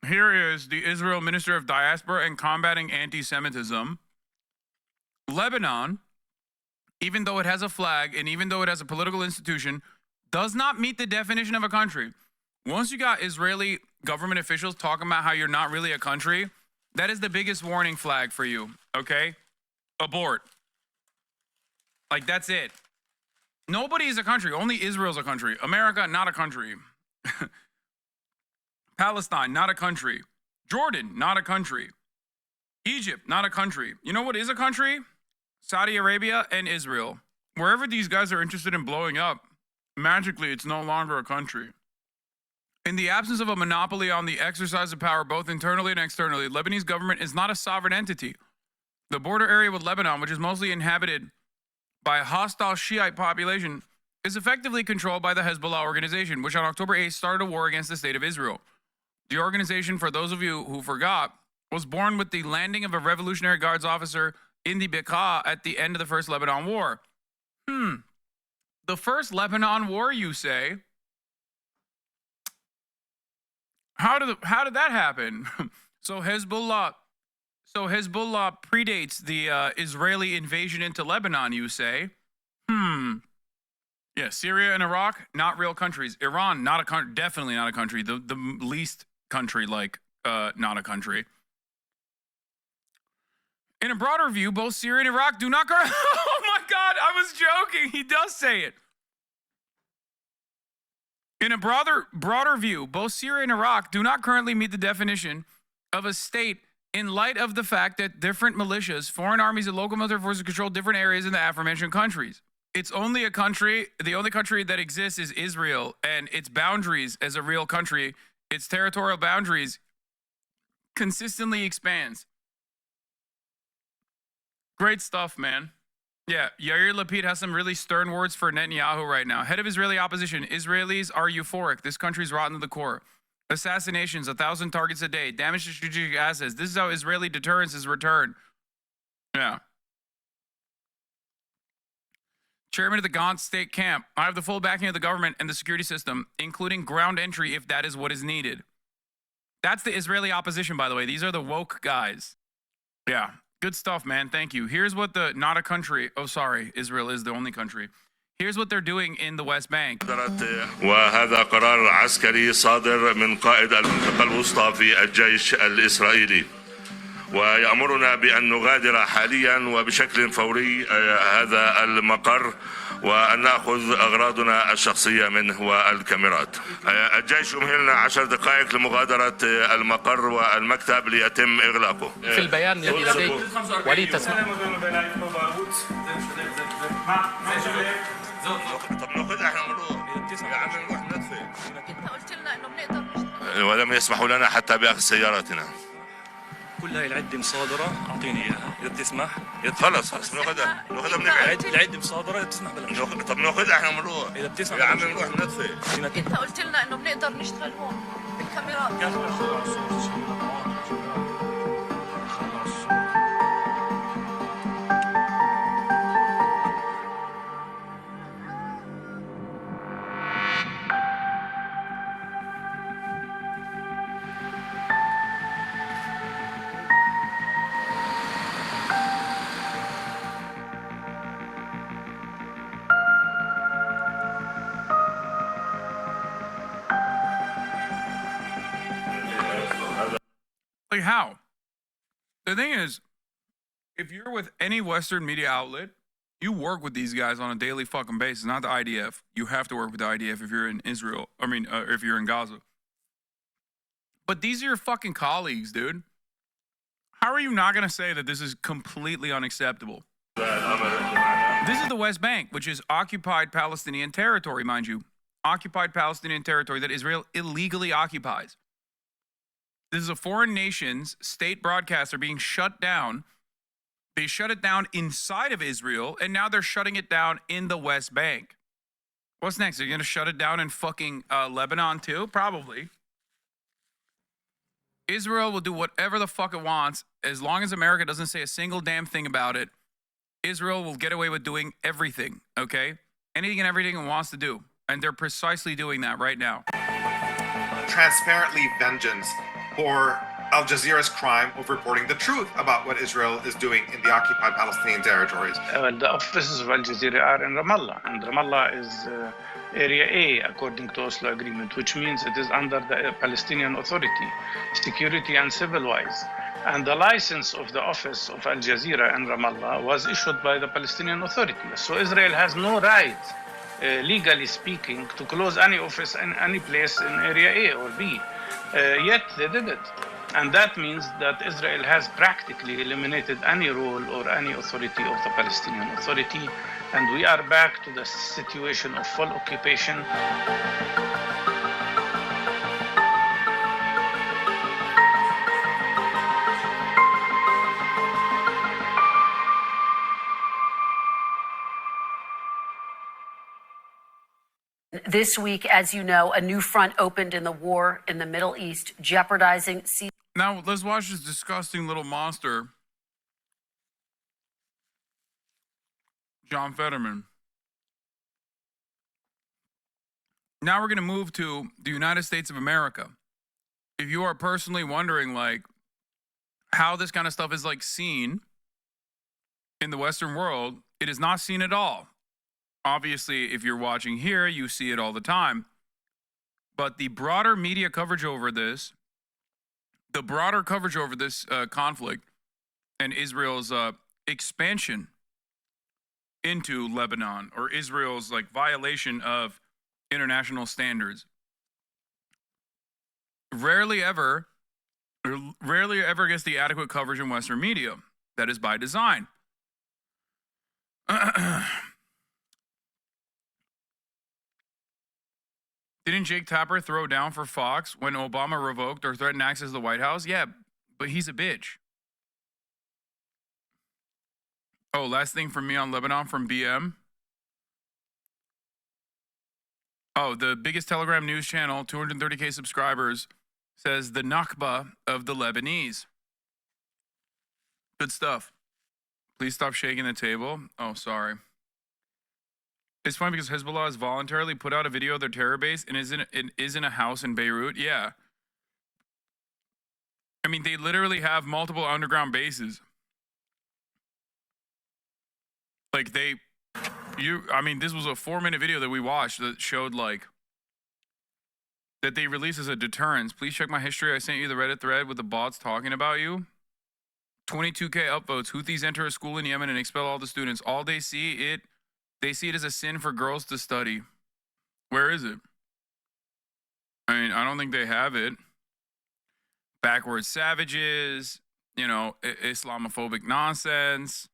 Here is the Israel Minister of Diaspora and Combating Anti-Semitism. Lebanon, even though it has a flag and even though it has a political institution, does not meet the definition of a country. Once you got Israeli government officials talking about how you're not really a country, that is the biggest warning flag for you, okay? Abort. Like, that's it. Nobody is a country. Only Israel's a country. America, not a country. Palestine, not a country. Jordan, not a country. Egypt, not a country. You know what is a country? Saudi Arabia and Israel. Wherever these guys are interested in blowing up, magically, it's no longer a country. In the absence of a monopoly on the exercise of power, both internally and externally, Lebanese government is not a sovereign entity. The border area with Lebanon, which is mostly inhabited by a hostile Shiite population, is effectively controlled by the Hezbollah organization, which on October 8th started a war against the state of Israel. The organization, for those of you who forgot, was born with the landing of a Revolutionary Guards officer in the Bekaa at the end of the First Lebanon War. The First Lebanon War, you say? How did that happen? So Hezbollah predates the Israeli invasion into Lebanon, you say? Yeah, Syria and Iraq, not real countries. Iran, not a country, definitely not a country. The least country, not a country. In a broader view, both Syria and Iraq do not... Oh my God, I was joking. He does say it. In a broader view, both Syria and Iraq do not currently meet the definition of a state in light of the fact that different militias, foreign armies, and local military forces control different areas in the aforementioned countries. It's only a country, the only country that exists is Israel, and its boundaries as a real country its territorial boundaries consistently expands. Great stuff, man. Yeah, Yair Lapid has some really stern words for Netanyahu right now. Head of Israeli opposition, Israelis are euphoric. This country's rotten to the core. Assassinations, 1,000 targets a day, damage to strategic assets. This is how Israeli deterrence is returned. Yeah. Chairman of the Gantz state camp. I have the full backing of the government and the security system, including ground entry if that is what is needed. That's the Israeli opposition, by the way. These are the woke guys. Yeah. Good stuff, man. Thank you. Here's what the, not a country. Oh, sorry. Israel is the only country. Here's what they're doing in the West Bank. وهذا قرار عسكري صادر من قائد المنطقة الوسطى في الجيش الإسرائيلي ويأمرنا بأن نغادر حاليا وبشكل فوري هذا المقر وأن نأخذ أغراضنا الشخصية منه والكاميرات. الجيش يمهلنا 10 دقائق لمغادرة المقر والمكتب ليتم إغلاقه. في البيان الذي لديك ولي تسمع. طب ناخذ احنا نروح يا عم نروح ندفع. انت قلت لنا انه بنقدر ولم يسمحوا لنا حتى بأخذ سياراتنا. كل هاي العدة مصادرة أعطيني إياها إذا بتسمح. خلص ناخذها بنبعد. العدة مصادرة إذا بتسمح بلا. طب ناخذها احنا بنروح. إذا بتسمح يا عم نروح ندفع. انت قلت لنا انه بنقدر نشتغل هون بالكاميرات. Like, how? The thing is, if you're with any Western media outlet, you work with these guys on a daily fucking basis, not the IDF. You have to work with the IDF if you're in Israel. If you're in Gaza. But these are your fucking colleagues, dude. How are you not going to say that this is completely unacceptable? This is the West Bank, which is occupied Palestinian territory, mind you. Occupied Palestinian territory that Israel illegally occupies. This is a foreign nation's state broadcaster being shut down. They shut it down inside of Israel, and now they're shutting it down in the West Bank. What's next? Are you going to shut it down in fucking Lebanon too? Probably. Israel will do whatever the fuck it wants as long as America doesn't say a single damn thing about it. Israel will get away with doing everything, okay? Anything and everything it wants to do. And they're precisely doing that right now. Transparently vengeance for Al Jazeera's crime of reporting the truth about what Israel is doing in the occupied Palestinian territories. The offices of Al Jazeera are in Ramallah, and Ramallah is Area A according to Oslo Agreement, which means it is under the Palestinian Authority, security and civil-wise. And the license of the office of Al Jazeera in Ramallah was issued by the Palestinian Authority. So Israel has no right, legally speaking, to close any office in any place in Area A or B. Yet they did it. And that means that Israel has practically eliminated any role or any authority of the Palestinian Authority. And we are back to the situation of full occupation. This week, as you know, a new front opened in the war in the Middle East, jeopardizing... Now, let's watch this disgusting little monster, John Fetterman. Now we're going to move to the United States of America. If you are personally wondering, like, how this kind of stuff is, like, seen in the Western world, it is not seen at all. Obviously, if you're watching here, you see it all the time. But the broader media coverage over this, conflict and Israel's expansion into Lebanon, or Israel's like violation of international standards, rarely ever gets the adequate coverage in Western media. That is by design. Didn't Jake Tapper throw down for Fox when Obama revoked or threatened access to the White House? Yeah, but he's a bitch. Oh, last thing from me on Lebanon from BM. Oh, the biggest Telegram news channel, 230K subscribers, says the Nakba of the Lebanese. Good stuff. Please stop shaking the table. Oh, sorry. It's funny because Hezbollah has voluntarily put out a video of their terror base and is in a house in Beirut. Yeah. I mean, they literally have multiple underground bases. Like I mean, this was a 4-minute video that we watched that showed like that they released as a deterrence. Please check my history. I sent you the Reddit thread with the bots talking about you. 22K upvotes. Houthis enter a school in Yemen and expel all the students. All they see it as a sin for girls to study. Where is it? I mean, I don't think they have it. Backward savages, you know, Islamophobic nonsense.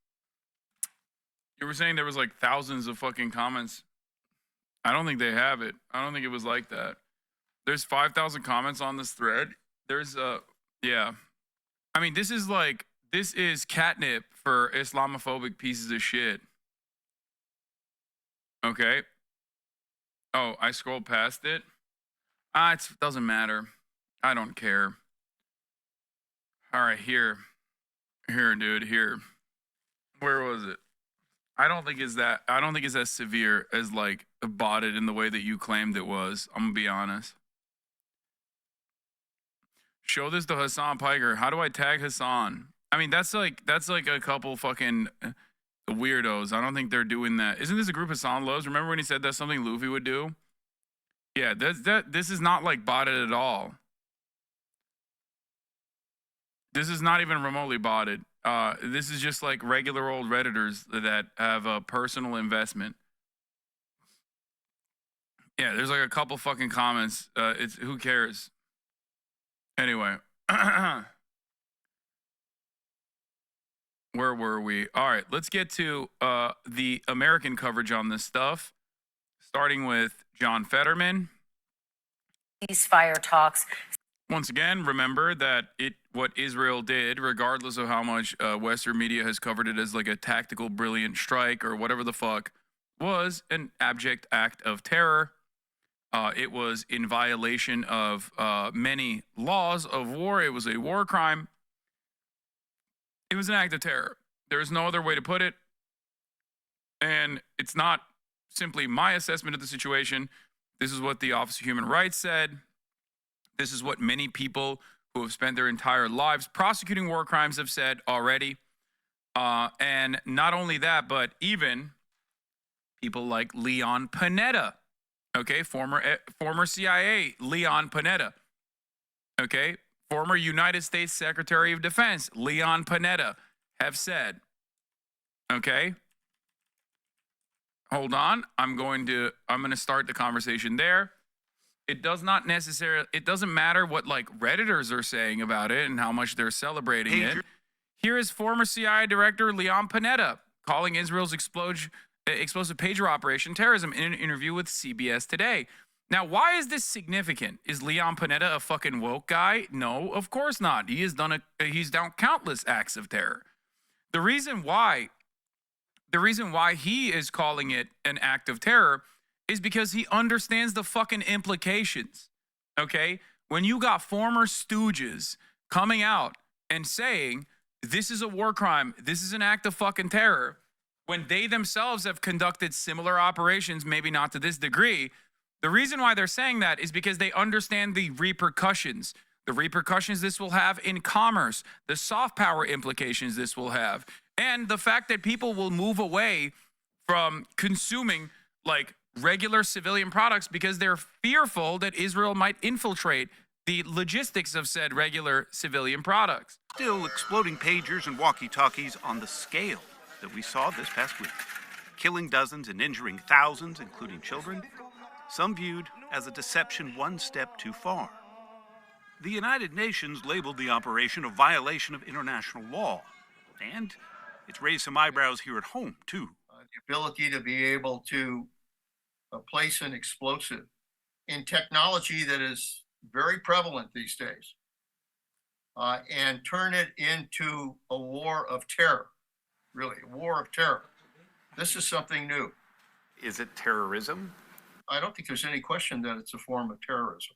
You were saying there was like thousands of fucking comments. I don't think they have it. I don't think it was like that. There's 5,000 comments on this thread. There's yeah. I mean, this is catnip for Islamophobic pieces of shit. Okay. Oh, I scrolled past it. It doesn't matter. I don't care. All right, here, dude, here. Where was it? I don't think it's as severe as like botted in the way that you claimed it was. I'm gonna be honest. Show this to Hasan Piker. How do I tag Hasan? I mean, that's like a couple fucking weirdos. I don't think they're doing that. Isn't this a group Hasan loves? Remember when he said that's something Luffy would do? Yeah, this is not like botted at all. This is not even remotely botted. This is just like regular old Redditors that have a personal investment. Yeah, there's like a couple fucking comments. It's who cares? Anyway. Where were we? All right, let's get to the American coverage on this stuff, starting with John Fetterman. Ceasefire talks. Once again, remember that what Israel did, regardless of how much Western media has covered it as like a tactical brilliant strike or whatever the fuck, was an abject act of terror. It was in violation of many laws of war. It was a war crime. It was an act of terror. There's no other way to put it. And it's not simply my assessment of the situation. This is what the Office of Human Rights said. This is what many people who have spent their entire lives prosecuting war crimes have said already. And not only that, but even people like Leon Panetta, okay, former CIA Leon Panetta, okay, former United States Secretary of Defense Leon Panetta have said, okay, hold on, I'm going to start the conversation there. It doesn't matter what like Redditors are saying about it and how much they're celebrating it. Here is former CIA Director Leon Panetta calling Israel's explosive pager operation terrorism in an interview with CBS Today. Now, why is this significant? Is Leon Panetta a fucking woke guy? No, of course not. He's done countless acts of terror. The reason why he is calling it an act of terror is because he understands the fucking implications, okay? When you got former stooges coming out and saying, this is a war crime, this is an act of fucking terror, when they themselves have conducted similar operations, maybe not to this degree, the reason why they're saying that is because they understand the repercussions this will have in commerce, the soft power implications this will have, and the fact that people will move away from consuming like regular civilian products because they're fearful that Israel might infiltrate the logistics of said regular civilian products. Still exploding pagers and walkie-talkies on the scale that we saw this past week, killing dozens and injuring thousands, including children, some viewed as a deception one step too far. The United Nations labeled the operation a violation of international law, and it's raised some eyebrows here at home, too. The ability to be able to place an explosive in technology that is very prevalent these days and turn it into a war of terror, really, a war of terror. This is something new. Is it terrorism? I don't think there's any question that it's a form of terrorism.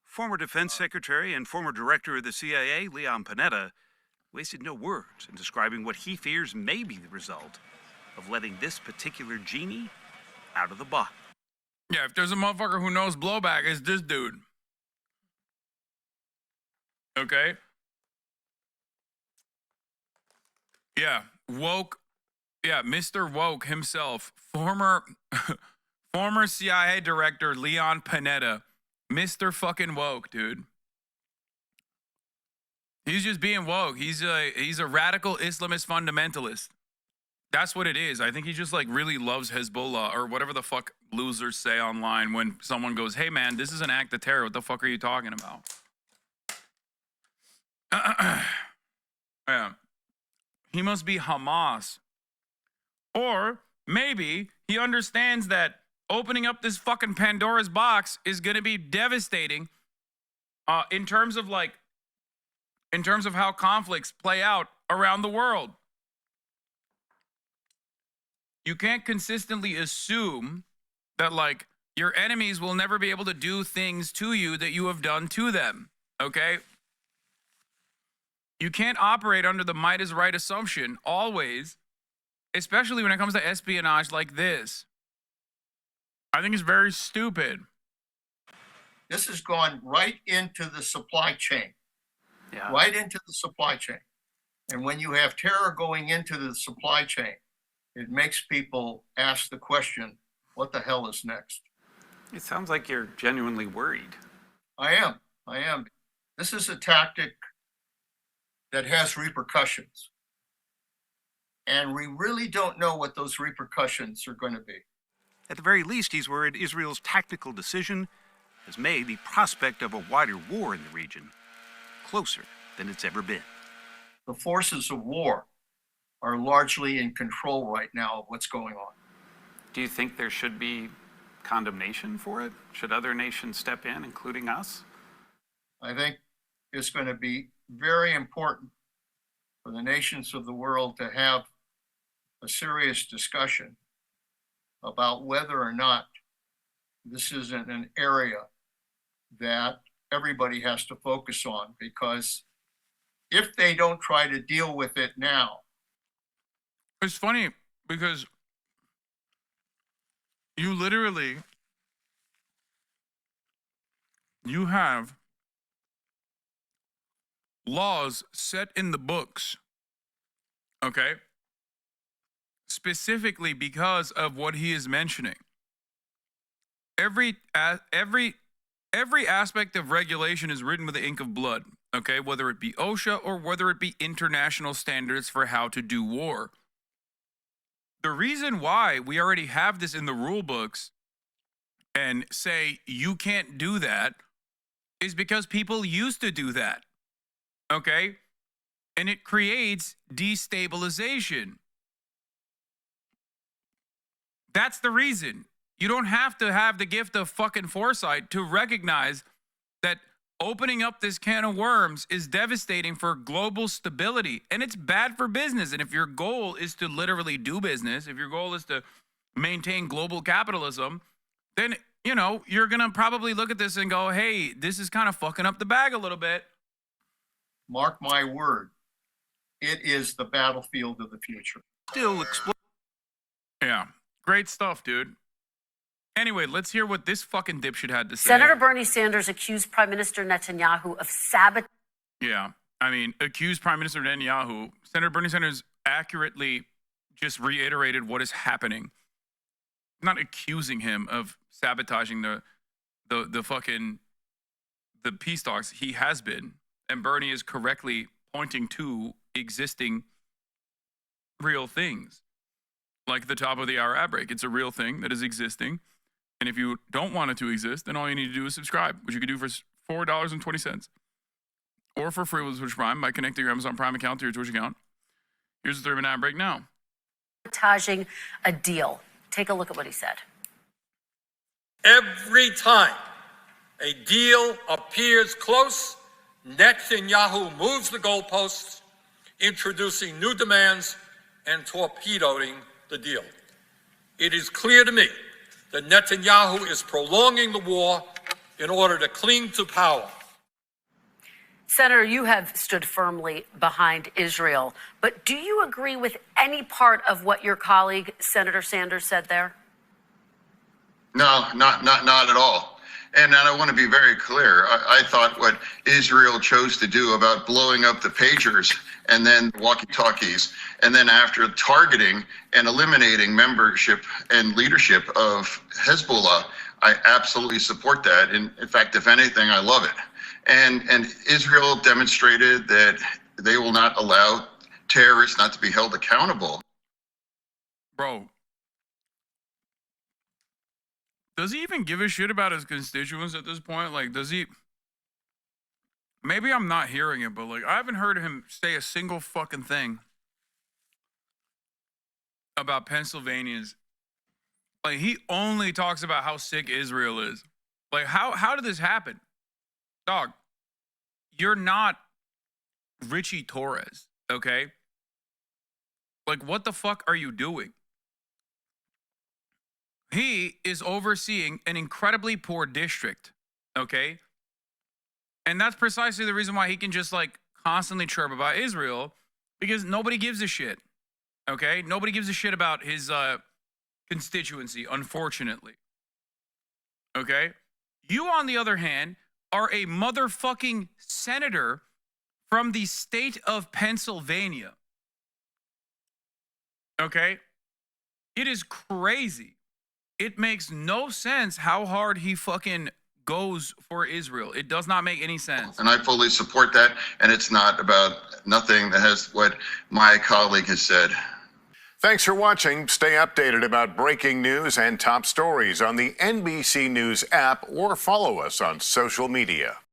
Former Defense Secretary and former Director of the CIA, Leon Panetta, wasted no words in describing what he fears may be the result of letting this particular genie out of the bottle. Yeah, if there's a motherfucker who knows blowback, it's this dude. Okay? Yeah, woke. Yeah, Mr. Woke himself, former CIA director Leon Panetta, Mr. fucking woke, dude. He's just being woke. He's a radical Islamist fundamentalist. That's what it is. I think he just like really loves Hezbollah or whatever the fuck losers say online when someone goes, "Hey man, this is an act of terror. What the fuck are you talking about?" Yeah. He must be Hamas. Or maybe he understands that opening up this fucking Pandora's box is going to be devastating in terms of how conflicts play out around the world. You can't consistently assume that like your enemies will never be able to do things to you that you have done to them, okay? You can't operate under the might is right assumption always, especially when it comes to espionage like this. I think it's very stupid. This has gone right into the supply chain. Yeah. Right into the supply chain. And when you have terror going into the supply chain, it makes people ask the question, what the hell is next? It sounds like you're genuinely worried. I am. This is a tactic that has repercussions. And we really don't know what those repercussions are going to be. At the very least, he's worried Israel's tactical decision has made the prospect of a wider war in the region closer than it's ever been. The forces of war are largely in control right now of what's going on. Do you think there should be condemnation for it? Should other nations step in, including us? I think it's going to be very important for the nations of the world to have a serious discussion about whether or not this isn't an area that everybody has to focus on, because if they don't try to deal with it now. It's funny because you literally, you have laws set in the books, okay? Specifically because of what he is mentioning. Every aspect of regulation is written with the ink of blood, okay? Whether it be OSHA or whether it be international standards for how to do war. The reason why we already have this in the rule books and say you can't do that is because people used to do that, okay? And it creates destabilization. That's the reason. You don't have to have the gift of fucking foresight to recognize that opening up this can of worms is devastating for global stability, and it's bad for business. And if your goal is to literally do business, if your goal is to maintain global capitalism, then, you know, you're going to probably look at this and go, hey, this is kind of fucking up the bag a little bit. Mark my word, it is the battlefield of the future. Still explode. Yeah, great stuff, dude. Anyway, let's hear what this fucking dipshit had to say. Senator Bernie Sanders accused Prime Minister Netanyahu of sabotaging. Yeah, I mean, accused Prime Minister Netanyahu. Senator Bernie Sanders accurately just reiterated what is happening. Not accusing him of sabotaging the peace talks. He has been, and Bernie is correctly pointing to existing real things, like the top of the hour ad break. It's a real thing that is existing. And if you don't want it to exist, then all you need to do is subscribe, which you can do for $4.20. Or for free with Twitch Prime by connecting your Amazon Prime account to your Twitch account. Here's the 3-minute ad break now. A deal. Take a look at what he said. Every time a deal appears close, Netanyahu moves the goalposts, introducing new demands and torpedoing the deal. It is clear to me that Netanyahu is prolonging the war in order to cling to power. Senator, you have stood firmly behind Israel, but do you agree with any part of what your colleague, Senator Sanders, said there? No, not at all. And I want to be very clear. I thought what Israel chose to do about blowing up the pagers and then walkie-talkies, and then after targeting and eliminating membership and leadership of Hezbollah, I absolutely support that. And in fact, if anything, I love it. And Israel demonstrated that they will not allow terrorists not to be held accountable. Bro, does he even give a shit about his constituents at this point? Like, does he? Maybe I'm not hearing it, but like, I haven't heard him say a single fucking thing about Pennsylvanians. Like, he only talks about how sick Israel is. Like, how did this happen? Dog, you're not Richie Torres, okay? Like, what the fuck are you doing? He is overseeing an incredibly poor district, okay? And that's precisely the reason why he can just, like, constantly chirp about Israel, because nobody gives a shit, okay? Nobody gives a shit about his constituency, unfortunately, okay? You, on the other hand, are a motherfucking senator from the state of Pennsylvania, okay? It is crazy. It makes no sense how hard he fucking goes for Israel. It does not make any sense. And I fully support that. And it's not about nothing that has what my colleague has said. Thanks for watching. Stay updated about breaking news and top stories on the NBC News app or follow us on social media.